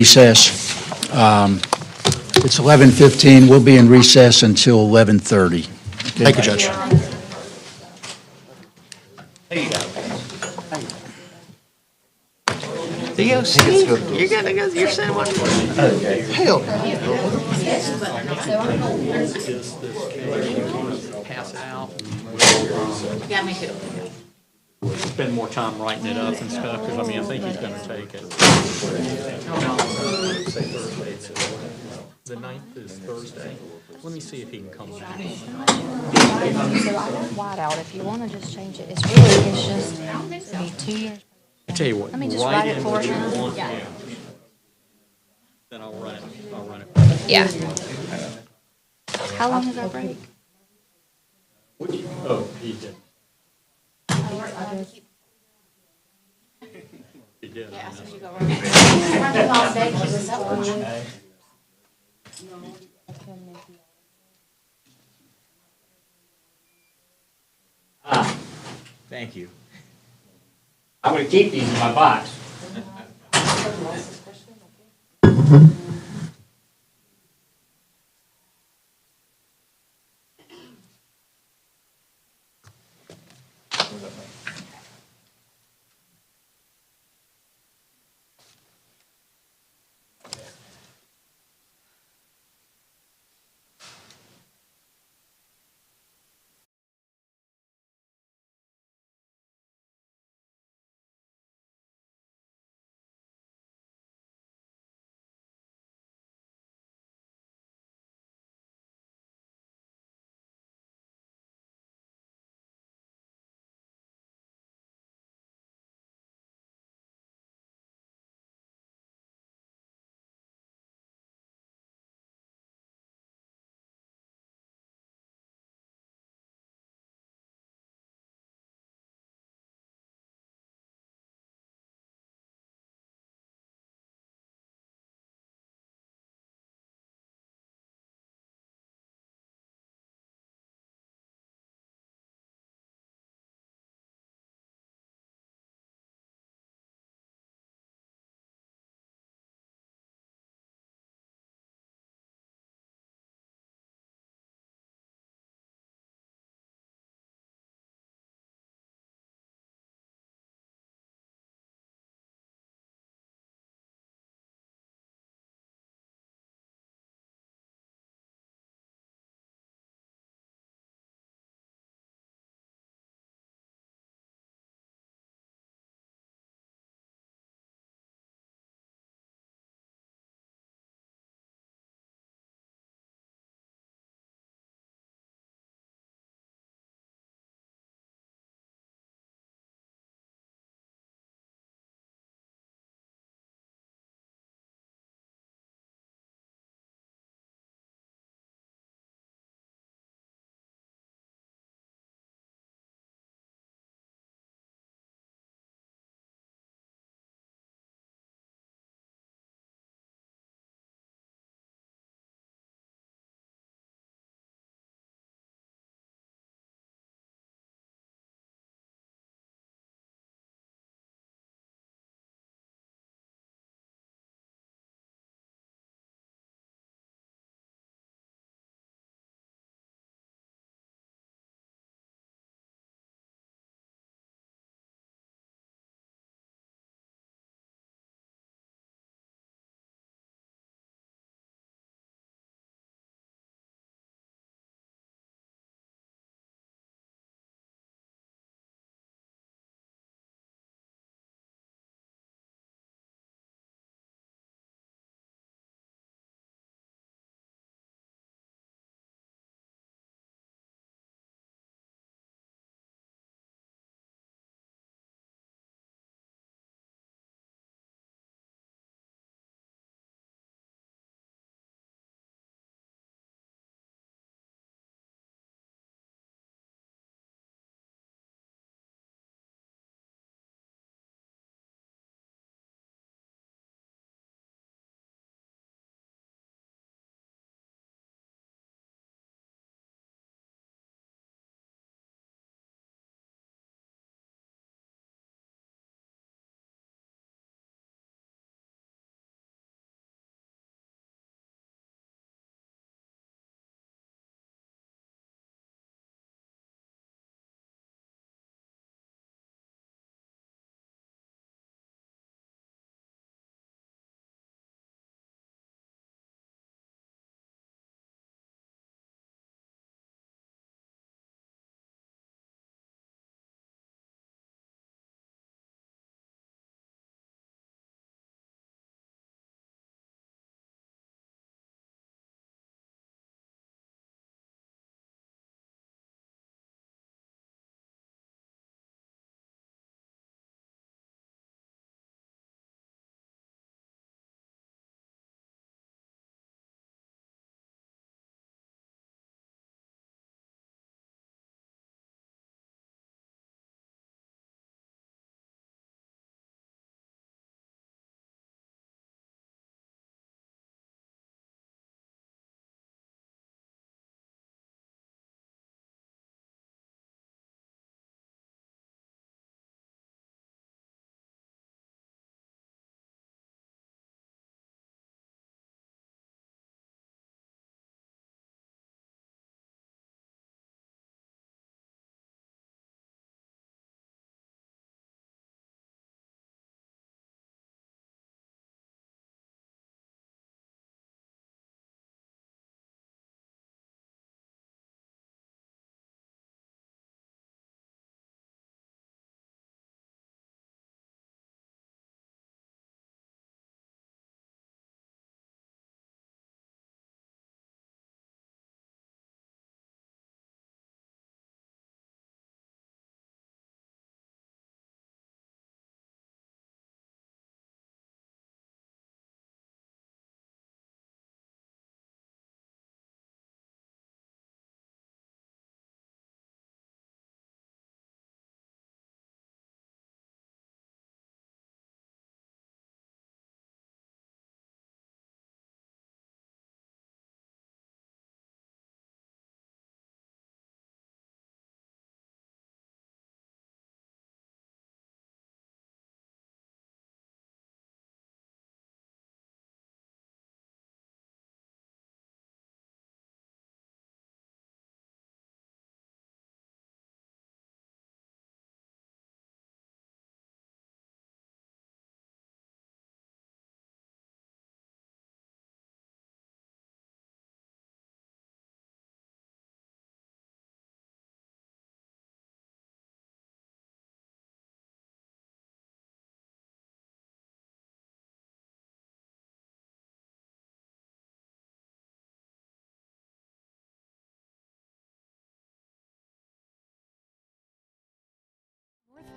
Recess. It's 11:15. We'll be in recess until 11:30. Thank you, Judge. There you go. DOC, you're gonna go, you're saying what? Hell. Pass it out. Spend more time writing it up and stuff, because, I mean, I think he's going to take it. The 9th is Thursday. Let me see if he can come back. White out, if you want to just change it, it's just, it'll be 2 years. I tell you what, Let me just write it in for what you. want. Yeah. Then I'll run it. Yeah. How long is our break? Oh, he did. He did. Thank you. I'm going to keep these in my box.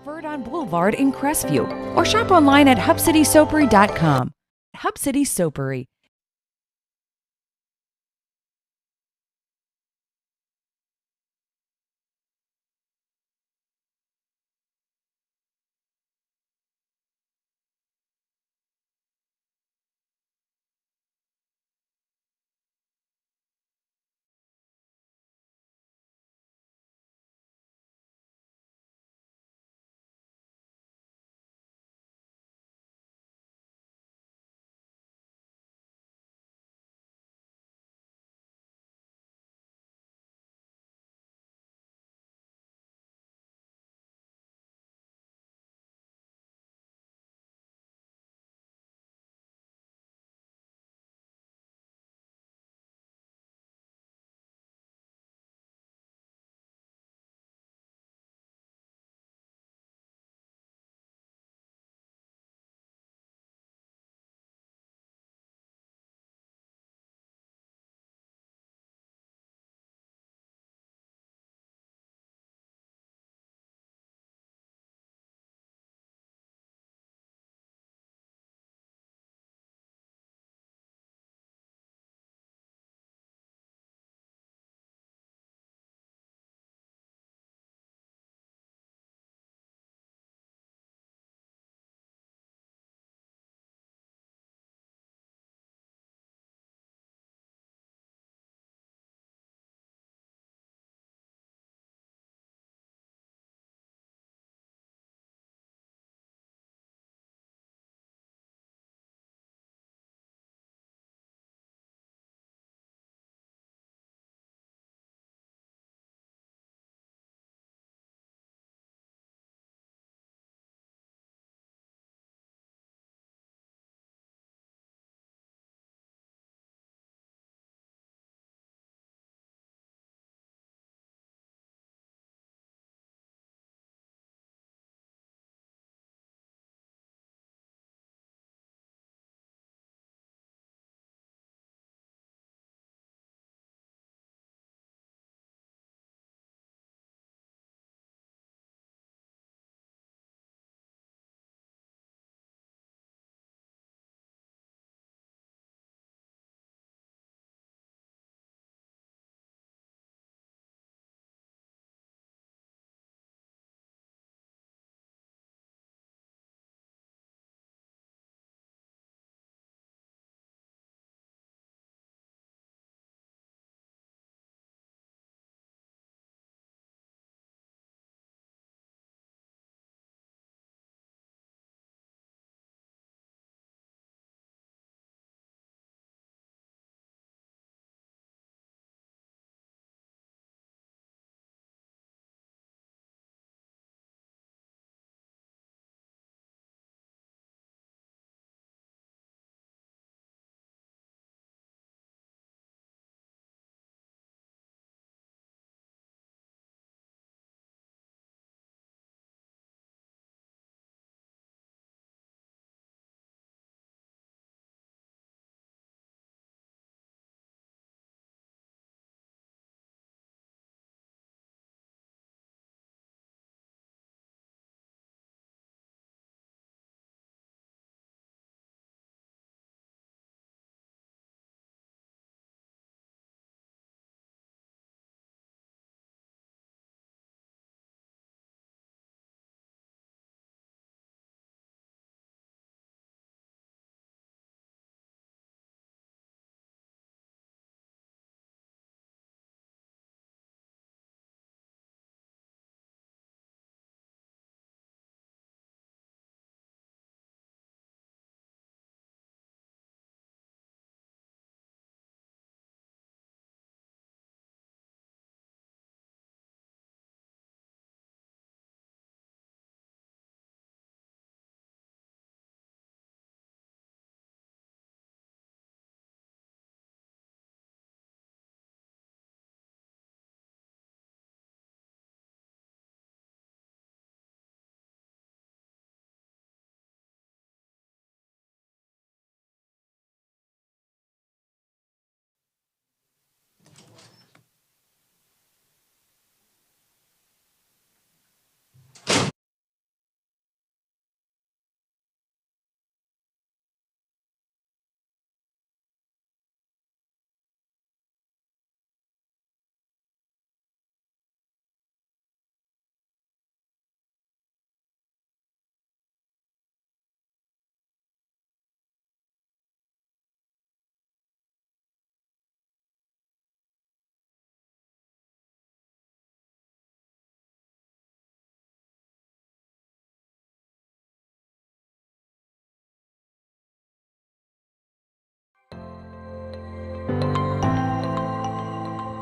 Verdon Boulevard in Crestview, or shop online at hubcitysoapery.com. Hub City Soapery,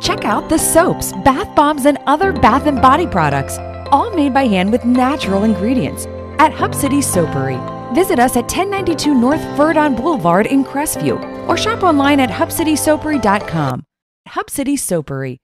Check out the soaps, bath bombs, and other bath and body products, all made by hand with natural ingredients at Hub City Soapery. Visit us at 1092 North Verdon Boulevard in Crestview or shop online at hubcitysoapery.com. Hub City Soapery.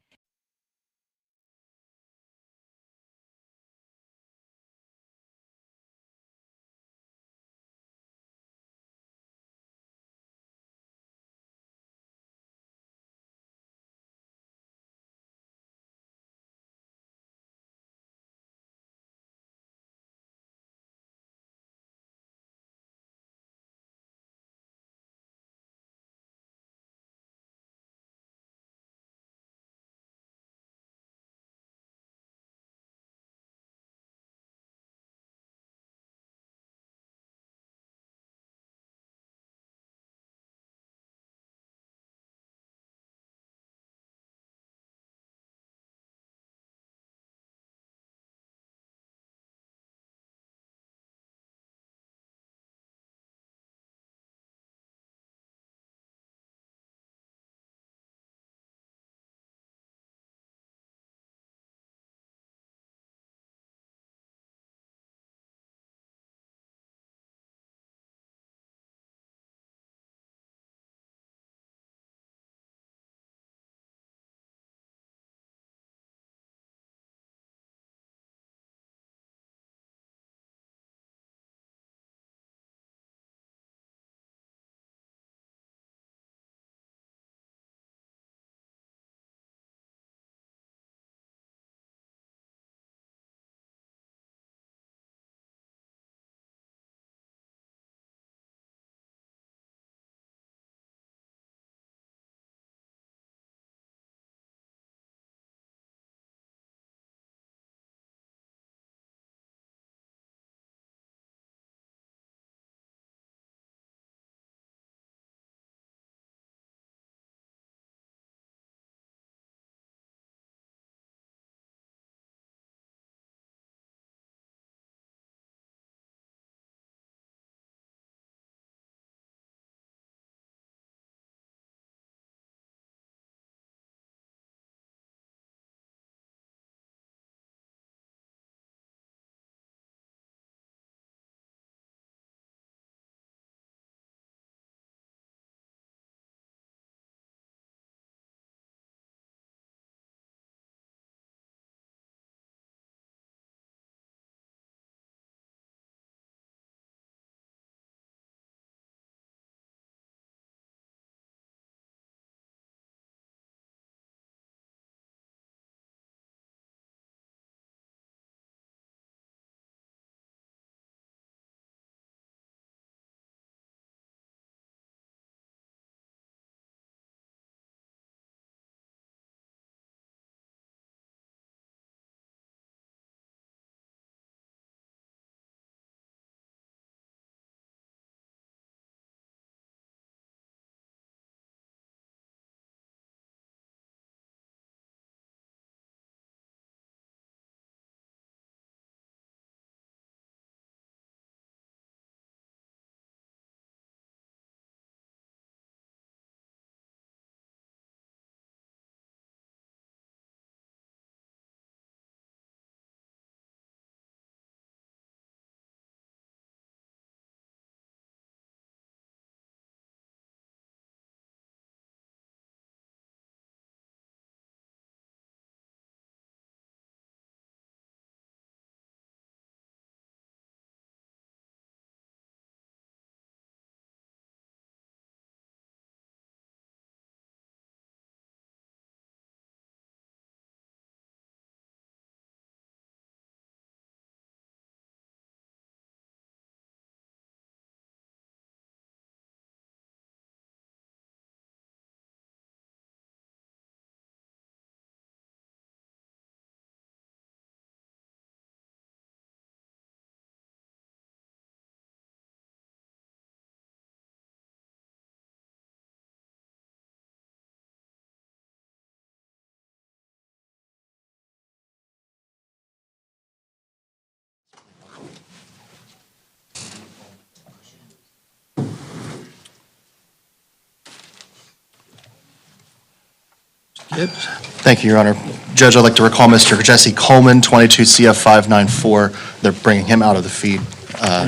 Gibbs? Thank you, Your Honor. Judge, I'd like to recall Mr. Jesse Coleman, 22 CF 594. They're bringing him out of the feed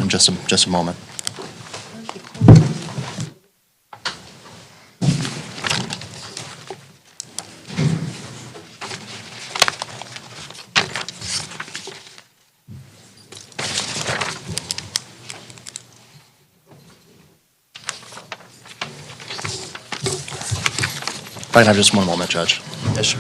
in just a moment. If I can have just one moment, Judge. Yes, sir.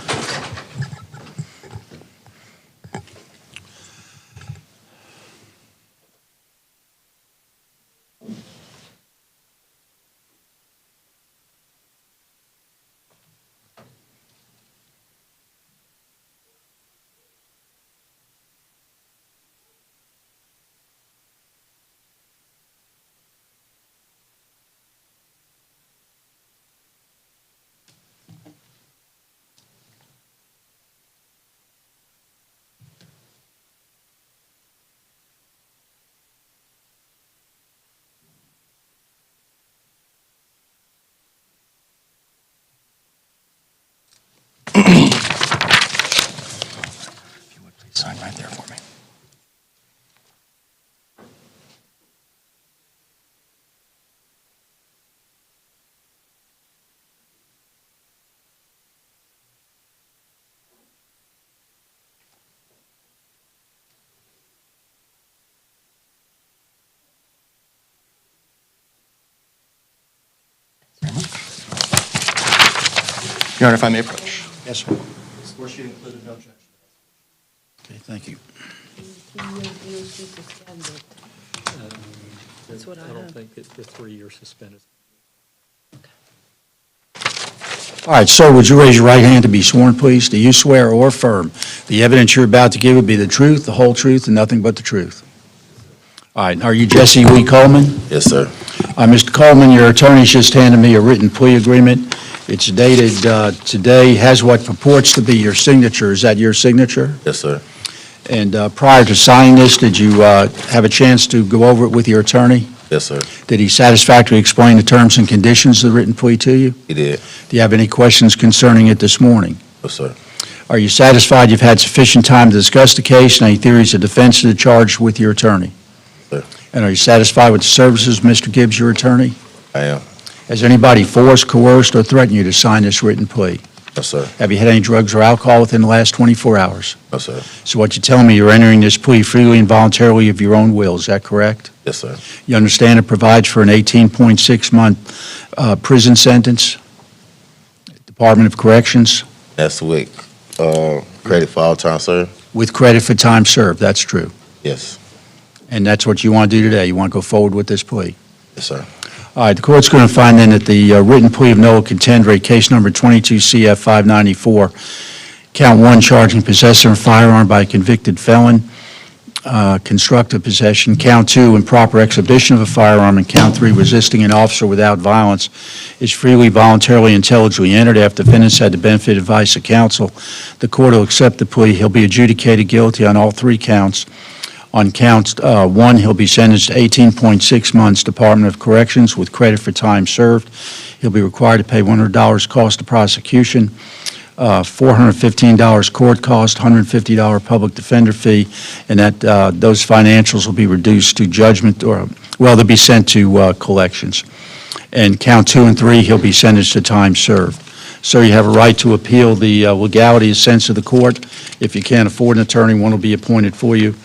Sign right there for me. Your Honor, if I may approach. Yes, sir. Score sheet included, no objection. Okay, thank you. That's what I don't think that the 3-year suspended. All right, sir, would you raise your right hand to be sworn, please? Do you swear or affirm the evidence you're about to give will be the truth, the whole truth, and nothing but the truth? All right, are you Jesse Lee Coleman? Yes, sir. Mr. Coleman, your attorney's just handed me a written plea agreement. It's dated today, has what purports to be your signature. Is that your signature? Yes, sir. And prior to signing this, did you have a chance to go over it with your attorney? Yes, sir. Did he satisfactorily explain the terms and conditions of the written plea to you? He did. Do you have any questions concerning it this morning? Yes, sir. Are you satisfied you've had sufficient time to discuss the case and any theories of defense to the charge with your attorney? Sir. And are you satisfied with the services of Mr. Gibbs, your attorney? I am. Has anybody forced, coerced, or threatened you to sign this written plea? Yes, sir. Have you had any drugs or alcohol within the last 24 hours? Yes, sir. So what you're telling me, you're entering this plea freely and voluntarily of your own will, is that correct? Yes, sir. You understand it provides for an 18.6-month prison sentence? Department of Corrections? That's with credit for all time, sir. With credit for time served, that's true. Yes. And that's what you want to do today? You want to go forward with this plea? Yes, sir. All right, the court's going to find then that the written plea of no contendere, case number 22 CF 594, count 1 charging possessor of a firearm by a convicted felon, constructive possession, count 2 improper exhibition of a firearm, and count 3 resisting an officer without violence, is freely, voluntarily, intelligibly entered after defendants had the benefit of advice of counsel. The court will accept the plea. He'll be adjudicated guilty on all 3 counts. On count 1, he'll be sentenced to 18.6 months Department of Corrections with credit for time served. He'll be required to pay $100 cost of prosecution, $415 court cost, $150 public defender fee, and that those financials will be reduced to judgment, or, well, they'll be sent to collections. And count 2 and 3, he'll be sentenced to time served. Sir, you have a right to appeal the legality and sense of the court. If you can't afford an attorney, one will be appointed for you.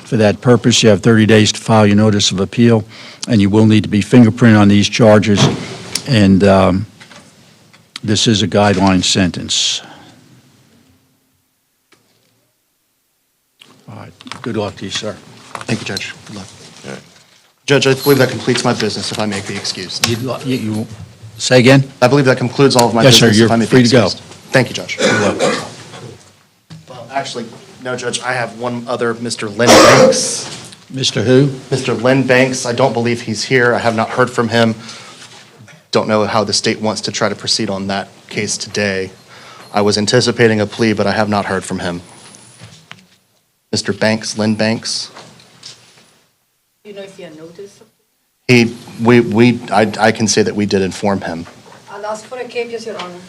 For that purpose, you have 30 days to file your notice of appeal, and you will need to be fingerprinted on these charges, and this is a guideline sentence. All right, good luck to you, sir. Thank you, Judge. Good luck. Judge, I believe that completes my business, if I may be excused. You say again? I believe that concludes all of my Yes, sir, business, if I may you're be free to go. excused. Thank you, Judge. Good luck. Well, actually, no, Judge, I have one other, Mr. Lynn Banks. Mr. who? Mr. Lynn Banks. I don't believe he's here. I have not heard from him. Don't know how the state wants to try to proceed on that case today. I was anticipating a plea, but I have not heard from him. Mr. Banks, Lynn Banks. Do you know if he had noticed? I can say that we did inform him. I'll ask for a cape, yes, Your Honor.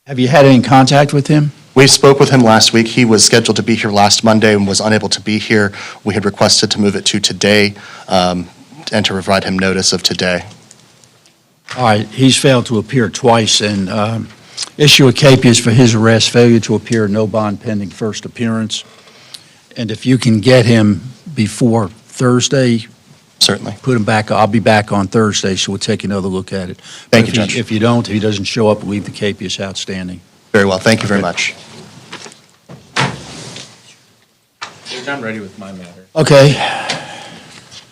Have you had any contact with him? We spoke with him last week. He was scheduled to be here last Monday and was unable to be here. We had requested to move it to today and to provide him notice of today. All right, he's failed to appear twice, and issue a capias for his arrest, failure to appear, no bond pending first appearance. And if you can get him before Thursday, certainly put him back. I'll be back on Thursday, so we'll take another look at it. Thank But you, if Judge. If you don't, if he doesn't show up, leave the capias outstanding. Very well. Thank you very much. Judge, I'm ready with my matter. Okay.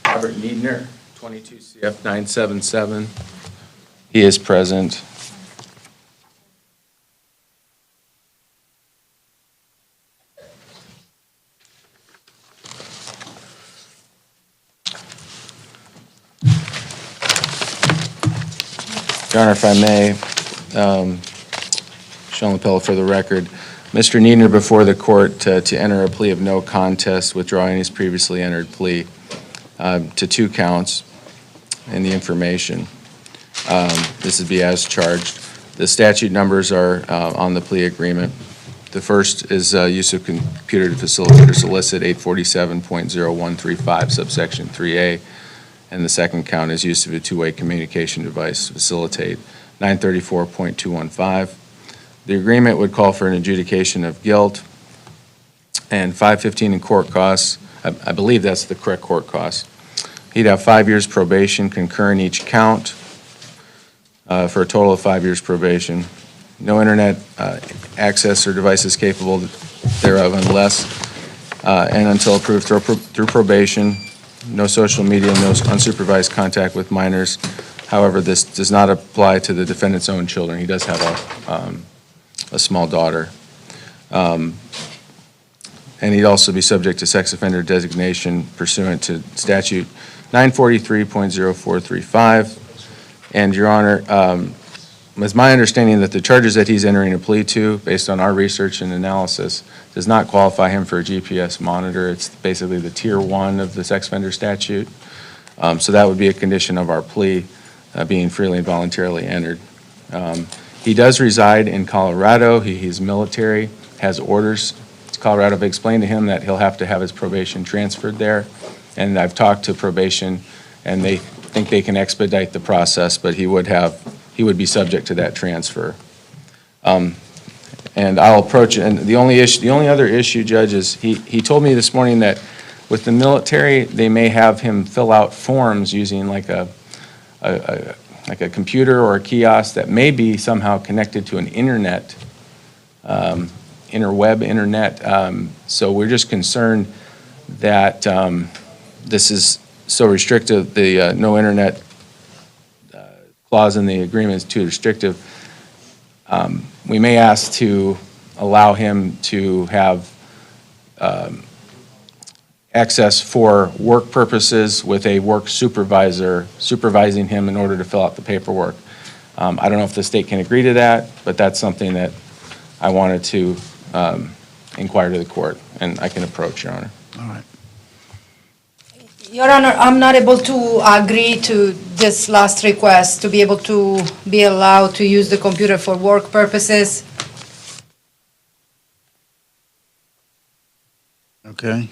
Robert Niedner, 22 CF 977. He is present. Your Honor, if I may, Sean Lapella for the record, Mr. Niedner before the court to enter a plea of no contest, withdrawing his previously entered plea to 2 counts in the information. This would be as charged. The statute numbers are on the plea agreement. The first is use of computer to facilitate or solicit, 847.0135, subsection 3A. And the second count is use of a two-way communication device to facilitate, 934.215. The agreement would call for an adjudication of guilt and $515 in court costs. I believe that's the correct court cost. He'd have 5 years probation, concur in each count for a total of 5 years probation. No internet access or devices capable thereof unless and until approved through probation. No social media, no unsupervised contact with minors. However, this does not apply to the defendant's own children. He does have a small daughter. And he'd also be subject to sex offender designation pursuant to statute 943.0435. And Your Honor, it's my understanding that the charges that he's entering a plea to, based on our research and analysis, does not qualify him for a GPS monitor. It's basically the tier 1 of the sex offender statute. So that would be a condition of our plea being freely and voluntarily entered. He does reside in Colorado. He's military, has orders. Colorado have explained to him that he'll have to have his probation transferred there. And I've talked to probation, and they think they can expedite the process, but he would be subject to that transfer. And I'll approach it. And the only other issue, Judge, is he told me this morning that with the military, they may have him fill out forms using like a computer or a kiosk that may be somehow connected to an internet, interweb internet. So we're just concerned that this is so restrictive, the no internet clause in the agreement is too restrictive. We may ask to allow him to have access for work purposes with a work supervisor supervising him in order to fill out the paperwork. I don't know if the state can agree to that, but that's something that I wanted to inquire to the court, and I can approach, Your Honor. All right. Your Honor, I'm not able to agree to this last request, to be able to be allowed to use the computer for work purposes. Okay.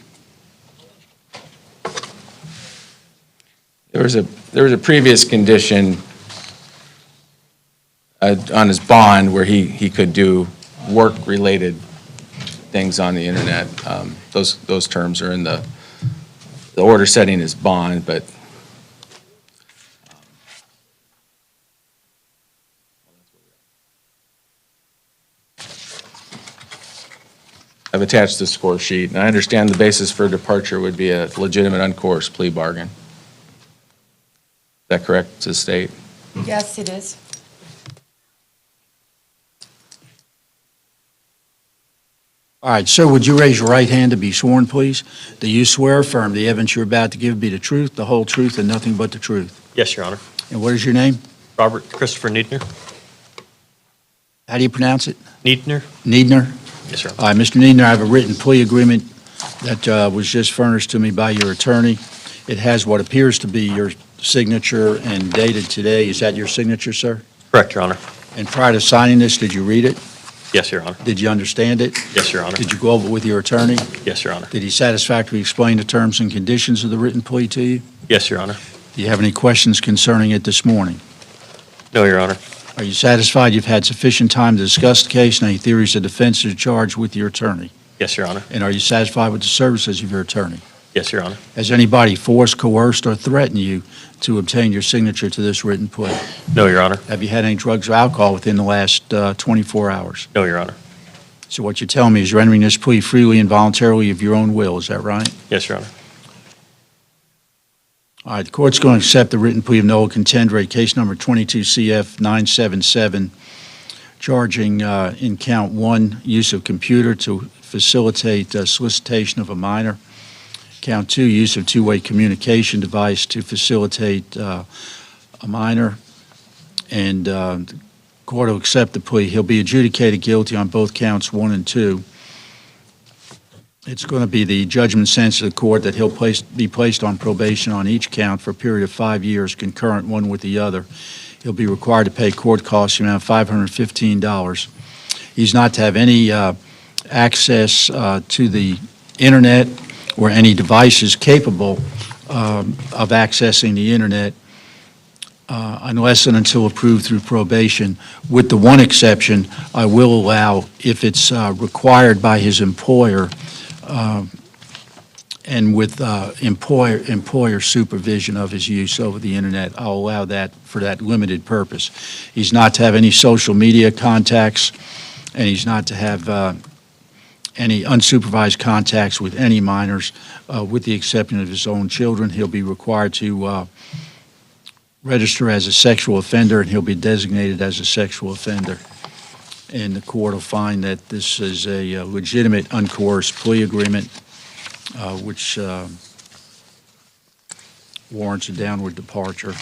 There was a previous condition on his bond where he could do work-related things on the internet. Those terms are in the order setting his bond, but I've attached the score sheet, and I understand the basis for departure would be a legitimate uncoerced plea bargain. Is that correct to state? Yes, it is. All right, sir, would you raise your right hand to be sworn, please? Do you swear or affirm the evidence you're about to give be the truth, the whole truth, and nothing but the truth? Yes, Your Honor. And what is your name? Robert Christopher Niedner. How do you pronounce it? Niedner. Niedner? Yes, sir. All right, Mr. Niedner, I have a written plea agreement that was just furnished to me by your attorney. It has what appears to be your signature and dated today. Is that your signature, sir? Correct, Your Honor. And prior to signing this, did you read it? Yes, Your Honor. Did you understand it? Yes, Your Honor. Did you go over it with your attorney? Yes, Your Honor. Did he satisfactorily explain the terms and conditions of the written plea to you? Yes, Your Honor. Do you have any questions concerning it this morning? No, Your Honor. Are you satisfied you've had sufficient time to discuss the case and any theories of defense are charged with your attorney? Yes, Your Honor. And are you satisfied with the services of your attorney? Yes, Your Honor. Has anybody forced, coerced, or threatened you to obtain your signature to this written plea? No, Your Honor. Have you had any drugs or alcohol within the last 24 hours? No, Your Honor. So what you're telling me is you're entering this plea freely and voluntarily of your own will, is that right? Yes, Your Honor. All right, the court's going to accept the written plea of novo contendere, case number 22 CF 977, charging in count 1, use of computer to facilitate solicitation of a minor. Count 2, use of two-way communication device to facilitate a minor. And the court will accept the plea. He'll be adjudicated guilty on both counts 1 and 2. It's going to be the judgment sentence of the court that he'll be placed on probation on each count for a period of 5 years, concurrent one with the other. He'll be required to pay court costs amount of $515. He's not to have any access to the internet or any devices capable of accessing the internet unless and until approved through probation. With the one exception, I will allow, if it's required by his employer, and with employer supervision of his use over the internet, I'll allow that for that limited purpose. He's not to have any social media contacts, and he's not to have any unsupervised contacts with any minors, with the exception of his own children. He'll be required to register as a sexual offender, and he'll be designated as a sexual offender. And the court will find that this is a legitimate, uncoerced plea agreement, which warrants a downward departure.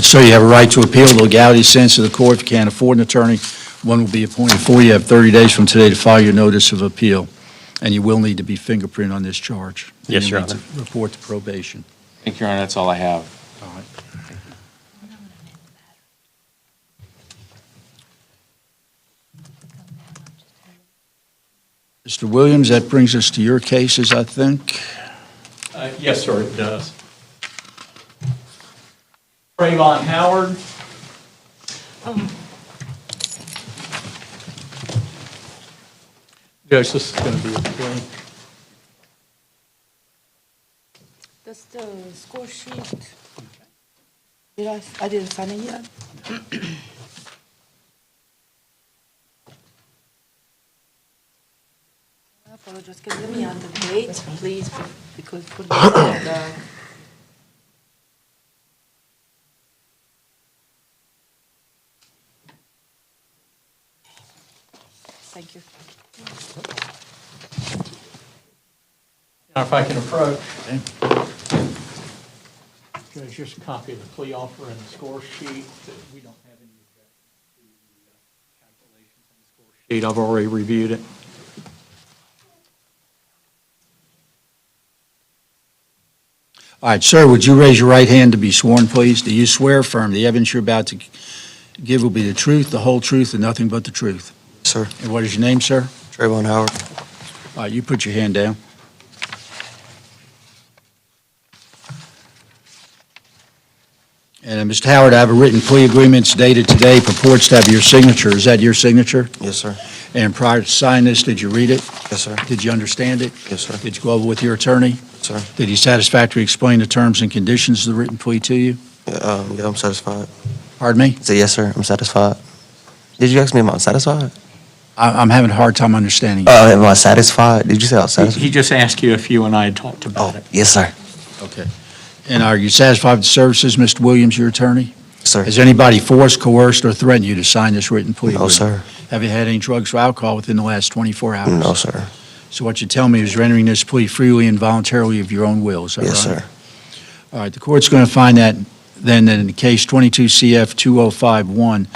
So you have a right to appeal the legality sentence of the court. If you can't afford an attorney, one will be appointed for you. You have 30 days from today to file your notice of appeal, and you will need to be fingerprinted on this charge. And Yes, Your you'll need Honor. to report to probation. Thank you, Your Honor. That's all I have. All right. Mr. Williams, that brings us to your cases, I think. Yes, sir, it does. Trayvon Howard. Judge, this is going to be a plea. That's the score sheet. I didn't sign it yet. I apologize. Can you let me on the date, please, because for the thank you. Now, if I can approach. Judge, just a copy of the plea offer and the score sheet. We don't have any objection to the calculations on the score sheet. I've already reviewed it. All right, sir, would you raise your right hand to be sworn, please? Do you swear affirm the evidence you're about to give will be the truth, the whole truth, and nothing but the truth? Sir. And what is your name, sir? Trayvon Howard. All right, you put your hand down. And Mr. Howard, I have a written plea agreement dated today, purports to have your signature. Is that your signature? Yes, sir. And prior to signing this, did you read it? Yes, sir. Did you understand it? Yes, sir. Did you go over with your attorney? Sir. Did he satisfactorily explain the terms and conditions of the written plea to you? Yeah, I'm satisfied. Pardon me? So yes, sir. I'm satisfied. Did you ask me am I satisfied? I'm having a hard time understanding. Am I satisfied? Did you say I was satisfied? He just asked you if you and I had talked about it. Yes, sir. Okay. And are you satisfied with the services, Mr. Williams, your attorney? Sir. Has anybody forced, coerced, or threatened you to sign this written plea No, agreement? sir. Have you had any drugs or alcohol within the last 24 hours? No, sir. So what you tell me is you're entering this plea freely and voluntarily of your own will, is that right? Yes, sir. All right, the court's going to find that then in the case 22 CF 2051,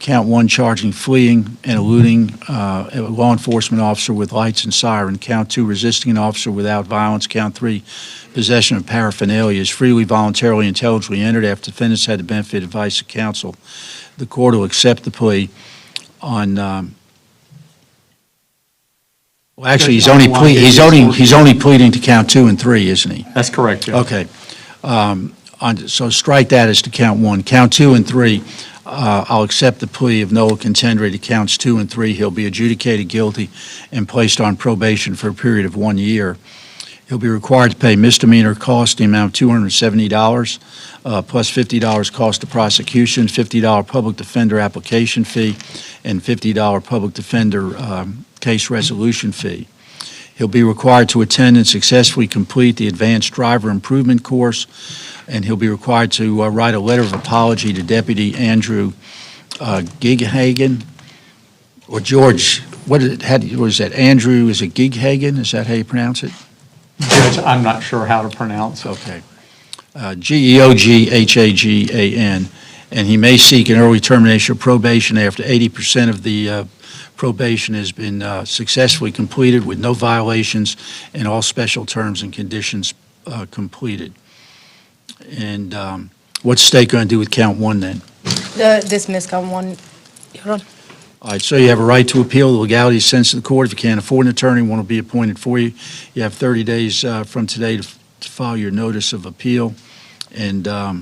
Count 1, charging fleeing and eluding a law enforcement officer with lights and siren. Count 2, resisting an officer without violence. Count 3, possession of paraphernalia is freely, voluntarily, intelligently entered after defendants had the benefit of advice of counsel. The court will accept the plea on, well, actually, he's only pleading to count 2 and 3, isn't he? That's correct, Judge. Okay. So strike that as to count 1. Count 2 and 3, I'll accept the plea of Noah Contendere to counts 2 and 3. He'll be adjudicated guilty and placed on probation for a period of 1 year. He'll be required to pay misdemeanor cost, the amount of $270, plus $50 cost of prosecution, $50 public defender application fee, and $50 public defender case resolution fee. He'll be required to attend and successfully complete the advanced driver improvement course, and he'll be required to write a letter of apology to Deputy Andrew Gighagen, or George, what is that, Andrew, is it Gighagen? Is that how you pronounce it? Judge, I'm not sure how to pronounce it. Okay. Geoghagan, and he may seek an early termination of probation after 80% of the probation has been successfully completed with no violations and all special terms and conditions completed. And what's the state going to do with count 1 then? Dismiss count 1, Your Honor. All right, so you have a right to appeal the legality of the sentence of the court. If you can't afford an attorney, one will be appointed for you. You have 30 days from today to file your notice of appeal, and I'll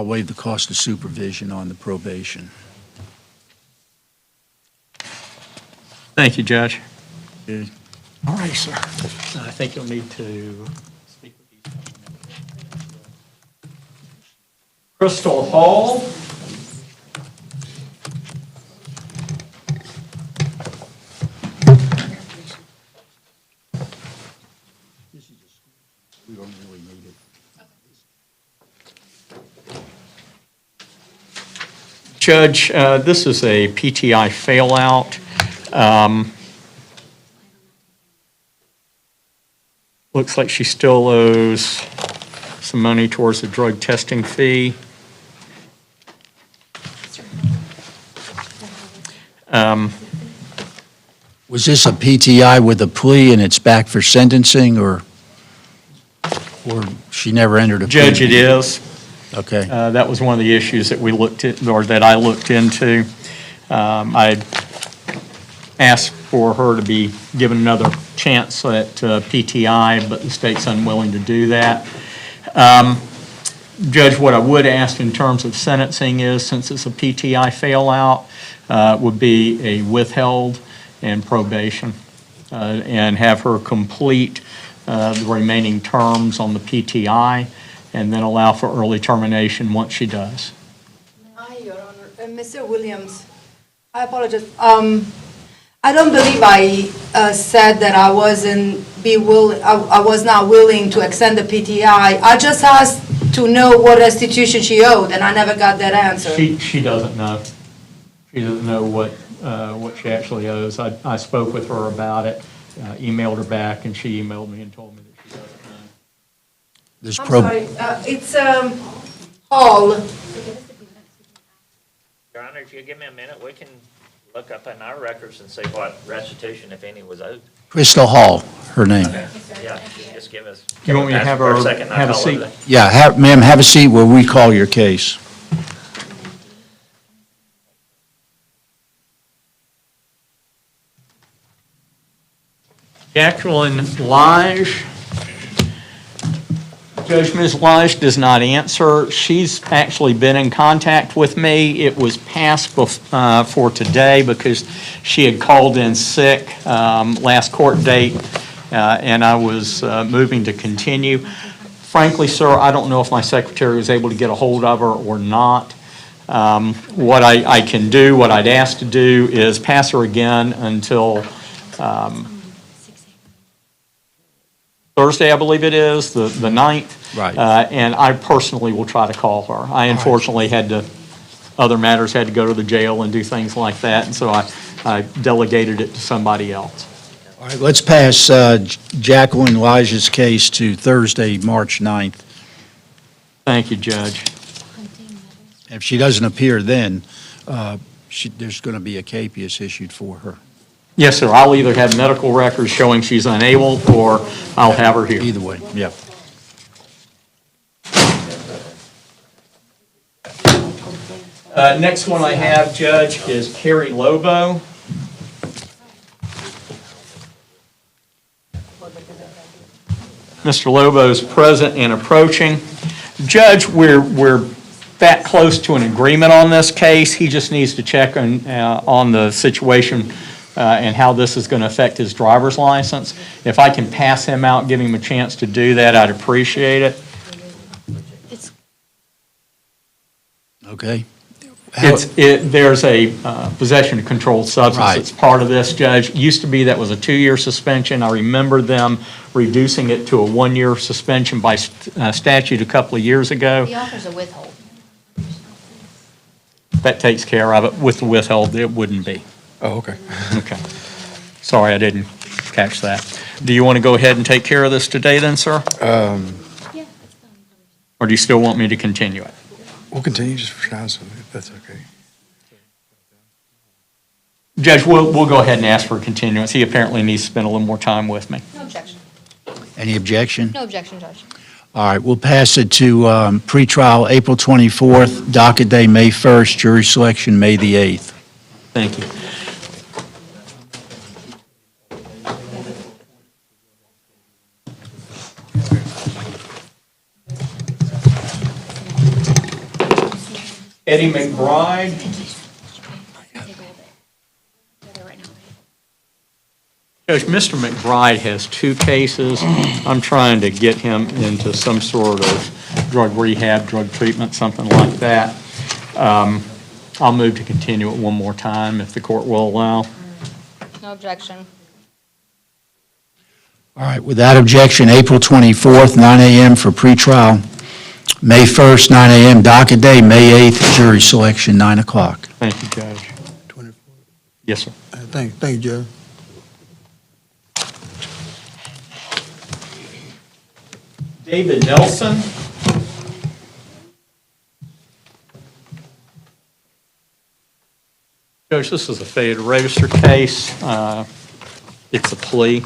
waive the cost of supervision on the probation. Thank you, Judge. Okay. All right, sir. I think you'll need to speak with these. Crystal Hall. We don't really need it. Judge, this is a PTI failout. Looks like she still owes some money towards the drug testing fee. Was this a PTI with a plea and it's back for sentencing, or she never entered a plea? Judge, it is. Okay. That was one of the issues that we looked at, or that I looked into. I asked for her to be given another chance at PTI, but the state's unwilling to do that. Judge, what I would ask in terms of sentencing is, since it's a PTI failout, would be a withheld and probation, and have her complete the remaining terms on the PTI, and then allow for early termination once she does. Aye, Your Honor. Mr. Williams, I apologize. I don't believe I said that I was not willing to extend the PTI. I just asked to know what restitution she owed, and I never got that answer. She doesn't know. She doesn't know what she actually owes. I spoke with her about it, emailed her back, and she emailed me and told me that she doesn't know. I'm sorry, it's Hall. Your Honor, if you give me a minute, we can look up in our records and see what restitution, if any, was owed. Crystal Hall, her name. Yeah, just give us. You want me to have her have a seat? Yeah, ma'am, have a seat while we call your case. Jacqueline Lige. Judge, Ms. Lige does not answer. She's actually been in contact with me. It was passed for today because she had called in sick last court date, and I was moving to continue. Frankly, sir, I don't know if my secretary was able to get a hold of her or not. What I can do, what I'd ask to do, is pass her again until Thursday, I believe it is, the 9th. Right. And I personally will try to call her. I unfortunately other matters had to go to the jail and do things like that, and so I delegated it to somebody else. All right, let's pass Jacqueline Lige's case to Thursday, March 9th. Thank you, Judge. If she doesn't appear then, there's going to be a capias issued for her. Yes, sir. I'll either have medical records showing she's unable, or I'll have her here. Either way, yeah. Next one I have, Judge, is Carrie Lobo. Mr. Lobo's present and approaching. Judge, we're that close to an agreement on this case. He just needs to check on the situation and how this is going to affect his driver's license. If I can pass him out, give him a chance to do that, I'd appreciate it. Okay. There's a possession of controlled substance Right. that's part of this, Judge. Used to be that was a 2-year suspension. I remember them reducing it to a 1-year suspension by statute a couple of years ago. He offers a withhold. That takes care of it. With the withhold, it wouldn't be. Oh, okay. Okay. Sorry, I didn't catch that. Do you want to go ahead and take care of this today then, sir? Or do you still want me to continue it? We'll continue just for now, so if that's okay. Judge, we'll go ahead and ask for a continuance. He apparently needs to spend a little more time with me. No objection. Any objection? No objection, Judge. All right, we'll pass it to pretrial April 24th, docket day May 1st, jury selection May the 8th. Thank you. Eddie McBride. Judge, Mr. McBride has 2 cases. I'm trying to get him into some sort of drug rehab, drug treatment, something like that. I'll move to continue it one more time if the court will allow. No objection. All right, without objection, April 24th, 9 a.m. for pretrial. May 1st, 9 a.m. docket day, May 8th, jury selection, 9 o'clock. Thank you, Judge. 24. Yes, sir. Thank you, Joe. David Nelson. Judge, this is a failure to register case. It's a plea.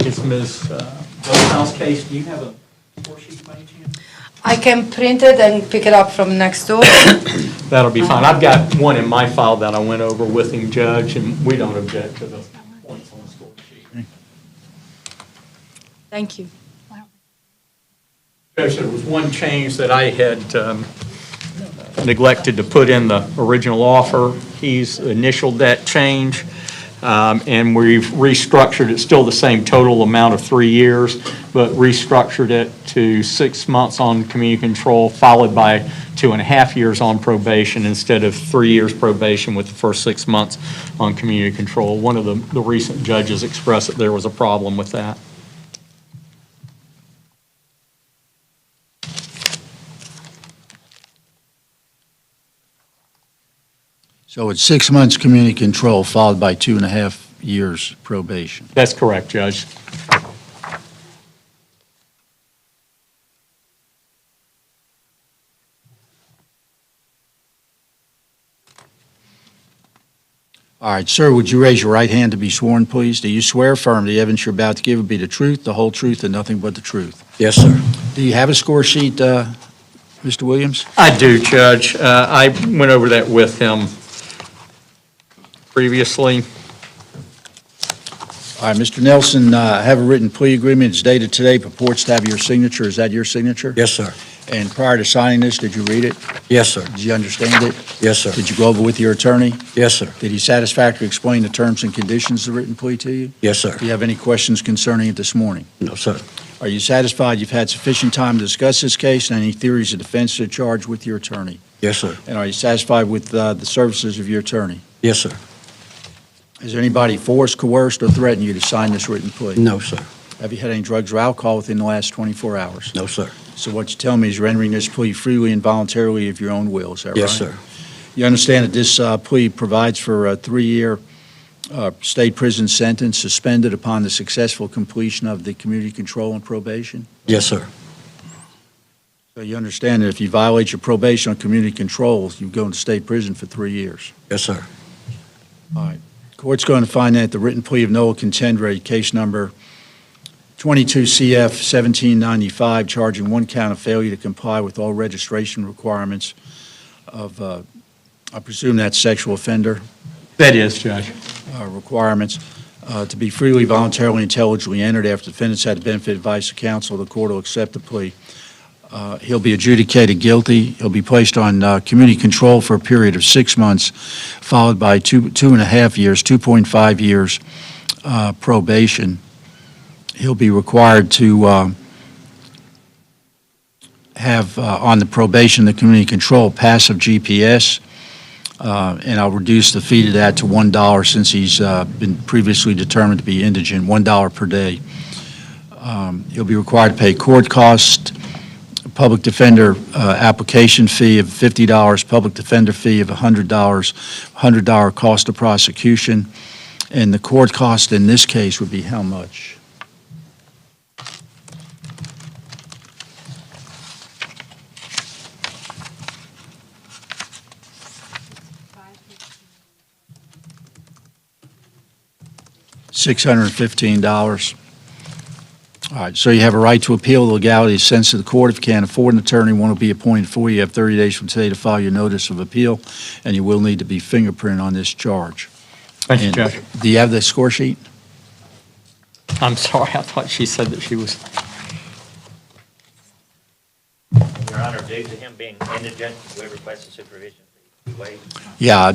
It's Ms. Bellhouse's case. Do you have a score sheet by any chance? I can print it and pick it up from next door. That'll be fine. I've got one in my file that I went over with him, Judge, and we don't object to the points on the score sheet. Thank you. Judge, there was one change that I had neglected to put in the original offer. He's initialed that change, and we've restructured it, still the same total amount of 3 years, but restructured it to 6 months on community control, followed by 2.5 years on probation instead of 3 years probation with the first 6 months on community control. One of the recent judges expressed that there was a problem with that. So it's 6 months community control followed by 2.5 years probation. That's correct, Judge. All right, sir, would you raise your right hand to be sworn, please? Do you swear affirm the evidence you're about to give will be the truth, the whole truth, and nothing but the truth? Yes, sir. Do you have a score sheet, Mr. Williams? I do, Judge. I went over that with him previously. All right, Mr. Nelson, I have a written plea agreement. It's dated today, purports to have your signature. Is that your signature? Yes, sir. And prior to signing this, did you read it? Yes, sir. Did you understand it? Yes, sir. Did you go over with your attorney? Yes, sir. Did he satisfactorily explain the terms and conditions of the written plea to you? Yes, sir. Do you have any questions concerning it this morning? No, sir. Are you satisfied you've had sufficient time to discuss this case and any theories of defense to charge with your attorney? Yes, sir. And are you satisfied with the services of your attorney? Yes, sir. Has anybody forced, coerced, or threatened you to sign this written plea? No, sir. Have you had any drugs or alcohol within the last 24 hours? No, sir. So what you tell me is you're entering this plea freely and voluntarily of your own will, is that right? Yes, sir. You understand that this plea provides for a 3-year state prison sentence suspended upon the successful completion of the community control and probation? Yes, sir. So you understand that if you violate your probation on community control, you go into state prison for 3 years? Yes, sir. All right. Court's going to find that the written plea of no contendere, case number 22 CF 1795, charging one count of failure to comply with all registration requirements of, I presume that's sexual offender That is, Judge. requirements, to be freely, voluntarily, intelligently entered after defendants had the benefit of advice of counsel, the court will accept the plea. He'll be adjudicated guilty. He'll be placed on community control for a period of 6 months, followed by 2.5 years, 2.5 years probation. He'll be required to have on the probation, the community control, passive GPS, and I'll reduce the fee to that to $1 since he's been previously determined to be indigent, $1 per day. He'll be required to pay court costs, public defender application fee of $50, public defender fee of $100, $100 cost of prosecution, and the court cost in this case would be how much? $615. All right, so you have a right to appeal the legality of sentence of the court. If you can't afford an attorney, one will be appointed for you. You have 30 days from today to file your notice of appeal, and you will need to be fingerprinted on this charge. Thank you, And Judge. do you have the score sheet? I'm sorry, I thought she said that she was. Your Honor, due to him being indigent, we request a supervision fee waived. Yeah,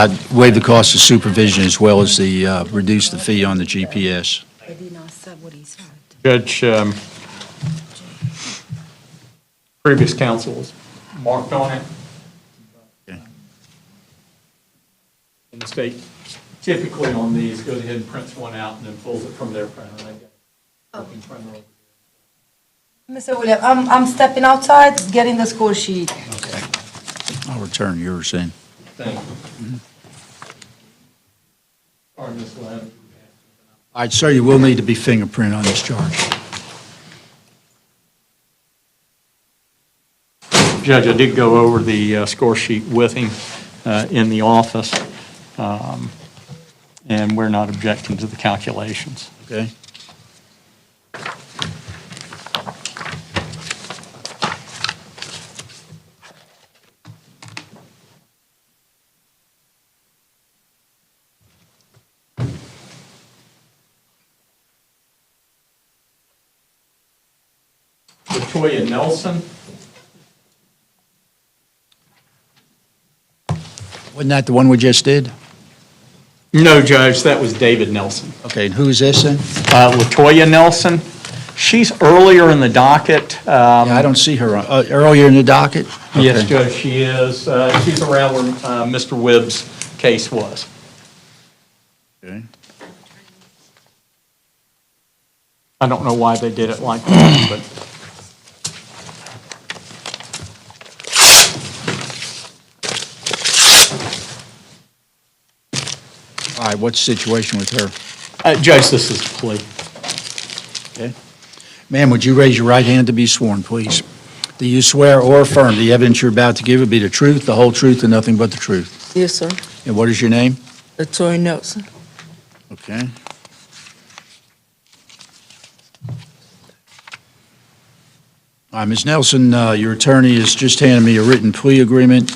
I'd waive the cost of supervision as well as the, reduce the fee on the GPS. Judge, previous counsel was marked on it. Okay. And the state typically on these goes ahead and prints one out and then pulls it from their printer. They got working printer over there. Mr. Williams, I'm stepping outside, getting the score sheet. Okay. I'll return yours then. Thank you. Sorry, Ms. Lynn. All right, sir, you will need to be fingerprinted on this charge. Judge, I did go over the score sheet with him in the office, and we're not objecting to the calculations. Okay. Latoya Nelson. Wasn't that the one we just did? No, Judge, that was David Nelson. Okay, and who's this then? Latoya Nelson. She's earlier in the docket. Yeah, I don't see her earlier in the docket? Yes, Okay. Judge, she is. She's around where Mr. Wibb's case was. Okay. I don't know why they did it like that, but. All right, what's the situation with her? Judge, this is a plea. Okay. Ma'am, would you raise your right hand to be sworn, please? Do you swear or affirm the evidence you're about to give will be the truth, the whole truth, and nothing but the truth? Yes, sir. And what is your name? Latoya Nelson. Okay. All right, Ms. Nelson, your attorney has just handed me a written plea agreement.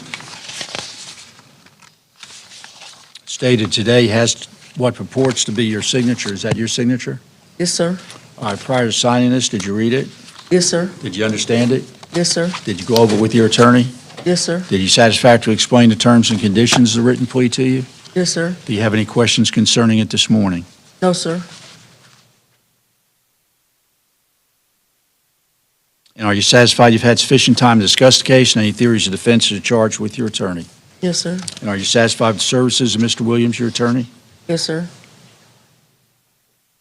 Stated today has what purports to be your signature. Is that your signature? Yes, sir. All right, prior to signing this, did you read it? Yes, sir. Did you understand it? Yes, sir. Did you go over it with your attorney? Yes, sir. Did he satisfactorily explain the terms and conditions of the written plea to you? Yes, sir. Do you have any questions concerning it this morning? No, sir. And are you satisfied you've had sufficient time to discuss the case and any theories of defense are charged with your attorney? Yes, sir. And are you satisfied with the services of Mr. Williams, your attorney? Yes, sir.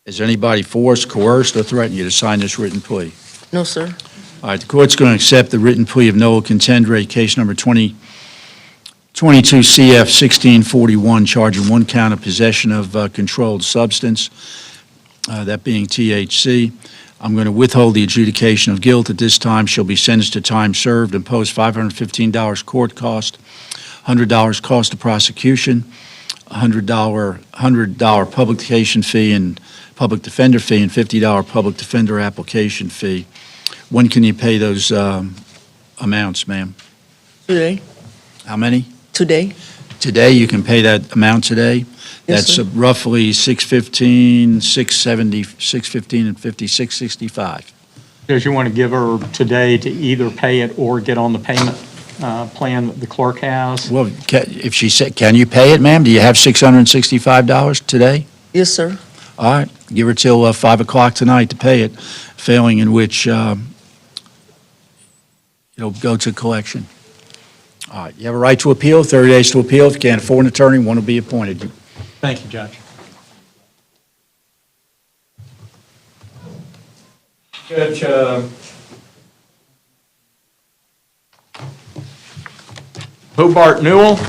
Has anybody forced, coerced, or threatened you to sign this written plea? No, sir. All right, the court's going to accept the written plea of no contendere, case number 22 22 CF 1641, charging one count of possession of controlled substance, that being THC. I'm going to withhold the adjudication of guilt. At this time, she'll be sentenced to time served, impose $515 court cost, $100 cost of prosecution, $100 publication fee and public defender fee, and $50 public defender application fee. When can you pay those amounts, ma'am? Today. How many? Today. Today, you can pay that amount today? Yes, That's sir. roughly $615, $670, $615 and $50, $665. Does you want to give her today to either pay it or get on the payment plan that the clerk has? Well, if she said, can you pay it, ma'am? Do you have $665 today? Yes, sir. All right, give her till 5 o'clock tonight to pay it, failing in which it'll go to collection. All right, you have a right to appeal, 30 days to appeal. If you can't afford an attorney, one will be appointed. Thank you, Judge. Judge, Hobart Newell.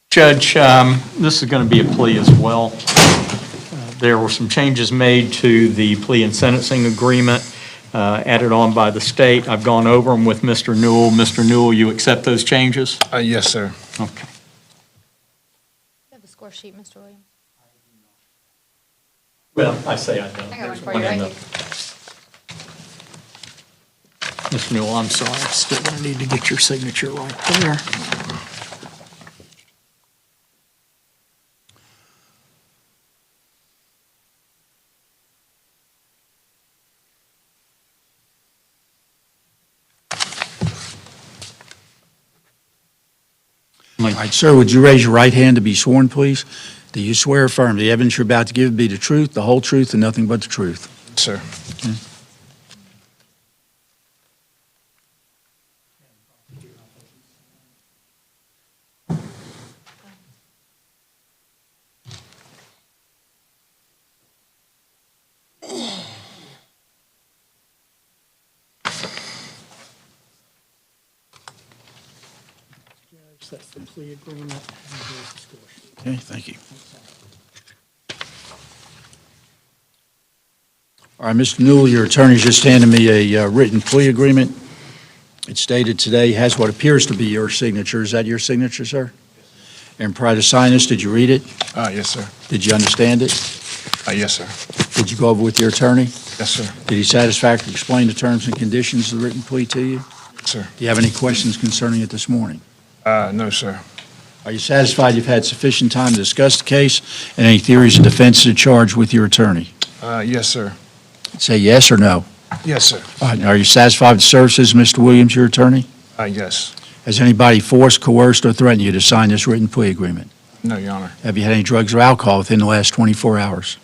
Judge, this is going to be a plea as well. There were some changes made to the plea and sentencing agreement added on by the state. I've gone over them with Mr. Newell. Mr. Newell, you accept those changes? Yes, sir. Okay. You have a score sheet, Mr. Williams? Well, I say I don't. I got one for you right here. Mr. Newell, I'm sorry. I'm still going to need to get your signature right there. All right, sir, would you raise your right hand to be sworn, please? Do you swear or affirm the evidence you're about to give be the truth, the whole truth, and nothing but the truth? Sir. That's the plea agreement. Okay, thank you. All right, Mr. Newell, your attorney just handed me a written plea agreement. It's dated today, has what appears to be your signature. Is that your signature, sir? And prior to signing this, did you read it? Yes, sir. Did you understand it? Yes, sir. Did you go over with your attorney? Yes, sir. Did he satisfactorily explain the terms and conditions of the written plea to you? Sir. Do you have any questions concerning it this morning? No, sir. Are you satisfied you've had sufficient time to discuss the case and any theories of defense to charge with your attorney? Yes, sir. Say yes or no. Yes, sir. All right, are you satisfied with the services, Mr. Williams, your attorney? Yes. Has anybody forced, coerced, or threatened you to sign this written plea agreement? No, Your Honor. Have you had any drugs or alcohol within the last 24 hours?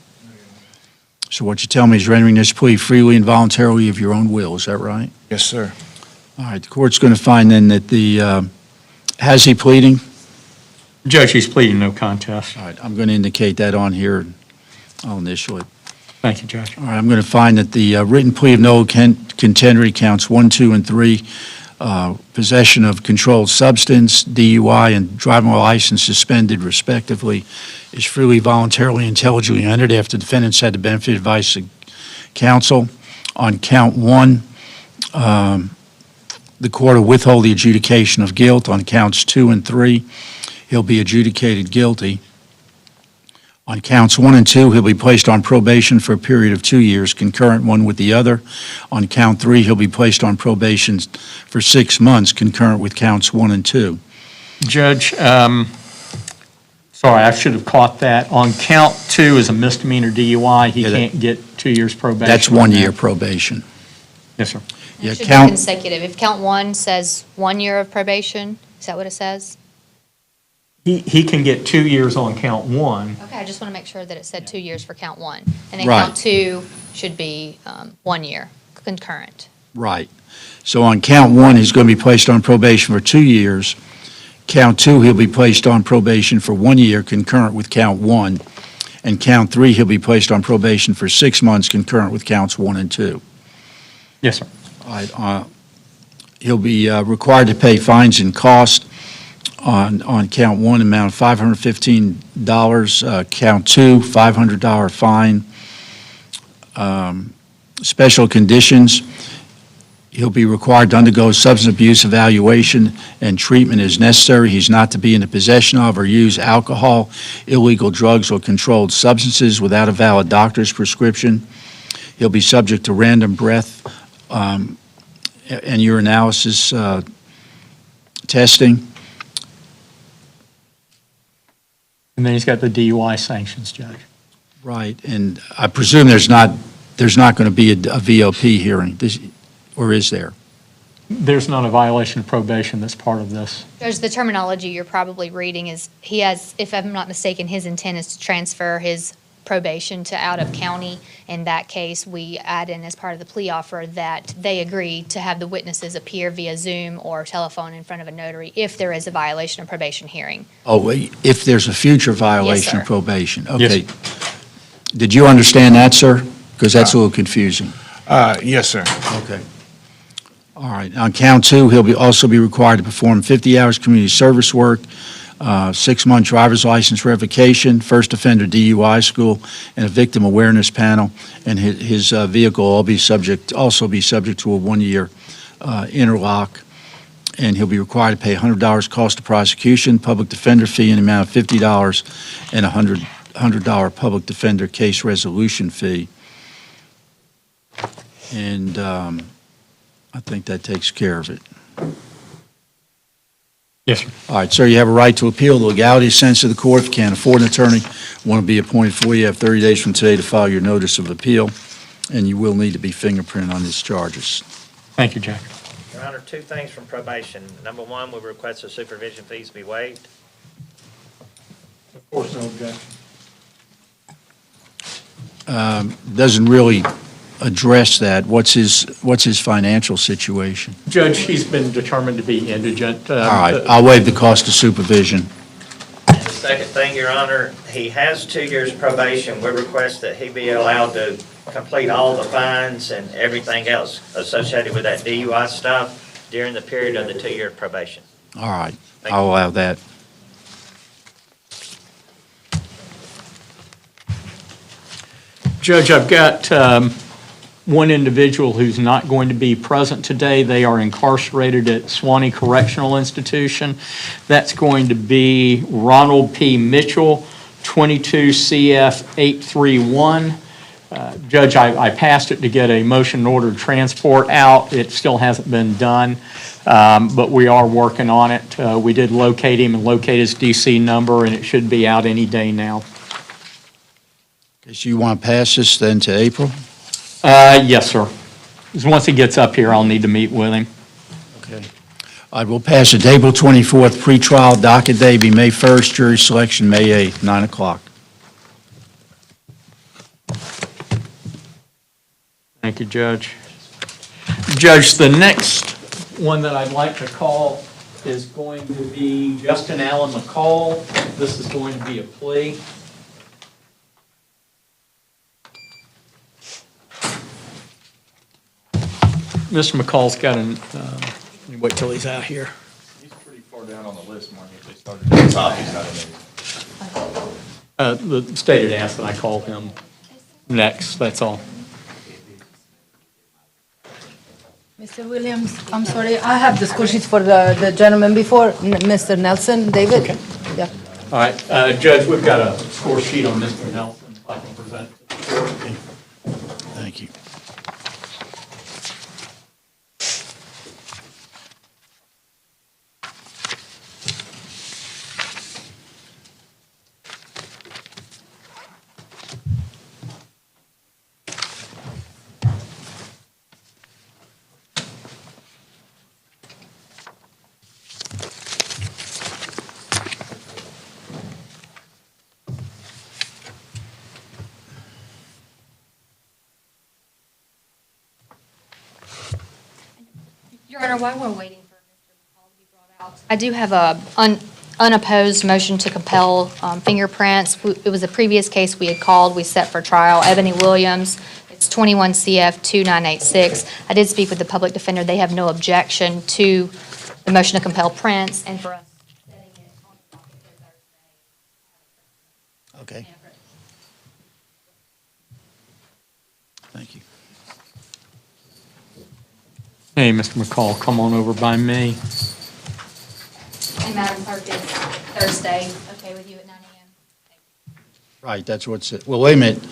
So what you tell me is rendering this plea freely and voluntarily of your own will, is that right? Yes, sir. All right, the court's going to find then that the, has he pleading? Judge, he's pleading no contest. All right, I'm going to indicate that on here. I'll initial it. Thank you, Judge. All right, I'm going to find that the written plea of no contender counts 1, 2, and 3, possession of controlled substance, DUI, and driving while license suspended respectively, is freely, voluntarily, intelligently entered after defendants had the benefit of advice of counsel. On count 1, the court will withhold the adjudication of guilt. On counts 2 and 3, he'll be adjudicated guilty. On counts 1 and 2, he'll be placed on probation for a period of 2 years, concurrent one with the other. On count 3, he'll be placed on probation for 6 months, concurrent with counts 1 and 2. Judge, sorry, I should have caught that. On count 2 is a misdemeanor DUI. He can't get 2 years probation. That's 1 year probation. Yes, sir. Yeah, It should be count, consecutive. If count 1 says 1 year of probation, is that what it says? He can get 2 years on count 1. Okay, I just want to make sure that it said 2 years for count 1. And then Right. count 2 should be 1 year, concurrent. right. So on count 1, he's going to be placed on probation for 2 years, Count 2, he'll be placed on probation for 1 year concurrent with Count 1. And Count 3, he'll be placed on probation for 6 months concurrent with Counts 1 and 2. Yes, sir. All right, he'll be required to pay fines and costs on Count 1, amount of $515. Count 2, $500 fine. Special conditions, he'll be required to undergo substance abuse evaluation and treatment as necessary. He's not to be in the possession of or use alcohol, illegal drugs, or controlled substances without a valid doctor's prescription. He'll be subject to random breath and urinalysis testing. And then he's got the DUI sanctions, Judge. Right, and I presume there's not going to be a VOP hearing, or is there? There's not a violation of probation that's part of this. Judge, the terminology you're probably reading is, he has, if I'm not mistaken, his intent is to transfer his probation to out of county. In that case, we add in as part of the plea offer that they agree to have the witnesses appear via Zoom or telephone in front of a notary if there is a violation of probation hearing. Oh, wait, if there's a future violation sir. of probation? Yes. Okay. Did you understand that, sir? Because that's a little confusing. Yes, sir. Okay. All right. On Count 2, he'll also be required to perform 50 hours community service work, 6-month driver's license revocation, first offender DUI school, and a victim awareness panel. And his vehicle will also be subject to a 1-year interlock. And he'll be required to pay $100 cost of prosecution, public defender fee in the amount of $50, and a $100 public defender case resolution fee. And I think that takes care of it. Yes, sir. All right, sir, you have a right to appeal the legality of sentence of the court. If you can't afford an attorney, want to be appointed for you, have 30 days from today to file your notice of appeal, and you will need to be fingerprinted on these charges. Thank you, Jack. Your Honor, 2 things from probation. Number 1, we request the supervision fees be waived. Of course, no objection. Doesn't really address that. What's his financial situation? Judge, he's been determined to be indigent. All right, I'll waive the cost of supervision. The second thing, Your Honor, he has 2 years probation. We request that he be allowed to complete all the fines and everything else associated with that DUI stuff during the period of the 2-year probation. All right, Thank I'll you. allow that. Judge, I've got one individual who's not going to be present today. They are incarcerated at Swanee Correctional Institution. That's going to be Ronald P. Mitchell, 22 CF 831. Judge, I passed it to get a motion order transport out. It still hasn't been done, but we are working on it. We did locate him and locate his DC number, and it should be out any day now. So you want to pass this then to April? Yes, sir. 'Cause once he gets up here, I'll need to meet with him. Okay. All right, we'll pass it to April 24th, pretrial docket day be May 1st, jury selection May 8th, 9 o'clock. Thank you, Judge. Judge, the next one that I'd like to call is going to be Justin Allen McCall. This is going to be a plea. Mr. McCall's got an, let me wait till he's out here. He's pretty far down on the list, Marty, if they started at the top, he's not in there. The state had asked that I call him next, that's all. Mr. Williams, I'm sorry, I have the score sheets for the gentleman before, Mr. Nelson, David. Okay. Yeah. All right, Judge, we've got a score sheet on Mr. Nelson, if I can present it. Thank you. Your Honor, while we're waiting for Mr. McCall to be brought out, I do have a unopposed motion to compel fingerprints. It was a previous case we had called, we set for trial, Ebony Williams. It's 21 CF 2986. I did speak with the public defender. They have no objection to the motion to compel prints and for us setting it on the docket for Thursday. Okay. Thank you. Hey, Mr. McCall, come on over by me. And Madam Clerk, is Thursday okay with you at 9 a.m.? Right, that's what's it. Well, wait a minute.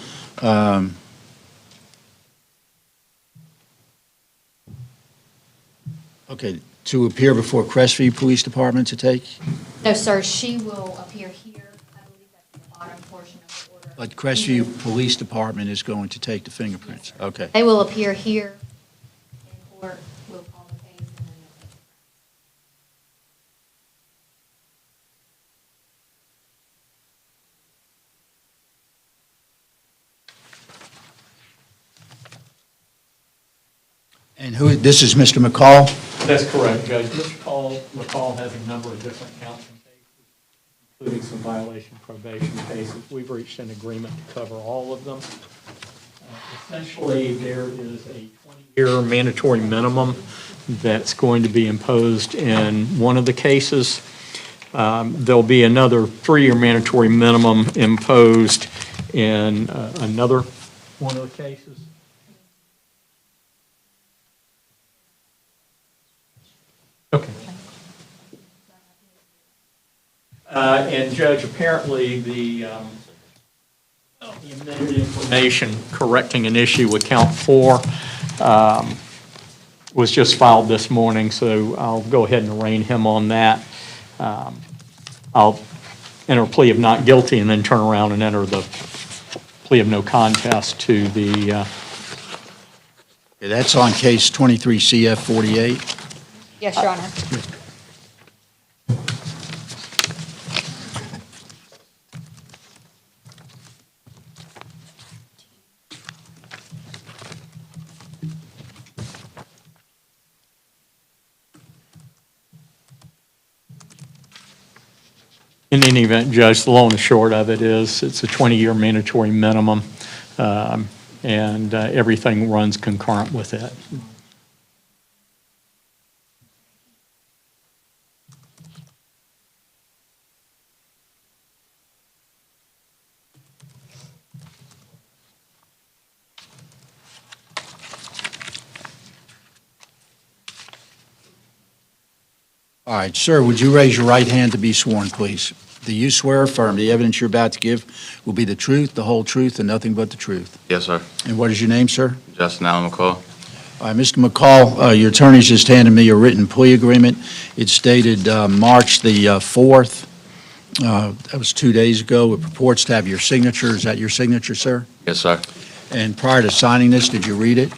Okay, to appear before Crestview Police Department to take? No, sir, she will appear here. I believe that's the bottom portion of the order. But Crestview Police Department is going to take the fingerprints? Okay. They will appear here in court. We'll call the case and then they'll take the And who, this is Mr. McCall? That's correct, Judge. Mr. McCall has a number of different counts and cases, including some violation probation cases. We've reached an agreement to cover all of them. Essentially, there is a 20-year mandatory minimum that's going to be imposed in one of the cases. There'll be another 3-year mandatory minimum imposed in another one of the cases. Okay. And Judge, apparently the amended information correcting an issue with count 4 was just filed this morning, so I'll go ahead and arraign him on that. I'll enter a plea of not guilty and then turn around and enter the plea of no contest to the... That's on case 23 CF 48. Yes, Your Honor. In any event, Judge, the long and short of it is it's a 20-year mandatory minimum, and everything runs concurrent with it. All right, sir, would you raise your right hand to be sworn, please? Do you swear or affirm the evidence you're about to give will be the truth, the whole truth, and nothing but the truth? Yes, sir. And what is your name, sir? Justin Allen McCall. All right, Mr. McCall, your attorneys just handed me a written plea agreement. It's dated March the 4th. That was 2 days ago. It purports to have your signature. Is that your signature, sir? Yes, sir. And prior to signing this, did you read it?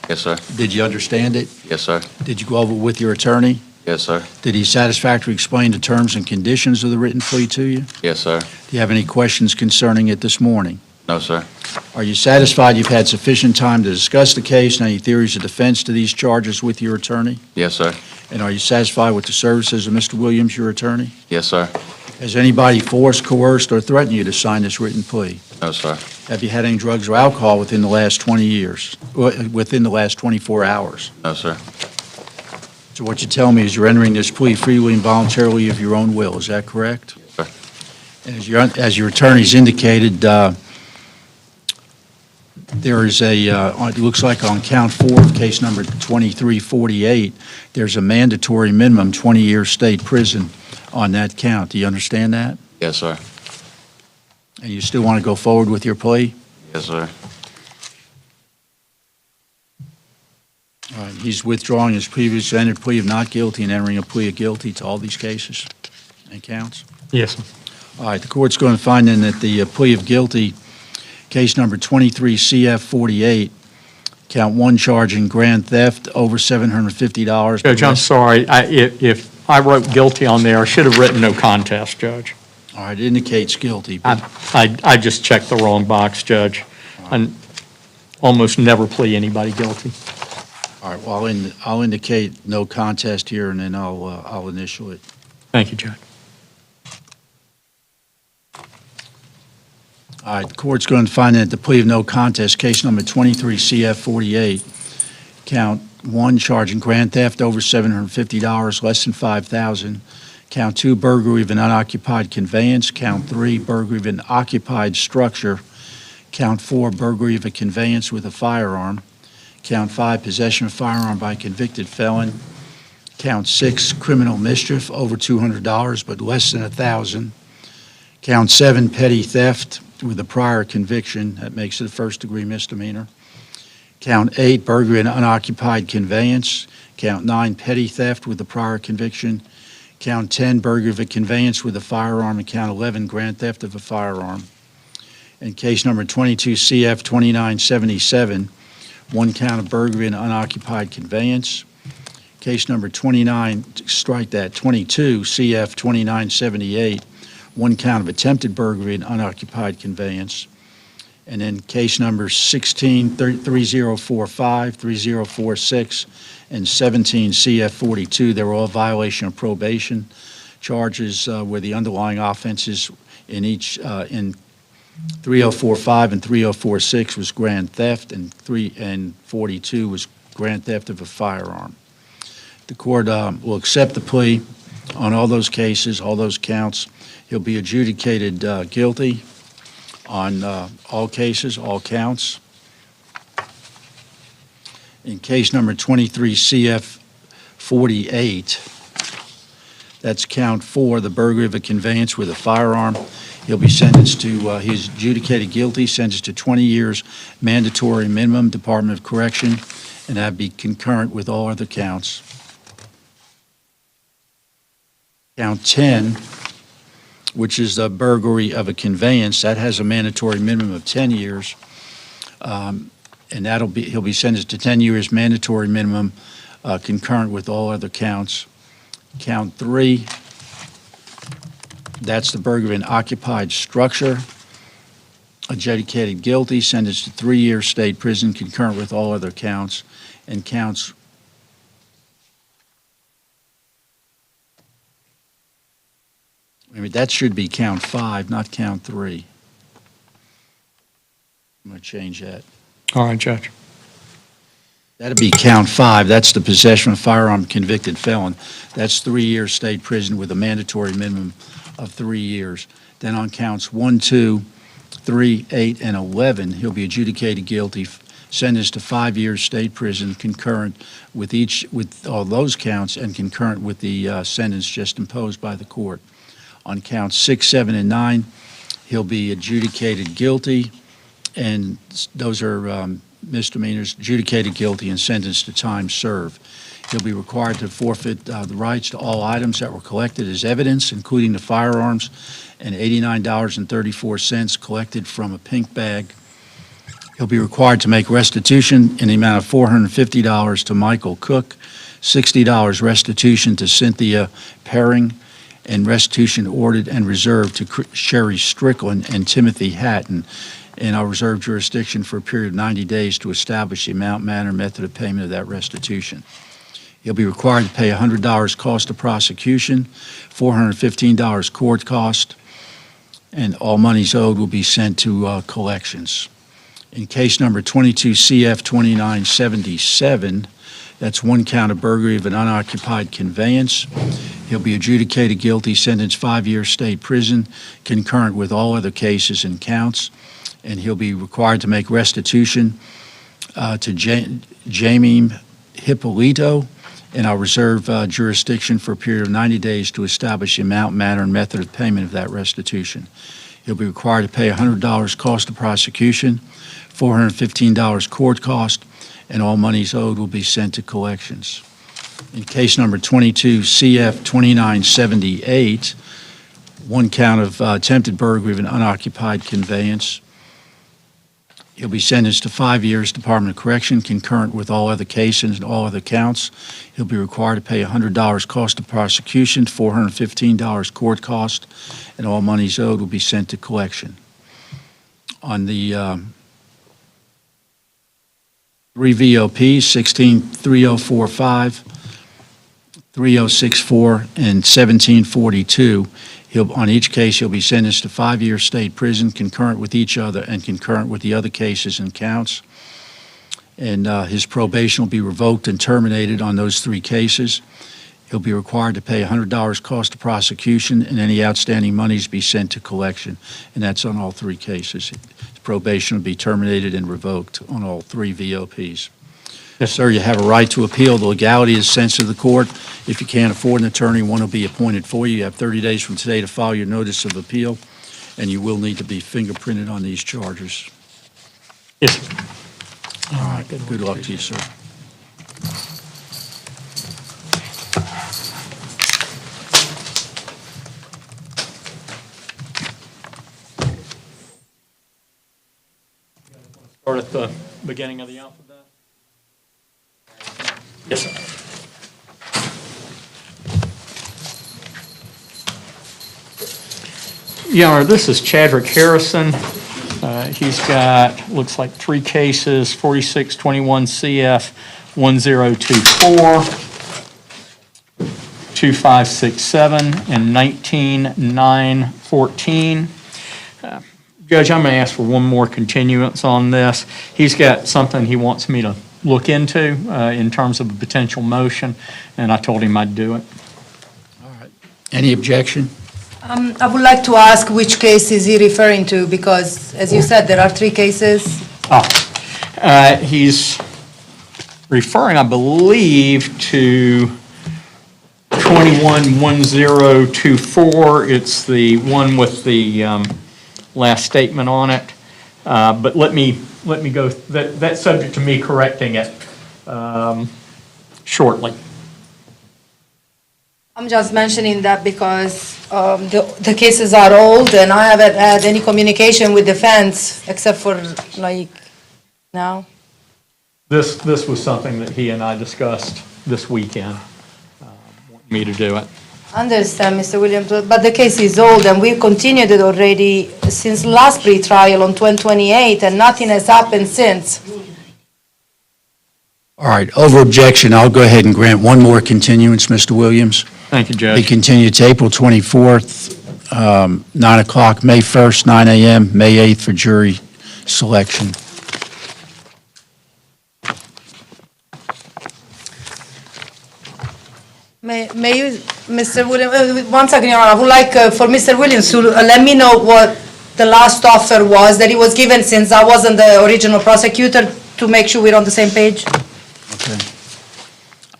Yes, sir. Did you understand it? Yes, sir. Did you go over it with your attorney? Yes, sir. Did he satisfactorily explain the terms and conditions of the written plea to you? Yes, sir. Do you have any questions concerning it this morning? No, sir. Are you satisfied you've had sufficient time to discuss the case and any theories of defense to these charges with your attorney? Yes, sir. And are you satisfied with the services of Mr. Williams, your attorney? Yes, sir. Has anybody forced, coerced, or threatened you to sign this written plea? No, sir. Have you had any drugs or alcohol within the last 20 years, within the last 24 hours? No, sir. So what you tell me is you're entering this plea freely and voluntarily of your own will, is that correct? Yes, sir. And as your attorneys indicated, there is it looks like on count 4 of case number 2348, there's a mandatory minimum 20-year state prison on that count. Do you understand that? Yes, sir. And you still want to go forward with your plea? Yes, sir. All right, he's withdrawing his previously entered plea of not guilty and entering a plea of guilty to all these cases and counts? Yes, sir. All right, the court's going to find then that the plea of guilty, case number 23 CF 48, count 1 charging grand theft over $750. Judge, I'm sorry. If I wrote guilty on there, I should have written no contest, Judge. All right, it indicates guilty. I just checked the wrong box, Judge. I almost never plea anybody guilty. All right, well, I'll indicate no contest here, and then I'll initial it. Thank you, Judge. All right, the court's going to find that the plea of no contest, case number 23 CF 48, count 1, charging grand theft over $750, less than $5,000. Count 2, burglary of an unoccupied conveyance. Count 3, burglary of an occupied structure. Count 4, burglary of a conveyance with a firearm. Count 5, possession of firearm by a convicted felon. Count 6, criminal mischief, over $200, but less than $1,000. Count 7, petty theft with a prior conviction. That makes it a first-degree misdemeanor. Count 8, burglary of an unoccupied conveyance. Count 9, petty theft with a prior conviction. Count 10, burglary of a conveyance with a firearm. And count 11, grand theft of a firearm. In case number 22 CF 2977, 1 count of burglary of an unoccupied conveyance. Case number 29, strike that, 22 CF 2978, 1 count of attempted burglary of an unoccupied conveyance. And then case number 16, 3045, 3046, and 17 CF 42, they were all violation of probation charges where the underlying offenses in each, in 3045 and 3046 was grand theft, and 42 was grand theft of a firearm. The court will accept the plea on all those cases, all those counts. He'll be adjudicated guilty on all cases, all counts. In case number 23 CF 48, that's count 4, the burglary of a conveyance with a firearm. He'll be sentenced to, he's adjudicated guilty, sentenced to 20 years mandatory minimum, Department of Correction, and that'd be concurrent with all other counts. Count 10, which is the burglary of a conveyance, that has a mandatory minimum of 10 years. And he'll be sentenced to 10 years mandatory minimum, concurrent with all other counts. Count 3, that's the burglary of an occupied structure. Adjudicated guilty, sentenced to 3 years state prison, concurrent with all other counts. And counts that should be count 5, not count 3. I'm going to change that. All right, Judge. That'd be count 5. That's the possession of firearm convicted felon. That's 3 years state prison with a mandatory minimum of 3 years. Then on counts 1, 2, 3, 8, and 11, he'll be adjudicated guilty, sentenced to 5 years state prison, concurrent with all those counts and concurrent with the sentence just imposed by the court. On counts 6, 7, and 9, he'll be adjudicated guilty, and those are misdemeanors, adjudicated guilty and sentenced to time served. He'll be required to forfeit the rights to all items that were collected as evidence, including the firearms and $89.34 collected from a pink bag. He'll be required to make restitution in the amount of $450 to Michael Cook, $60 restitution to Cynthia Perring, and restitution ordered and reserved to Sherry Strickland and Timothy Hatton in our reserved jurisdiction for a period of 90 days to establish the amount, manner, and method of payment of that restitution. He'll be required to pay $100 cost of prosecution, $415 court cost, and all monies owed will be sent to collections. In case number 22 CF 2977, that's 1 count of burglary of an unoccupied conveyance. He'll be adjudicated guilty, sentenced 5 years state prison, concurrent with all other cases and counts. And he'll be required to make restitution to Jamie Hippolito in our reserve jurisdiction for a period of 90 days to establish the amount, manner, and method of payment of that restitution. He'll be required to pay $100 cost of prosecution, $415 court cost, and all monies owed will be sent to collections. In case number 22 CF 2978, 1 count of attempted burglary of an unoccupied conveyance. He'll be sentenced to 5 years Department of Correction, concurrent with all other cases and all other counts. He'll be required to pay $100 cost of prosecution, $415 court cost, and all monies owed will be sent to collection. On the 3 VOPs, 163045, 3064, and 1742. On each case, he'll be sentenced to 5-year state prison concurrent with each other and concurrent with the other cases and counts. And his probation will be revoked and terminated on those 3 cases. He'll be required to pay $100 cost of prosecution, and any outstanding monies be sent to collection. And that's on all 3 cases. His probation will be terminated and revoked on all 3 VOPs. Yes, sir, you have a right to appeal. The legality is sensitive to the court. If you can't afford an attorney, one will be appointed for you. You have 30 days from today to file your notice of appeal, and you will need to be fingerprinted on these charges. Yes. All right, good luck to you, sir. Start at the beginning of the alphabet. Yes, sir. Your Honor, this is Chadrick Harrison. He's got, looks like 3 cases, 4621 CF 1024, 2567, and 19914. Judge, I'm going to ask for one more continuance on this. He's got something he wants me to look into in terms of a potential motion, and I told him I'd do it. All right. Any objection? I would like to ask which case is he referring to, because, as you said, there are 3 cases. He's referring, I believe, to 211024. It's the one with the last statement on it. But let me go, that's subject to me correcting it shortly. I'm just mentioning that because the cases are old, and I haven't had any communication with defense except for, like, now. This was something that he and I discussed this weekend, wanting me to do it. I understand, Mr. Williams, but the case is old, and we've continued it already since last pre-trial on 2028, and nothing has happened since. All right, over objection, I'll go ahead and grant one more continuance, Mr. Williams. Thank you, Judge. Be continued to April 24th, 9 o'clock, May 1st, 9 a.m., May 8th for jury selection. May you, Mr. Williams, one second, Your Honor, I would like for Mr. Williams to let me know what the last offer was that he was given, since I wasn't the original prosecutor, to make sure we're on the same page. Okay.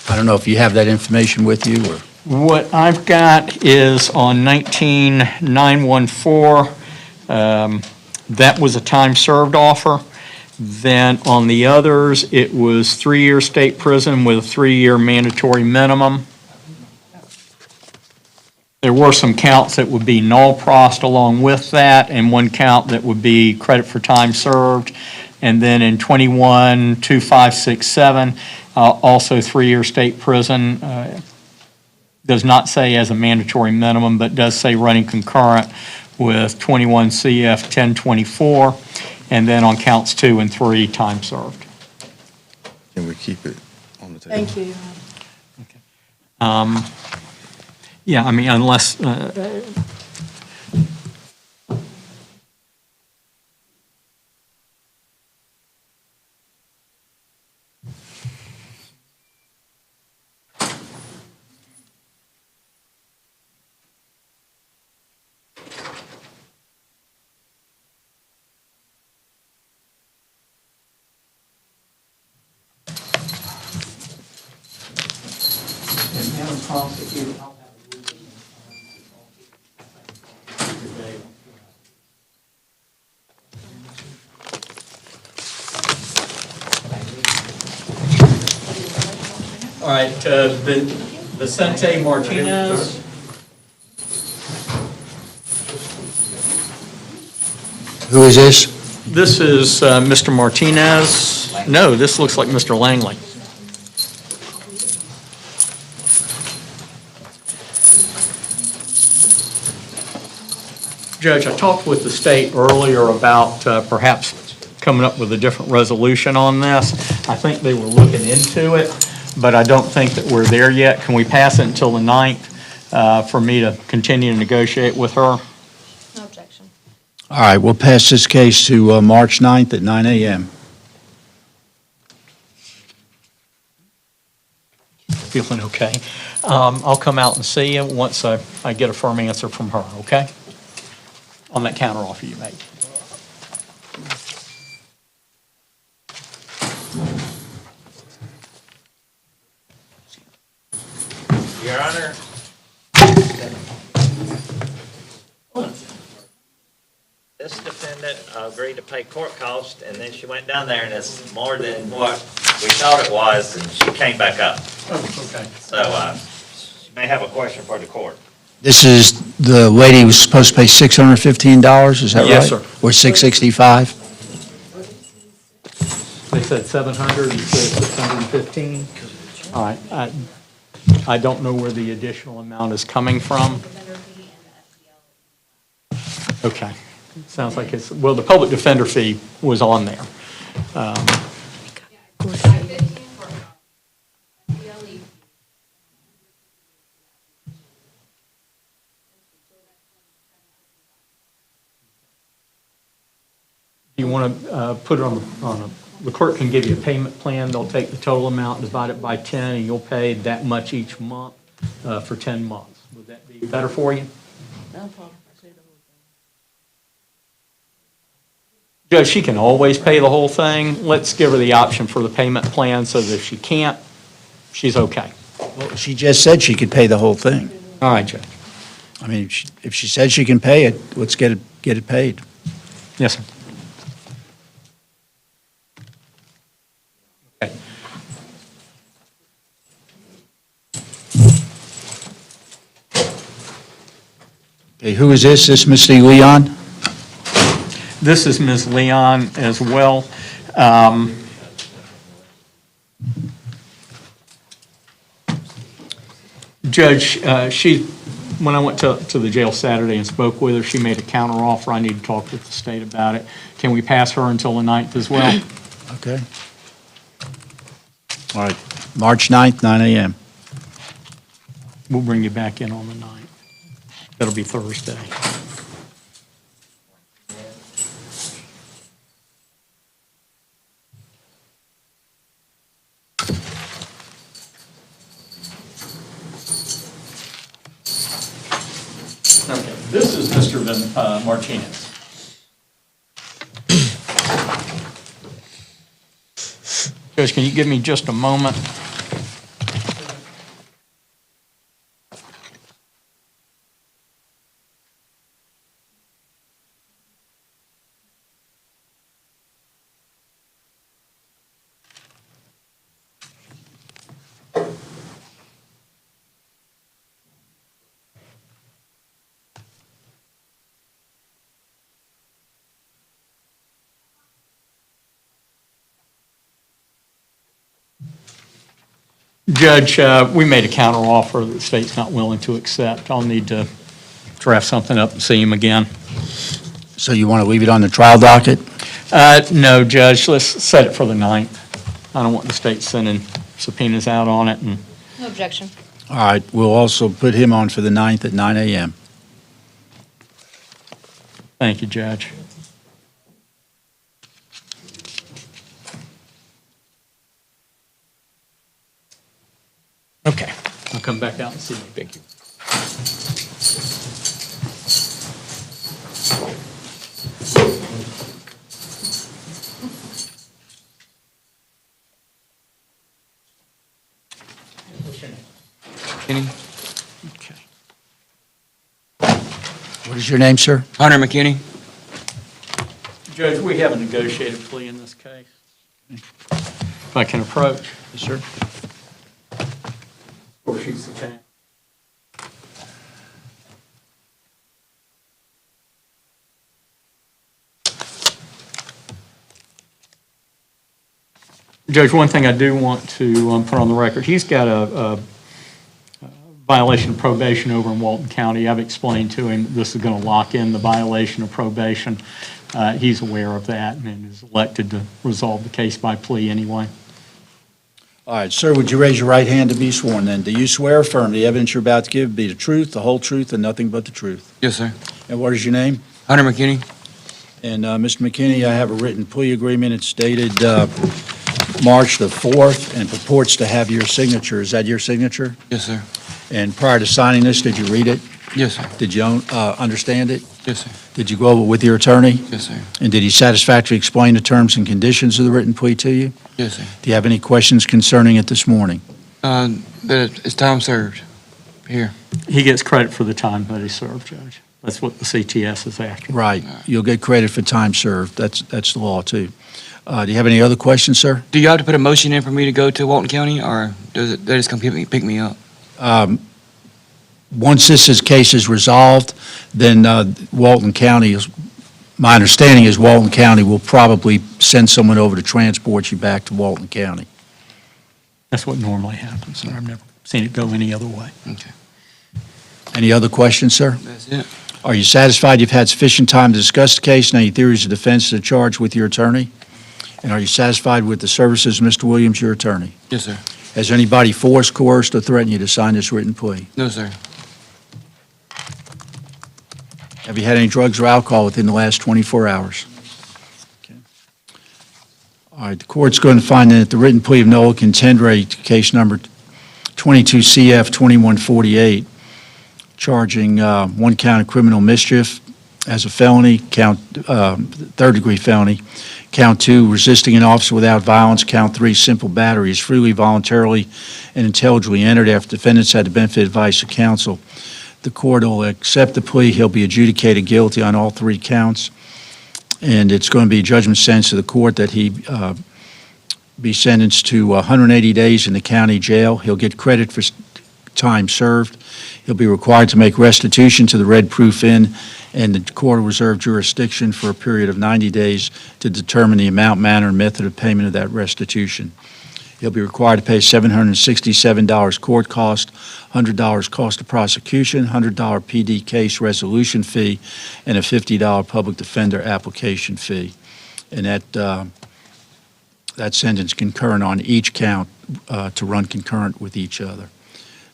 I don't know if you have that information with you, or? What I've got is on 19914, that was a time-served offer. Then on the others, it was 3-year state prison with a 3-year mandatory minimum. There were some counts that would be null-prost along with that, and one count that would be credit for time served. And then in 212567, also 3-year state prison. Does not say as a mandatory minimum, but does say running concurrent with 21 CF 1024, and then on counts 2 and 3, time served. Can we keep it on the table? Thank you, Your Honor. Yeah, I mean, unless, all right, Vicente Martinez. Who is this? This is Mr. Martinez. No, this looks like Mr. Langley. Judge, I talked with the state earlier about perhaps coming up with a different resolution on this. I think they were looking into it, but I don't think that we're there yet. Can we pass it until the 9th for me to continue to negotiate with her? No objection. All right, we'll pass this case to March 9th at 9 a.m. Feeling okay. I'll come out and see you once I get a firm answer from her, okay? On that counteroffer you made. Your Honor. This defendant agreed to pay court costs, and then she went down there, and it's more than what we thought it was, and she came back up. Oh, okay. So she may have a question for the court. This is the lady who was supposed to pay $615, is that right? Yes, sir. Or $665? They said 700, you said 615. All right, I don't know where the additional amount is coming from. Okay, sounds like it's, well, the public defender fee was on there. You want to put it on the clerk can give you a payment plan. They'll take the total amount, divide it by 10, and you'll pay that much each month for 10 months. Would that be better for you? Judge, she can always pay the whole thing. Let's give her the option for the payment plan so that if she can't, she's okay. Well, she just said she could pay the whole thing. All right, Judge. I mean, if she said she can pay it, let's get it paid. Yes, sir. Okay. Okay, who is this? This Mr. Leon? This is Ms. Leon as well. Judge, when I went to the jail Saturday and spoke with her, she made a counteroffer. I need to talk with the state about it. Can we pass her until the 9th as well? Okay. All right, March 9th, 9 a.m. We'll bring you back in on the 9th. That'll be Thursday. Okay, this is Mr. Martinez. Judge, can you give me just a moment? Judge, we made a counteroffer that the state's not willing to accept. I'll need to draft something up and see him again. So you want to leave it on the trial docket? No, Judge, let's set it for the 9th. I don't want the state sending subpoenas out on it. And No objection. All right, we'll also put him on for the 9th at 9 a.m. Thank you, Judge. Okay, I'll come back out and see you. Thank you. McKinney. Okay. What is your name, sir? Hunter McKinney. Judge, we have a negotiated plea in this case. If I can approach. Yes, sir. Or she's the town. Judge, one thing I do want to put on the record, he's got a violation of probation over in Walton County. I've explained to him that this is going to lock in the violation of probation. He's aware of that and is elected to resolve the case by plea anyway. All right, sir, would you raise your right hand to be sworn then? Do you swear or affirm the evidence you're about to give be the truth, the whole truth, and nothing but the truth? Yes, sir. And what is your name? Hunter McKinney. And Mr. McKinney, I have a written plea agreement. It's dated March the 4th and purports to have your signature. Is that your signature? Yes, sir. And prior to signing this, did you read it? Yes, sir. Did you understand it? Yes, sir. Did you go over it with your attorney? Yes, sir. And did he satisfactorily explain the terms and conditions of the written plea to you? Yes, sir. Do you have any questions concerning it this morning? That it's time served here. He gets credit for the time that he served, Judge. That's what the CTS is after. Right. You'll get credit for time served. That's the law, too. Do you have any other questions, sir? Do you have to put a motion in for me to go to Walton County, or does it, they just come pick me up? Once this case is resolved, then Walton County is, my understanding is Walton County will probably send someone over to transport you back to Walton County. That's what normally happens, sir. I've never seen it go any other way. Okay. Any other questions, sir? That's it. Are you satisfied you've had sufficient time to discuss the case and any theories of defense to the charge with your attorney? And are you satisfied with the services of Mr. Williams, your attorney? Yes, sir. Has anybody forced, coerced, or threatened you to sign this written plea? No, sir. Have you had any drugs or alcohol within the last 24 hours? Okay. All right, the court's going to find that the written plea of no contendere to case number 22 CF 2148, charging one count of criminal mischief as a felony, count third-degree felony, count 2, resisting an officer without violence, count 3, simple battery, is freely, voluntarily, and intelligibly entered after defendants had the benefit of advice of counsel. The court will accept the plea. He'll be adjudicated guilty on all 3 counts, and it's going to be a judgment sentence to the court that he be sentenced to 180 days in the county jail. He'll get credit for time served. He'll be required to make restitution to the Red Proof Inn, and the court will reserve jurisdiction for a period of 90 days to determine the amount, manner, and method of payment of that restitution. He'll be required to pay $767 court cost, $100 cost of prosecution, $100 PD case resolution fee, and a $50 public defender application fee. And that sentence concurrent on each count to run concurrent with each other.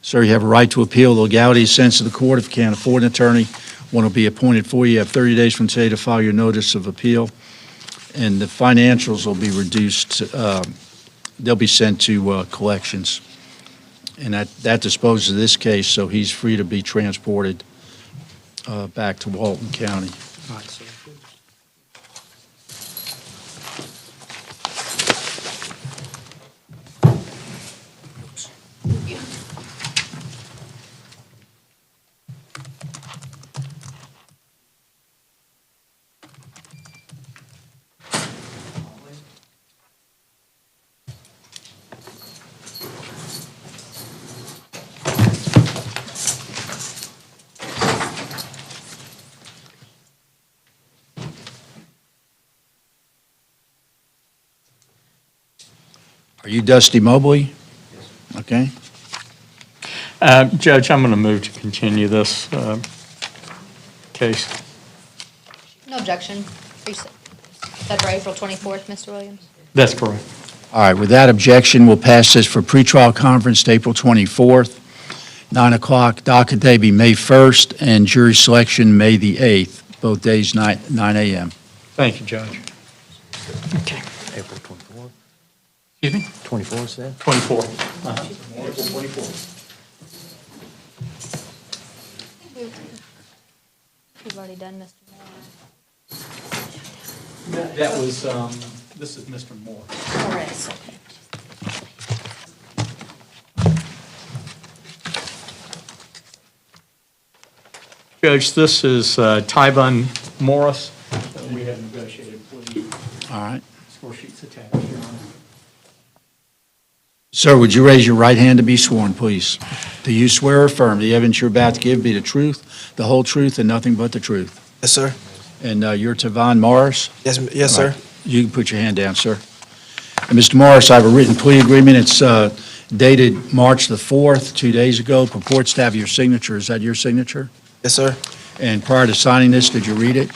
Sir, you have a right to appeal the legality of sentence of the court. If you can't afford an attorney, one will be appointed for you. You have 30 days from today to file your notice of appeal, and the financials will be reduced. They'll be sent to collections, and that disposes of this case, so he's free to be transported back to Walton County. All right, sir. Are you Dusty Mobley? Okay. Judge, I'm going to move to continue this case. No objection. Set for April 24th, Mr. Williams? That's correct. All right, with that objection, we'll pass this for pretrial conference to April 24th, 9 o'clock. Docket day be May 1st, and jury selection May the 8th, both days 9 a.m. Thank you, Judge. Okay. April 24th. Excuse me? 24th, said? 24. April 24. We've already done Mr. Moore. That was, this is Mr. Moore. Morris. Judge, this is Tyshawn Morris. We have negotiated plea. All right. Score sheets attached, Your Honor. Sir, would you raise your right hand to be sworn, please? Do you swear or affirm the evidence you're about to give be the truth, the whole truth, and nothing but the truth? Yes, sir. And you're Tyshawn Morris? Yes, All sir. right. You can put your hand down, sir. And Mr. Morris, I have a written plea agreement. It's dated March the 4th, 2 days ago, purports to have your signature. Is that your signature? Yes, sir. And prior to signing this, did you read it?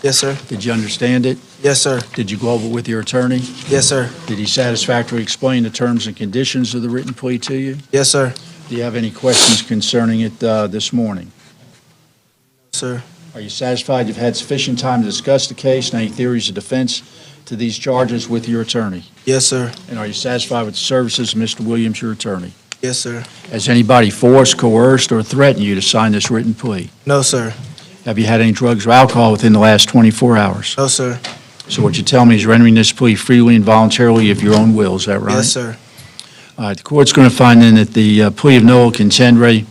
Yes, sir. Did you understand it? Yes, sir. Did you go over it with your attorney? Yes, sir. Did he satisfactorily explain the terms and conditions of the written plea to you? Yes, sir. Do you have any questions concerning it this morning? Sir. Are you satisfied you've had sufficient time to discuss the case and any theories of defense to these charges with your attorney? Yes, sir. And are you satisfied with the services of Mr. Williams, your attorney? Yes, sir. Has anybody forced, coerced, or threatened you to sign this written plea? No, sir. Have you had any drugs or alcohol within the last 24 hours? No, sir. So what you tell me is rendering this plea freely and voluntarily of your own will, is that right? Yes, sir. All right, the court's going to find then that the plea of nolo contendere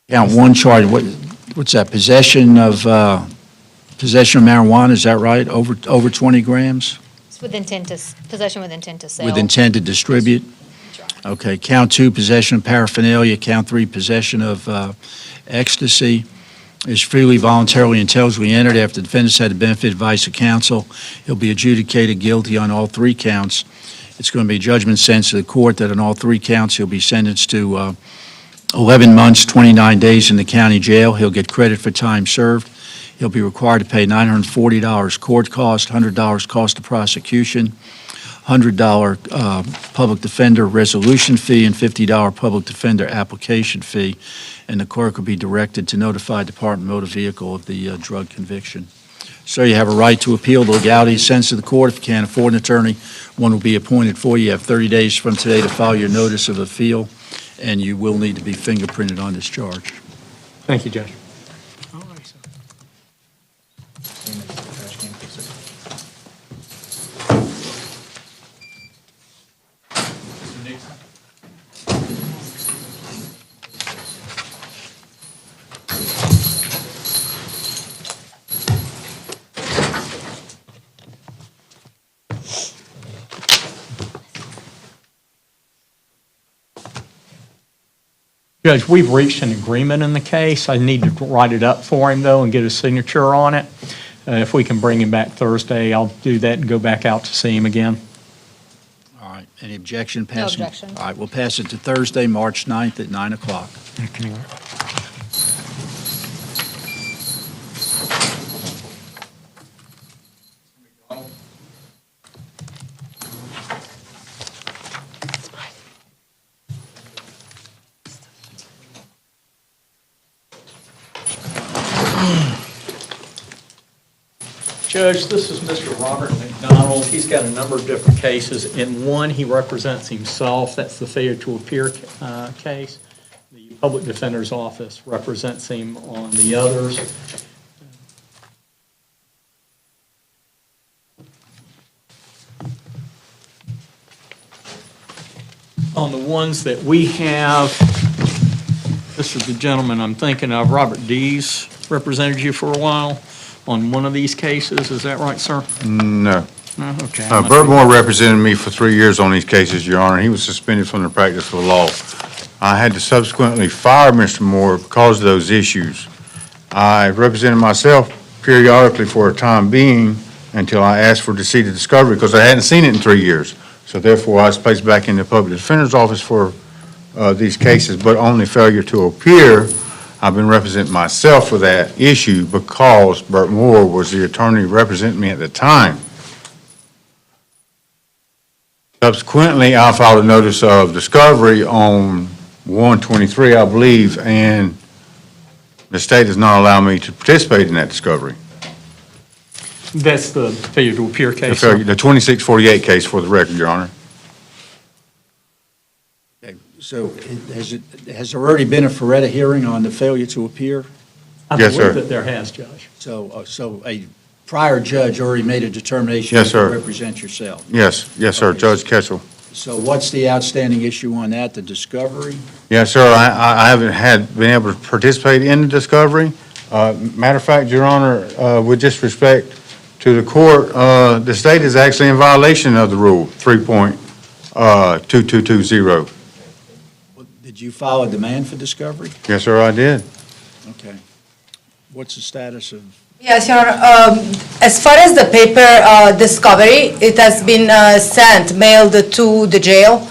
count one charge, what's that, possession of marijuana, is that right? Over 20 grams? It's with intent to, possession with intent to sell. With intent to distribute? Okay, count two, possession of paraphernalia. Count three, possession of ecstasy. Is freely, voluntarily, intelligently entered after the defendant's had the benefit of advice of counsel. He'll be adjudicated guilty on all three counts. It's going to be a judgment sentence to the court that on all three counts he'll be sentenced to 11 months, 29 days in the county jail. He'll get credit for time served. He'll be required to pay $940 court cost, $100 cost of prosecution, $100 public defender resolution fee, and $50 public defender application fee. And the clerk will be directed to notify Department of Motor Vehicle of the drug conviction. So you have a right to appeal the legality of sentence of the court. If you can't afford an attorney, one will be appointed for you. You have 30 days from today to file your notice of appeal, and you will need to be fingerprinted on this charge. Thank you, Judge. Judge, we've reached an agreement in the case. I need to write it up for him, though, and get his signature on it. If we can bring him back Thursday, I'll do that and go back out to see him again. All right. Any objection? No Passing- objection. All right, we'll pass it to Thursday, March 9th at 9 o'clock. Judge, this is Mr. Robert McDonald. He's got a number of different cases. In one, he represents himself. That's the failure to appear case. The public defender's office represents him on the others. On the ones that we have, this is the gentleman I'm thinking of, Robert Dees, represented you for a while on one of these cases. Is that right, sir? No. No? Okay. Burt Moore represented me for 3 years on these cases, Your Honor. He was suspended from the practice of law. I had to subsequently fire Mr. Moore because of those issues. I represented myself periodically for a time being until I asked for deceded discovery because I hadn't seen it in 3 years. So therefore, I was placed back in the public defender's office for these cases, but on the failure to appear, I've been representing myself for that issue because Burt Moore was the attorney representing me at the time. Subsequently, I filed a notice of discovery on 1/23, I believe, and the state does not allow me to participate in that discovery. That's the failure to appear case. The 2648 case, for the record, Your Honor. Okay, so has there already been a Feretta hearing on the failure to appear? Yes, sir. I believe that there has, Judge. So a prior judge already made a determination Yes, sir. to represent yourself? Yes, sir, Okay. Judge Ketchel. So what's the outstanding issue on that, the discovery? Yes, sir, I haven't been able to participate in the discovery. Matter of fact, Your Honor, with just respect to the court, the state is actually in violation of the rule 3.2220. Did you file a demand for discovery? Yes, sir, I did. Okay. What's the status of Yes, Your Honor. As far as the paper discovery, it has been sent, mailed to the jail.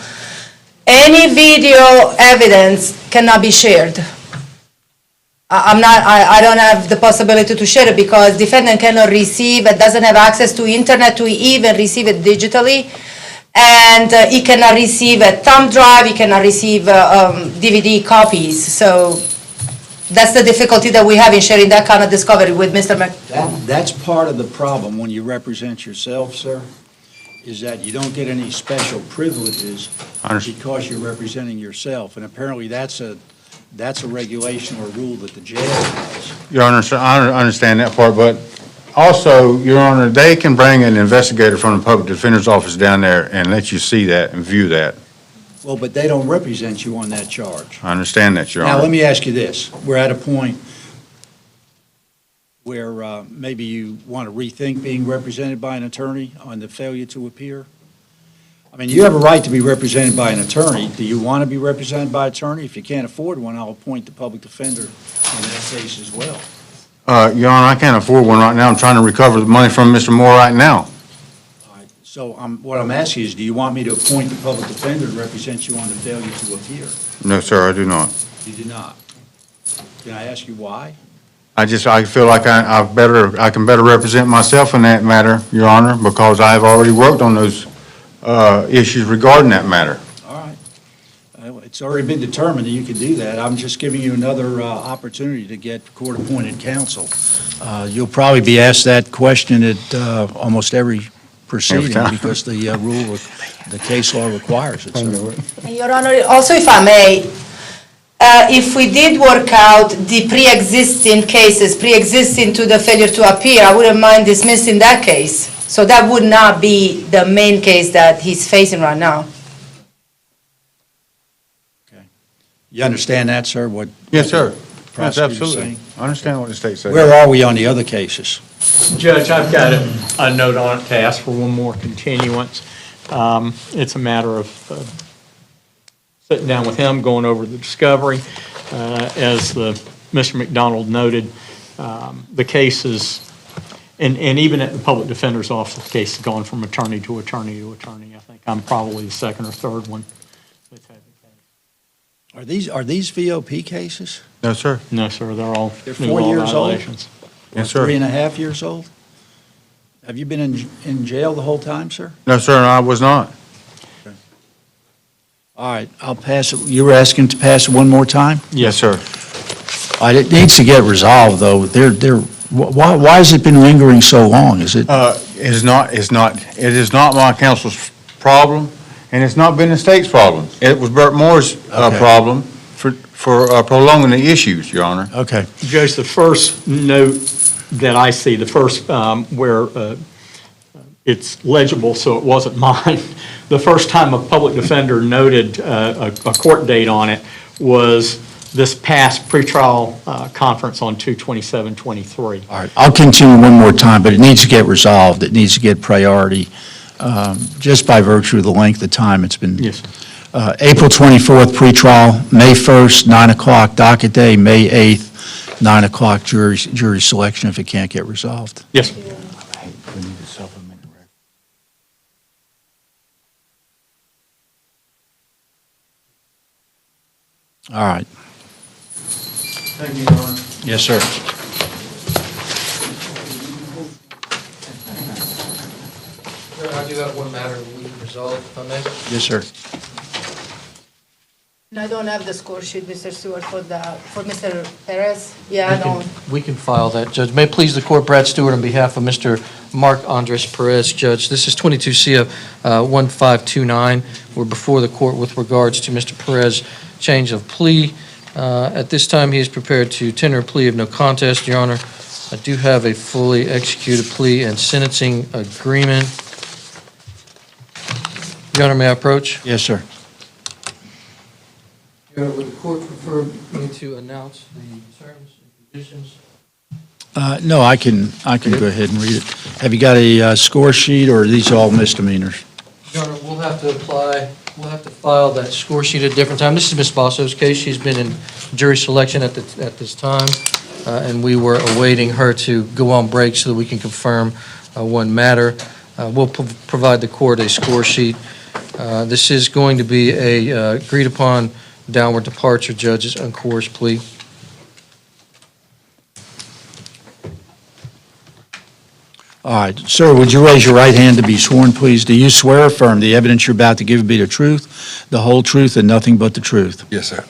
Any video evidence cannot be shared. I don't have the possibility to share it because defendant cannot receive, it doesn't have access to internet to even receive it digitally. And he cannot receive a thumb drive, he cannot receive DVD copies. So that's the difficulty that we have in sharing that kind of discovery with Mr. That's part of the problem when you represent yourself, sir, is that you don't get any special privileges because you're representing yourself. And apparently that's a regulation or rule that the jail has. Your Honor, sir, I understand that part, but also, Your Honor, they can bring an investigator from the public defender's office down there and let you see that and view that. Well, but they don't represent you on that charge. I understand that, Your Honor. Now, let me ask you this. We're at a point where maybe you want to rethink being represented by an attorney on the failure to appear. I mean, you have a right to be represented by an attorney. Do you want to be represented by an attorney? If you can't afford one, I'll appoint the public defender in that case as well. Your Honor, I can't afford one right now. I'm trying to recover the money from Mr. Moore right now. So what I'm asking is, do you want me to appoint the public defender to represent you on the failure to appear? No, sir, I do not. You do not. Can I ask you why? I feel like I can better represent myself in that matter, Your Honor, because I've already worked on those issues regarding that matter. All right. It's already been determined that you can do that. I'm just giving you another opportunity to get court-appointed counsel. You'll probably be asked that question at almost every proceeding because the the case law requires it. So. Your Honor, also if I may, if we did work out the pre-existing cases, pre-existing to the failure to appear, I wouldn't mind dismissing that case. So that would not be the main case that he's facing right now. Okay. You understand that, sir? Yes, sir. What the Yes, prosecutor's absolutely. saying? I understand what the state says. Where are we on the other cases? Judge, I've got a note on it to ask for one more continuance. It's a matter of sitting down with him, going over the discovery. As Mr. McDonald noted, the case is, and even at the public defender's office, the case has gone from attorney to attorney to attorney. I think I'm probably the second or third one that's had the case. Are these VOP cases? No, sir. No, sir, they're all They're new 4 law years old? violations. Yes, sir. 3.5 years old? Have you been in jail the whole time, sir? No, sir, I was not. All right, I'll pass it. You were asking to pass it one more time? Yes, sir. It needs to get resolved, though. Why has it been lingering so long? Is it? It is not my counsel's problem, and it's not been the state's problem. It was Burt Moore's problem for prolonging the issues, Your Honor. Okay. Judge, the first note that I see, the first where it's legible, so it wasn't mine, the first time a public defender noted a court date on it was this past pretrial conference on 2/27/23. All right, I'll continue one more time, but it needs to get resolved. It needs to get priority, just by virtue of the length of time it's been. Yes. April 24th, pretrial, May 1st, 9 o'clock, docket day, May 8th, 9 o'clock, jury selection if it can't get resolved. Yes. All right. Thank you, Your Honor. Yes, sir. I do have one matter that we can resolve, if I may. Yes, sir. I don't have the score sheet, Mr. Stewart, for Mr. Perez. Yeah, I don't. We can file that, Judge. May it please the court, Brad Stewart on behalf of Mr. Mark Andres Perez, Judge. This is 22 CF 1529. We're before the court with regards to Mr. Perez change of plea. At this time, he is prepared to tender a plea of no contest, Your Honor. I do have a fully executed plea and sentencing agreement. Your Honor, may I approach? Yes, sir. Your Honor, would the court prefer me to announce the terms and conditions? No, I can go ahead and read it. Have you got a score sheet, or are these all misdemeanors? Your Honor, we'll have to file that score sheet at a different time. This is Ms. Bosso's case. She's been in jury selection at this time. and we were awaiting her to go on break so that we can confirm one matter. We'll provide the court a score sheet. This is going to be a agreed-upon downward departure, judge's uncoerced plea. All right, sir, would you raise your right hand to be sworn, please? Do you swear or affirm the evidence you're about to give be the truth, the whole truth, and nothing but the truth? Yes, sir.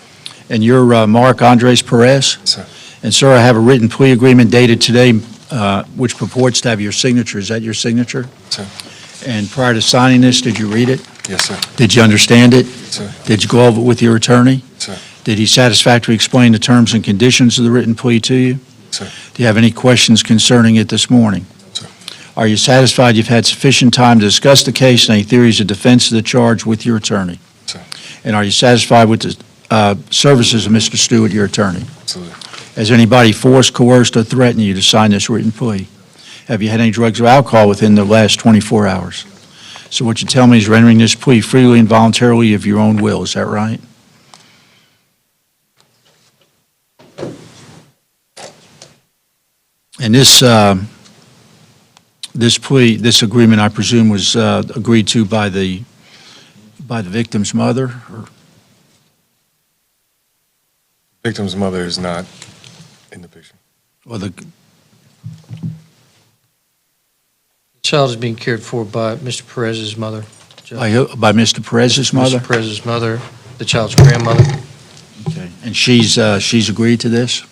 And you're Mark Andres Perez? Sir. And sir, I have a written plea agreement dated today, which purports to have your signature. Is that your signature? Sir. And prior to signing this, did you read it? Yes, sir. Did you understand it? Sir. Did you go over it with your attorney? Sir. Did he satisfactorily explain the terms and conditions of the written plea to you? Sir. Do you have any questions concerning it this morning? Sir. Are you satisfied you've had sufficient time to discuss the case and any theories of defense of the charge with your attorney? Sir. And are you satisfied with the services of Mr. Stewart, your attorney? Absolutely. Has anybody forced, coerced, or threatened you to sign this written plea? Have you had any drugs or alcohol within the last 24 hours? So what you tell me is rendering this plea freely and voluntarily of your own will. Is that right? And this plea, this agreement, I presume, was agreed to by the victim's mother? Or? Victim's mother is not in the picture. Well, the Child is being cared for by Mr. Perez's mother. Judge. by Mr. Perez's mother? Mr. Perez's mother, the child's grandmother. Okay. And she's agreed to this?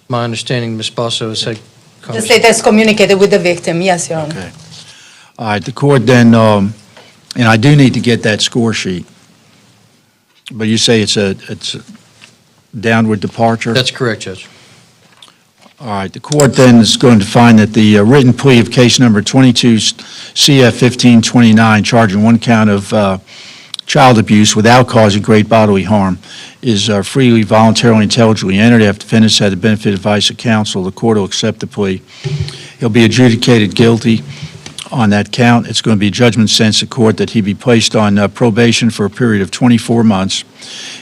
My understanding, Ms. Basso has had The state has communicated with the victim, yes, Your Honor. Okay. All right, the court then, and I do need to get that score sheet, but you say it's a downward departure? That's correct, Judge. All right, the court then is going to find that the written plea of case number 22 CF 1529, charging one count of child abuse without causing great bodily harm, is freely, voluntarily, intelligently entered. After defendants had the benefit of advice of counsel, the court will accept the plea. He'll be adjudicated guilty on that count. It's going to be a judgment sentence of court that he be placed on probation for a period of 24 months.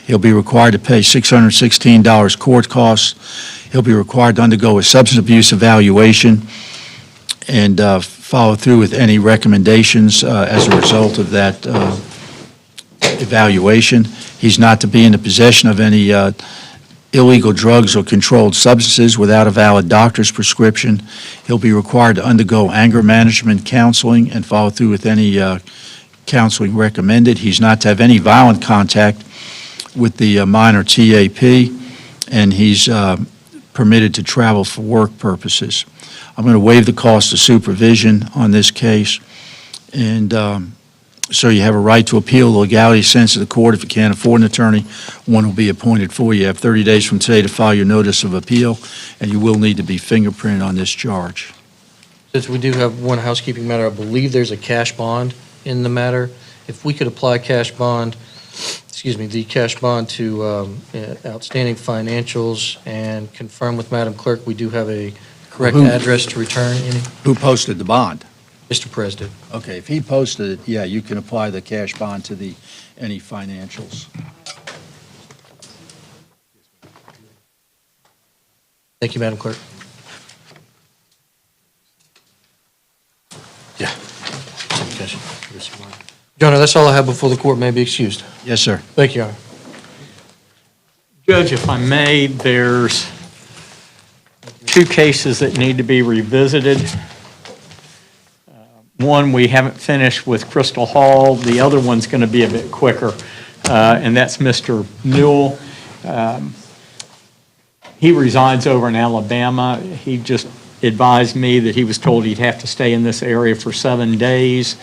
He'll be required to pay $616 court costs. He'll be required to undergo a substance abuse evaluation and follow through with any recommendations as a result of that evaluation. He's not to be in the possession of any illegal drugs or controlled substances without a valid doctor's prescription. He'll be required to undergo anger management counseling and follow through with any counseling recommended. He's not to have any violent contact with the minor TAP, and he's permitted to travel for work purposes. I'm going to waive the cost of supervision on this case, and so you have a right to appeal the legality sentence of the court. If you can't afford an attorney, one will be appointed for you. You have 30 days from today to file your notice of appeal, and you will need to be fingerprinted on this charge. Since we do have one housekeeping matter, I believe there's a cash bond in the matter. If we could apply the cash bond to outstanding financials and confirm with Madam Clerk, we do have a correct address to return any. Who posted the bond? Mr. President. Okay, if he posted it, yeah, you can apply the cash bond to any financials. Thank you, Madam Clerk. Yeah. Your Honor, that's all I have before the court may be excused. Yes, sir. Thank you, Your Honor. Judge, if I may, there's two cases that need to be revisited. One, we haven't finished with Crystal Hall. The other one's going to be a bit quicker, and that's Mr. Newell. He resides over in Alabama. He just advised me that he was told he'd have to stay in this area for 7 days.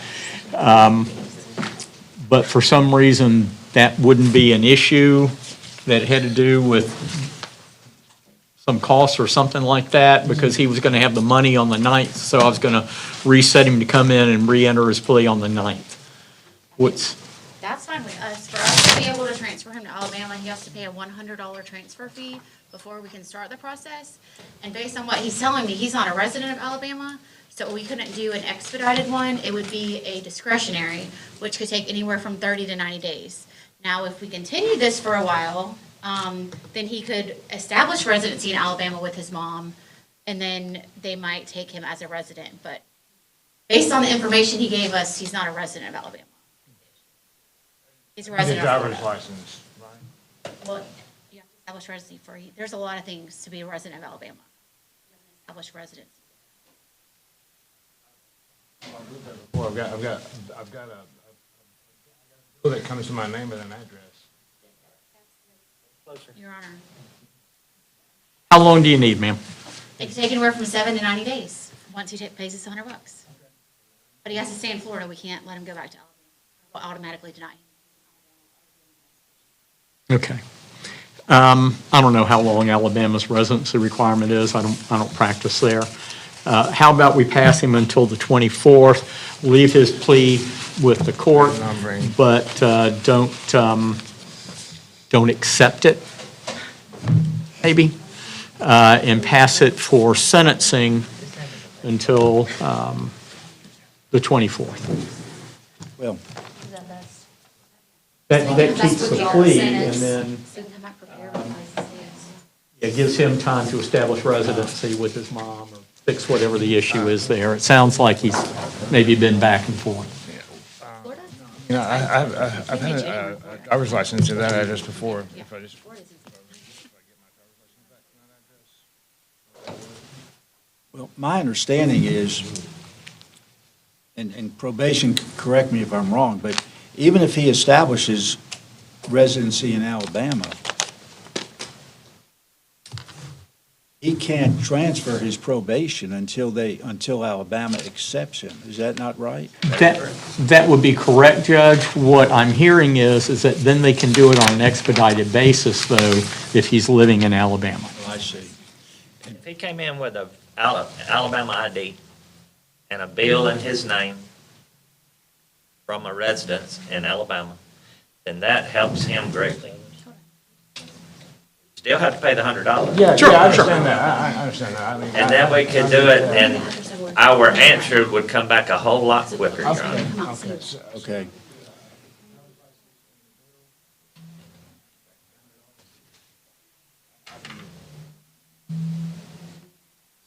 But for some reason, that wouldn't be an issue that had to do with some costs or something like that, because he was going to have the money on the 9th, so I was going to reset him to come in and re-enter his plea on the 9th. That's fine with us. For us to be able to transfer him to Alabama, he has to pay a $100 transfer fee before we can start the process. And based on what he's telling me, he's not a resident of Alabama, so we couldn't do an expedited one. It would be a discretionary, which could take anywhere from 30 to 90 days. Now, if we continue this for a while, then he could establish residency in Alabama with his mom, and then they might take him as a resident. But based on the information he gave us, he's not a resident of Alabama. He's a resident of Florida. license, right? Well, you have to establish residency there's a lot of things to be a resident of Alabama. You have to establish residency. Well, I've got a bill that comes to my name and an address. Your Honor, How long do you need, ma'am? it can take anywhere from 7 to 90 days once he pays his $100. But he has to stay in Florida. We can't let him go back to Alabama. We'll automatically deny him. Okay. I don't know how long Alabama's residency requirement is. I don't practice there. How about we pass him until the 24th, leave his plea with the court, but don't accept it, maybe, and pass it for sentencing until the 24th. Well, That keeps the plea, and then it gives him time to establish residency with his mom or fix whatever the issue is there. It sounds like he's maybe been back and forth. You know, I've had a driver's license to that address before. If I just. well, my understanding is, and probation, correct me if I'm wrong, but even if he establishes residency in Alabama, he can't transfer his probation until Alabama accepts him. Is that not right? That would be correct, Judge. What I'm hearing is that then they can do it on an expedited basis, though, if he's living in Alabama. I see. If he came in with a Alabama ID and a bill in his name from a residence in Alabama, then that helps him greatly. Still have to pay the $100. Yeah, sure, I understand that. I understand that. I mean, And then we could do it, and our answer would come back a whole lot quicker, Your Honor. Okay.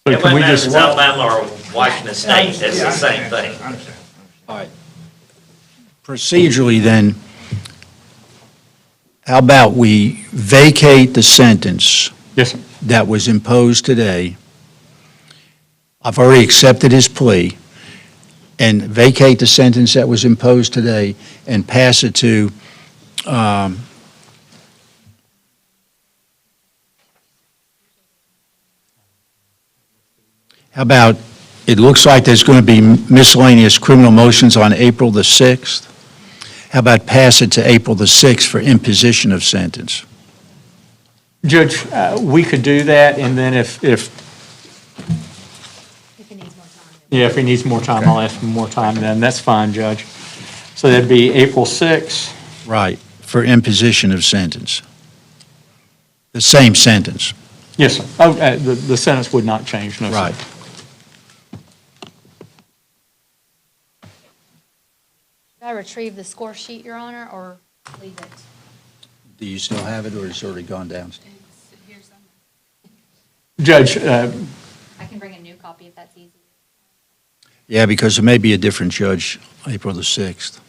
So It can we wouldn't matter if just it's Alabama or Washington State, it's the same thing. All right. Procedurally, then, how about we vacate the sentence Yes, sir. that was imposed today? I've already accepted his plea, and vacate the sentence that was imposed today and pass it to, how about, it looks like there's going to be miscellaneous criminal motions on April the 6th. How about pass it to April the 6th for imposition of sentence? Judge, we could do that, and then if he needs more time, I'll ask for more time then. That's fine, Judge. So that'd be April 6th. Right, for imposition of sentence. The same sentence. Yes, sir. Oh, the sentence would not change, no, sir. Right. Should I retrieve the score sheet, Your Honor, or leave it? Do you still have it, or it's already gone down? Judge, I can bring a new copy if that's easy. Yeah, because there may be a different judge April the 6th.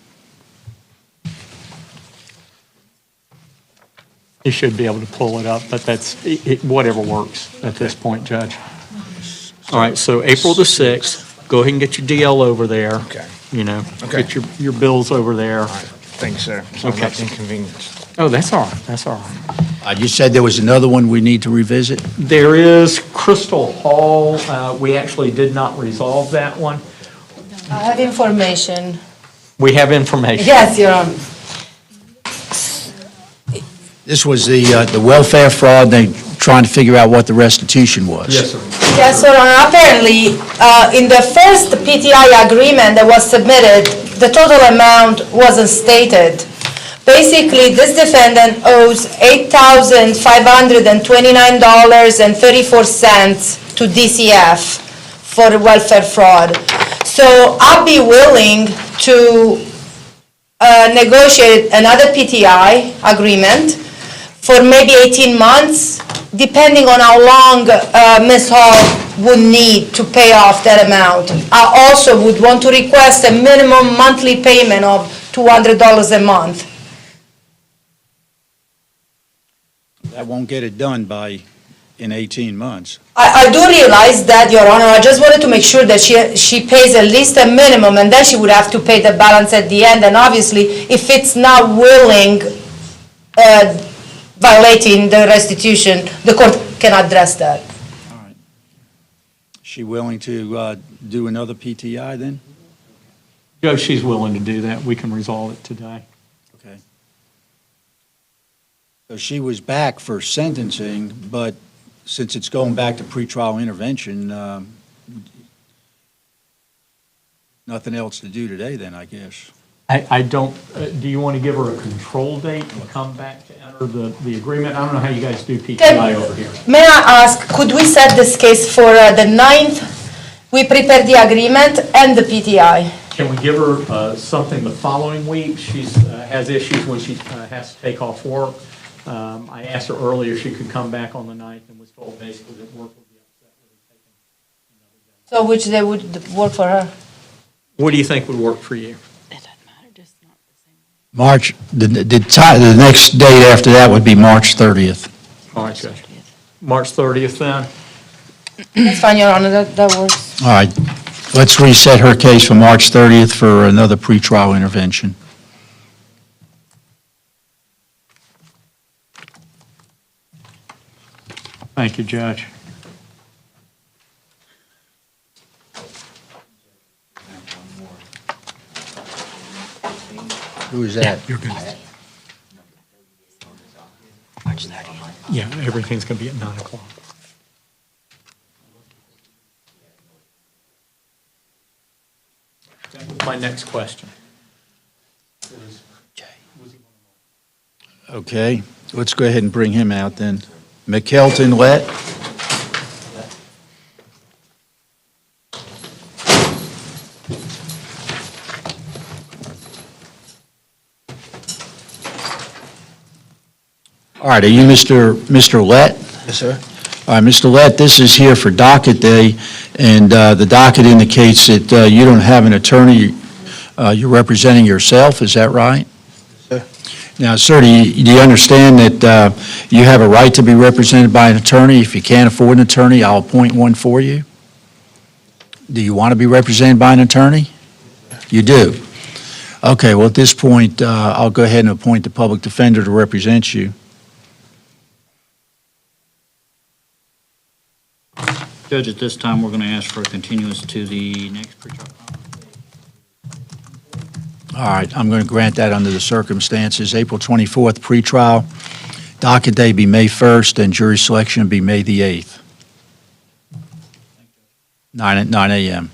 you should be able to pull it up, but that's, whatever works at this point, Judge. All right, so April the 6th, go ahead and get your DL over there. Okay. You know, Okay. get your bills over there. Thanks, sir. So Okay. much inconvenience. Oh, that's all right, that's all right. You said there was another one we need to revisit? There is Crystal Hall. We actually did not resolve that one. I have information. We have information. Yes, Your Honor. This was the welfare fraud, they trying to figure out what the restitution was. Yes, sir. Yes, Your Honor, apparently, in the first PTI agreement that was submitted, the total amount wasn't stated. Basically, this defendant owes $8,529.34 to DCF for welfare fraud. So I'll be willing to negotiate another PTI agreement for maybe 18 months, depending on how long Ms. Hall would need to pay off that amount. I also would want to request a minimum monthly payment of $200 a month. That won't get it done in 18 months. I do realize that, Your Honor. I just wanted to make sure that she pays at least a minimum, and then she would have to pay the balance at the end. And obviously, if it's not willing, violating the restitution, the court can address that. She willing to do another PTI then? Judge, she's willing to do that. We can resolve it today. Okay. So she was back for sentencing, but since it's going back to pretrial intervention, nothing else to do today then, I guess. I don't, do you want to give her a control date and come back to enter the agreement? I don't know how you guys do PTI over here. May I ask, could we set this case for the 9th? We prepare the agreement and the PTI. Can we give her something the following week? She has issues when she has to take off work. I asked her earlier if she could come back on the 9th and was told basically that work would be upset with her taking another day. So which day would work for her? What do you think would work for you? March, the next date after that would be March 30th. All right, Judge. March 30th then? That's fine, Your Honor, that works. All right, let's reset her case for March 30th for another pretrial intervention. Thank you, Judge. Who is that? You're good. March 30th. Yeah, everything's going to be at 9 o'clock. That was my next question. Okay, let's go ahead and bring him out then. McKelton Lett. All right, are you Mr. Lett? Yes, sir. All right, Mr. Lett, this is here for docket day, and the docket indicates that you don't have an attorney. You're representing yourself, is that right? Sir. Now, sir, do you understand that you have a right to be represented by an attorney? If you can't afford an attorney, I'll appoint one for you. Do you want to be represented by an attorney? You do? Okay, well, at this point, I'll go ahead and appoint the public defender to represent you. Judge, at this time, we're going to ask for a continuance to the next pretrial conference. All right, I'm going to grant that under the circumstances. April 24th, pretrial. Docket day be May 1st, and jury selection be May the 8th. 9 a.m.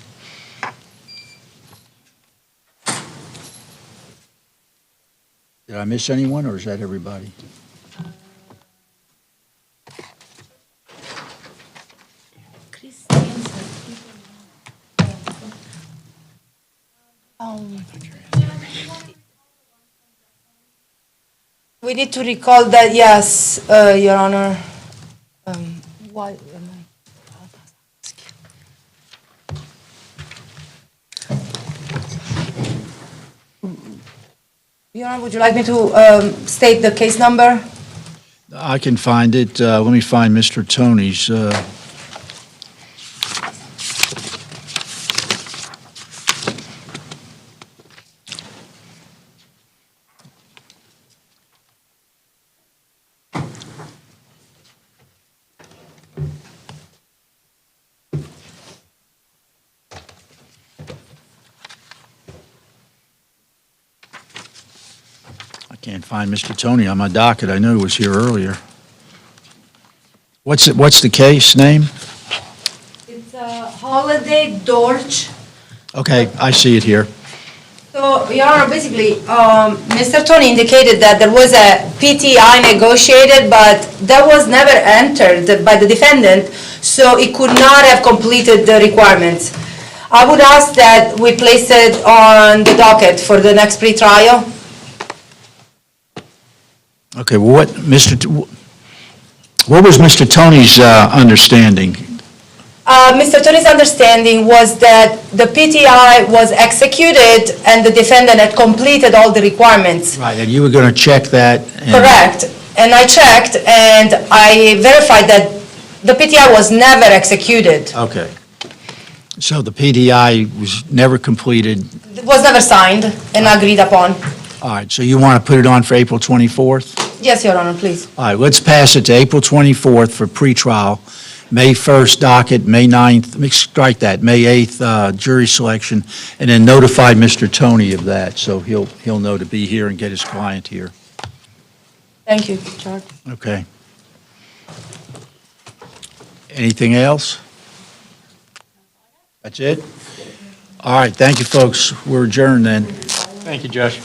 Did I miss anyone, or is that everybody? We need to recall that, yes, Your Honor. Why am Your Honor, would you like me to state the case number? I can find it. Let me find Mr. Tony's. Can't find Mr. Tony on my docket. I know he was here earlier. What's the case name? It's Holiday Dorch. Okay, I see it here. So, Your Honor, basically, Mr. Tony indicated that there was a PTI negotiated, but that was never entered by the defendant, so it could not have completed the requirements. I would ask that we place it on the docket for the next pretrial. Okay, well, what was Mr. Tony's understanding? Mr. Tony's understanding was that the PTI was executed and the defendant had completed all the requirements. Right, and you were going to check that? Correct. And I checked and I verified that the PTI was never executed. Okay. So the PDI was never completed? It was never signed and agreed upon. All right, so you want to put it on for April 24th? Yes, Your Honor, please. All right, let's pass it to April 24th for pretrial, May 1st docket, May 9th, strike that, May 8th jury selection, and then notify Mr. Tony of that, so he'll know to be here and get his client here. Thank you, Judge. Okay. Anything else? That's it? All right, thank you, folks. We're adjourned then. Thank you, Judge.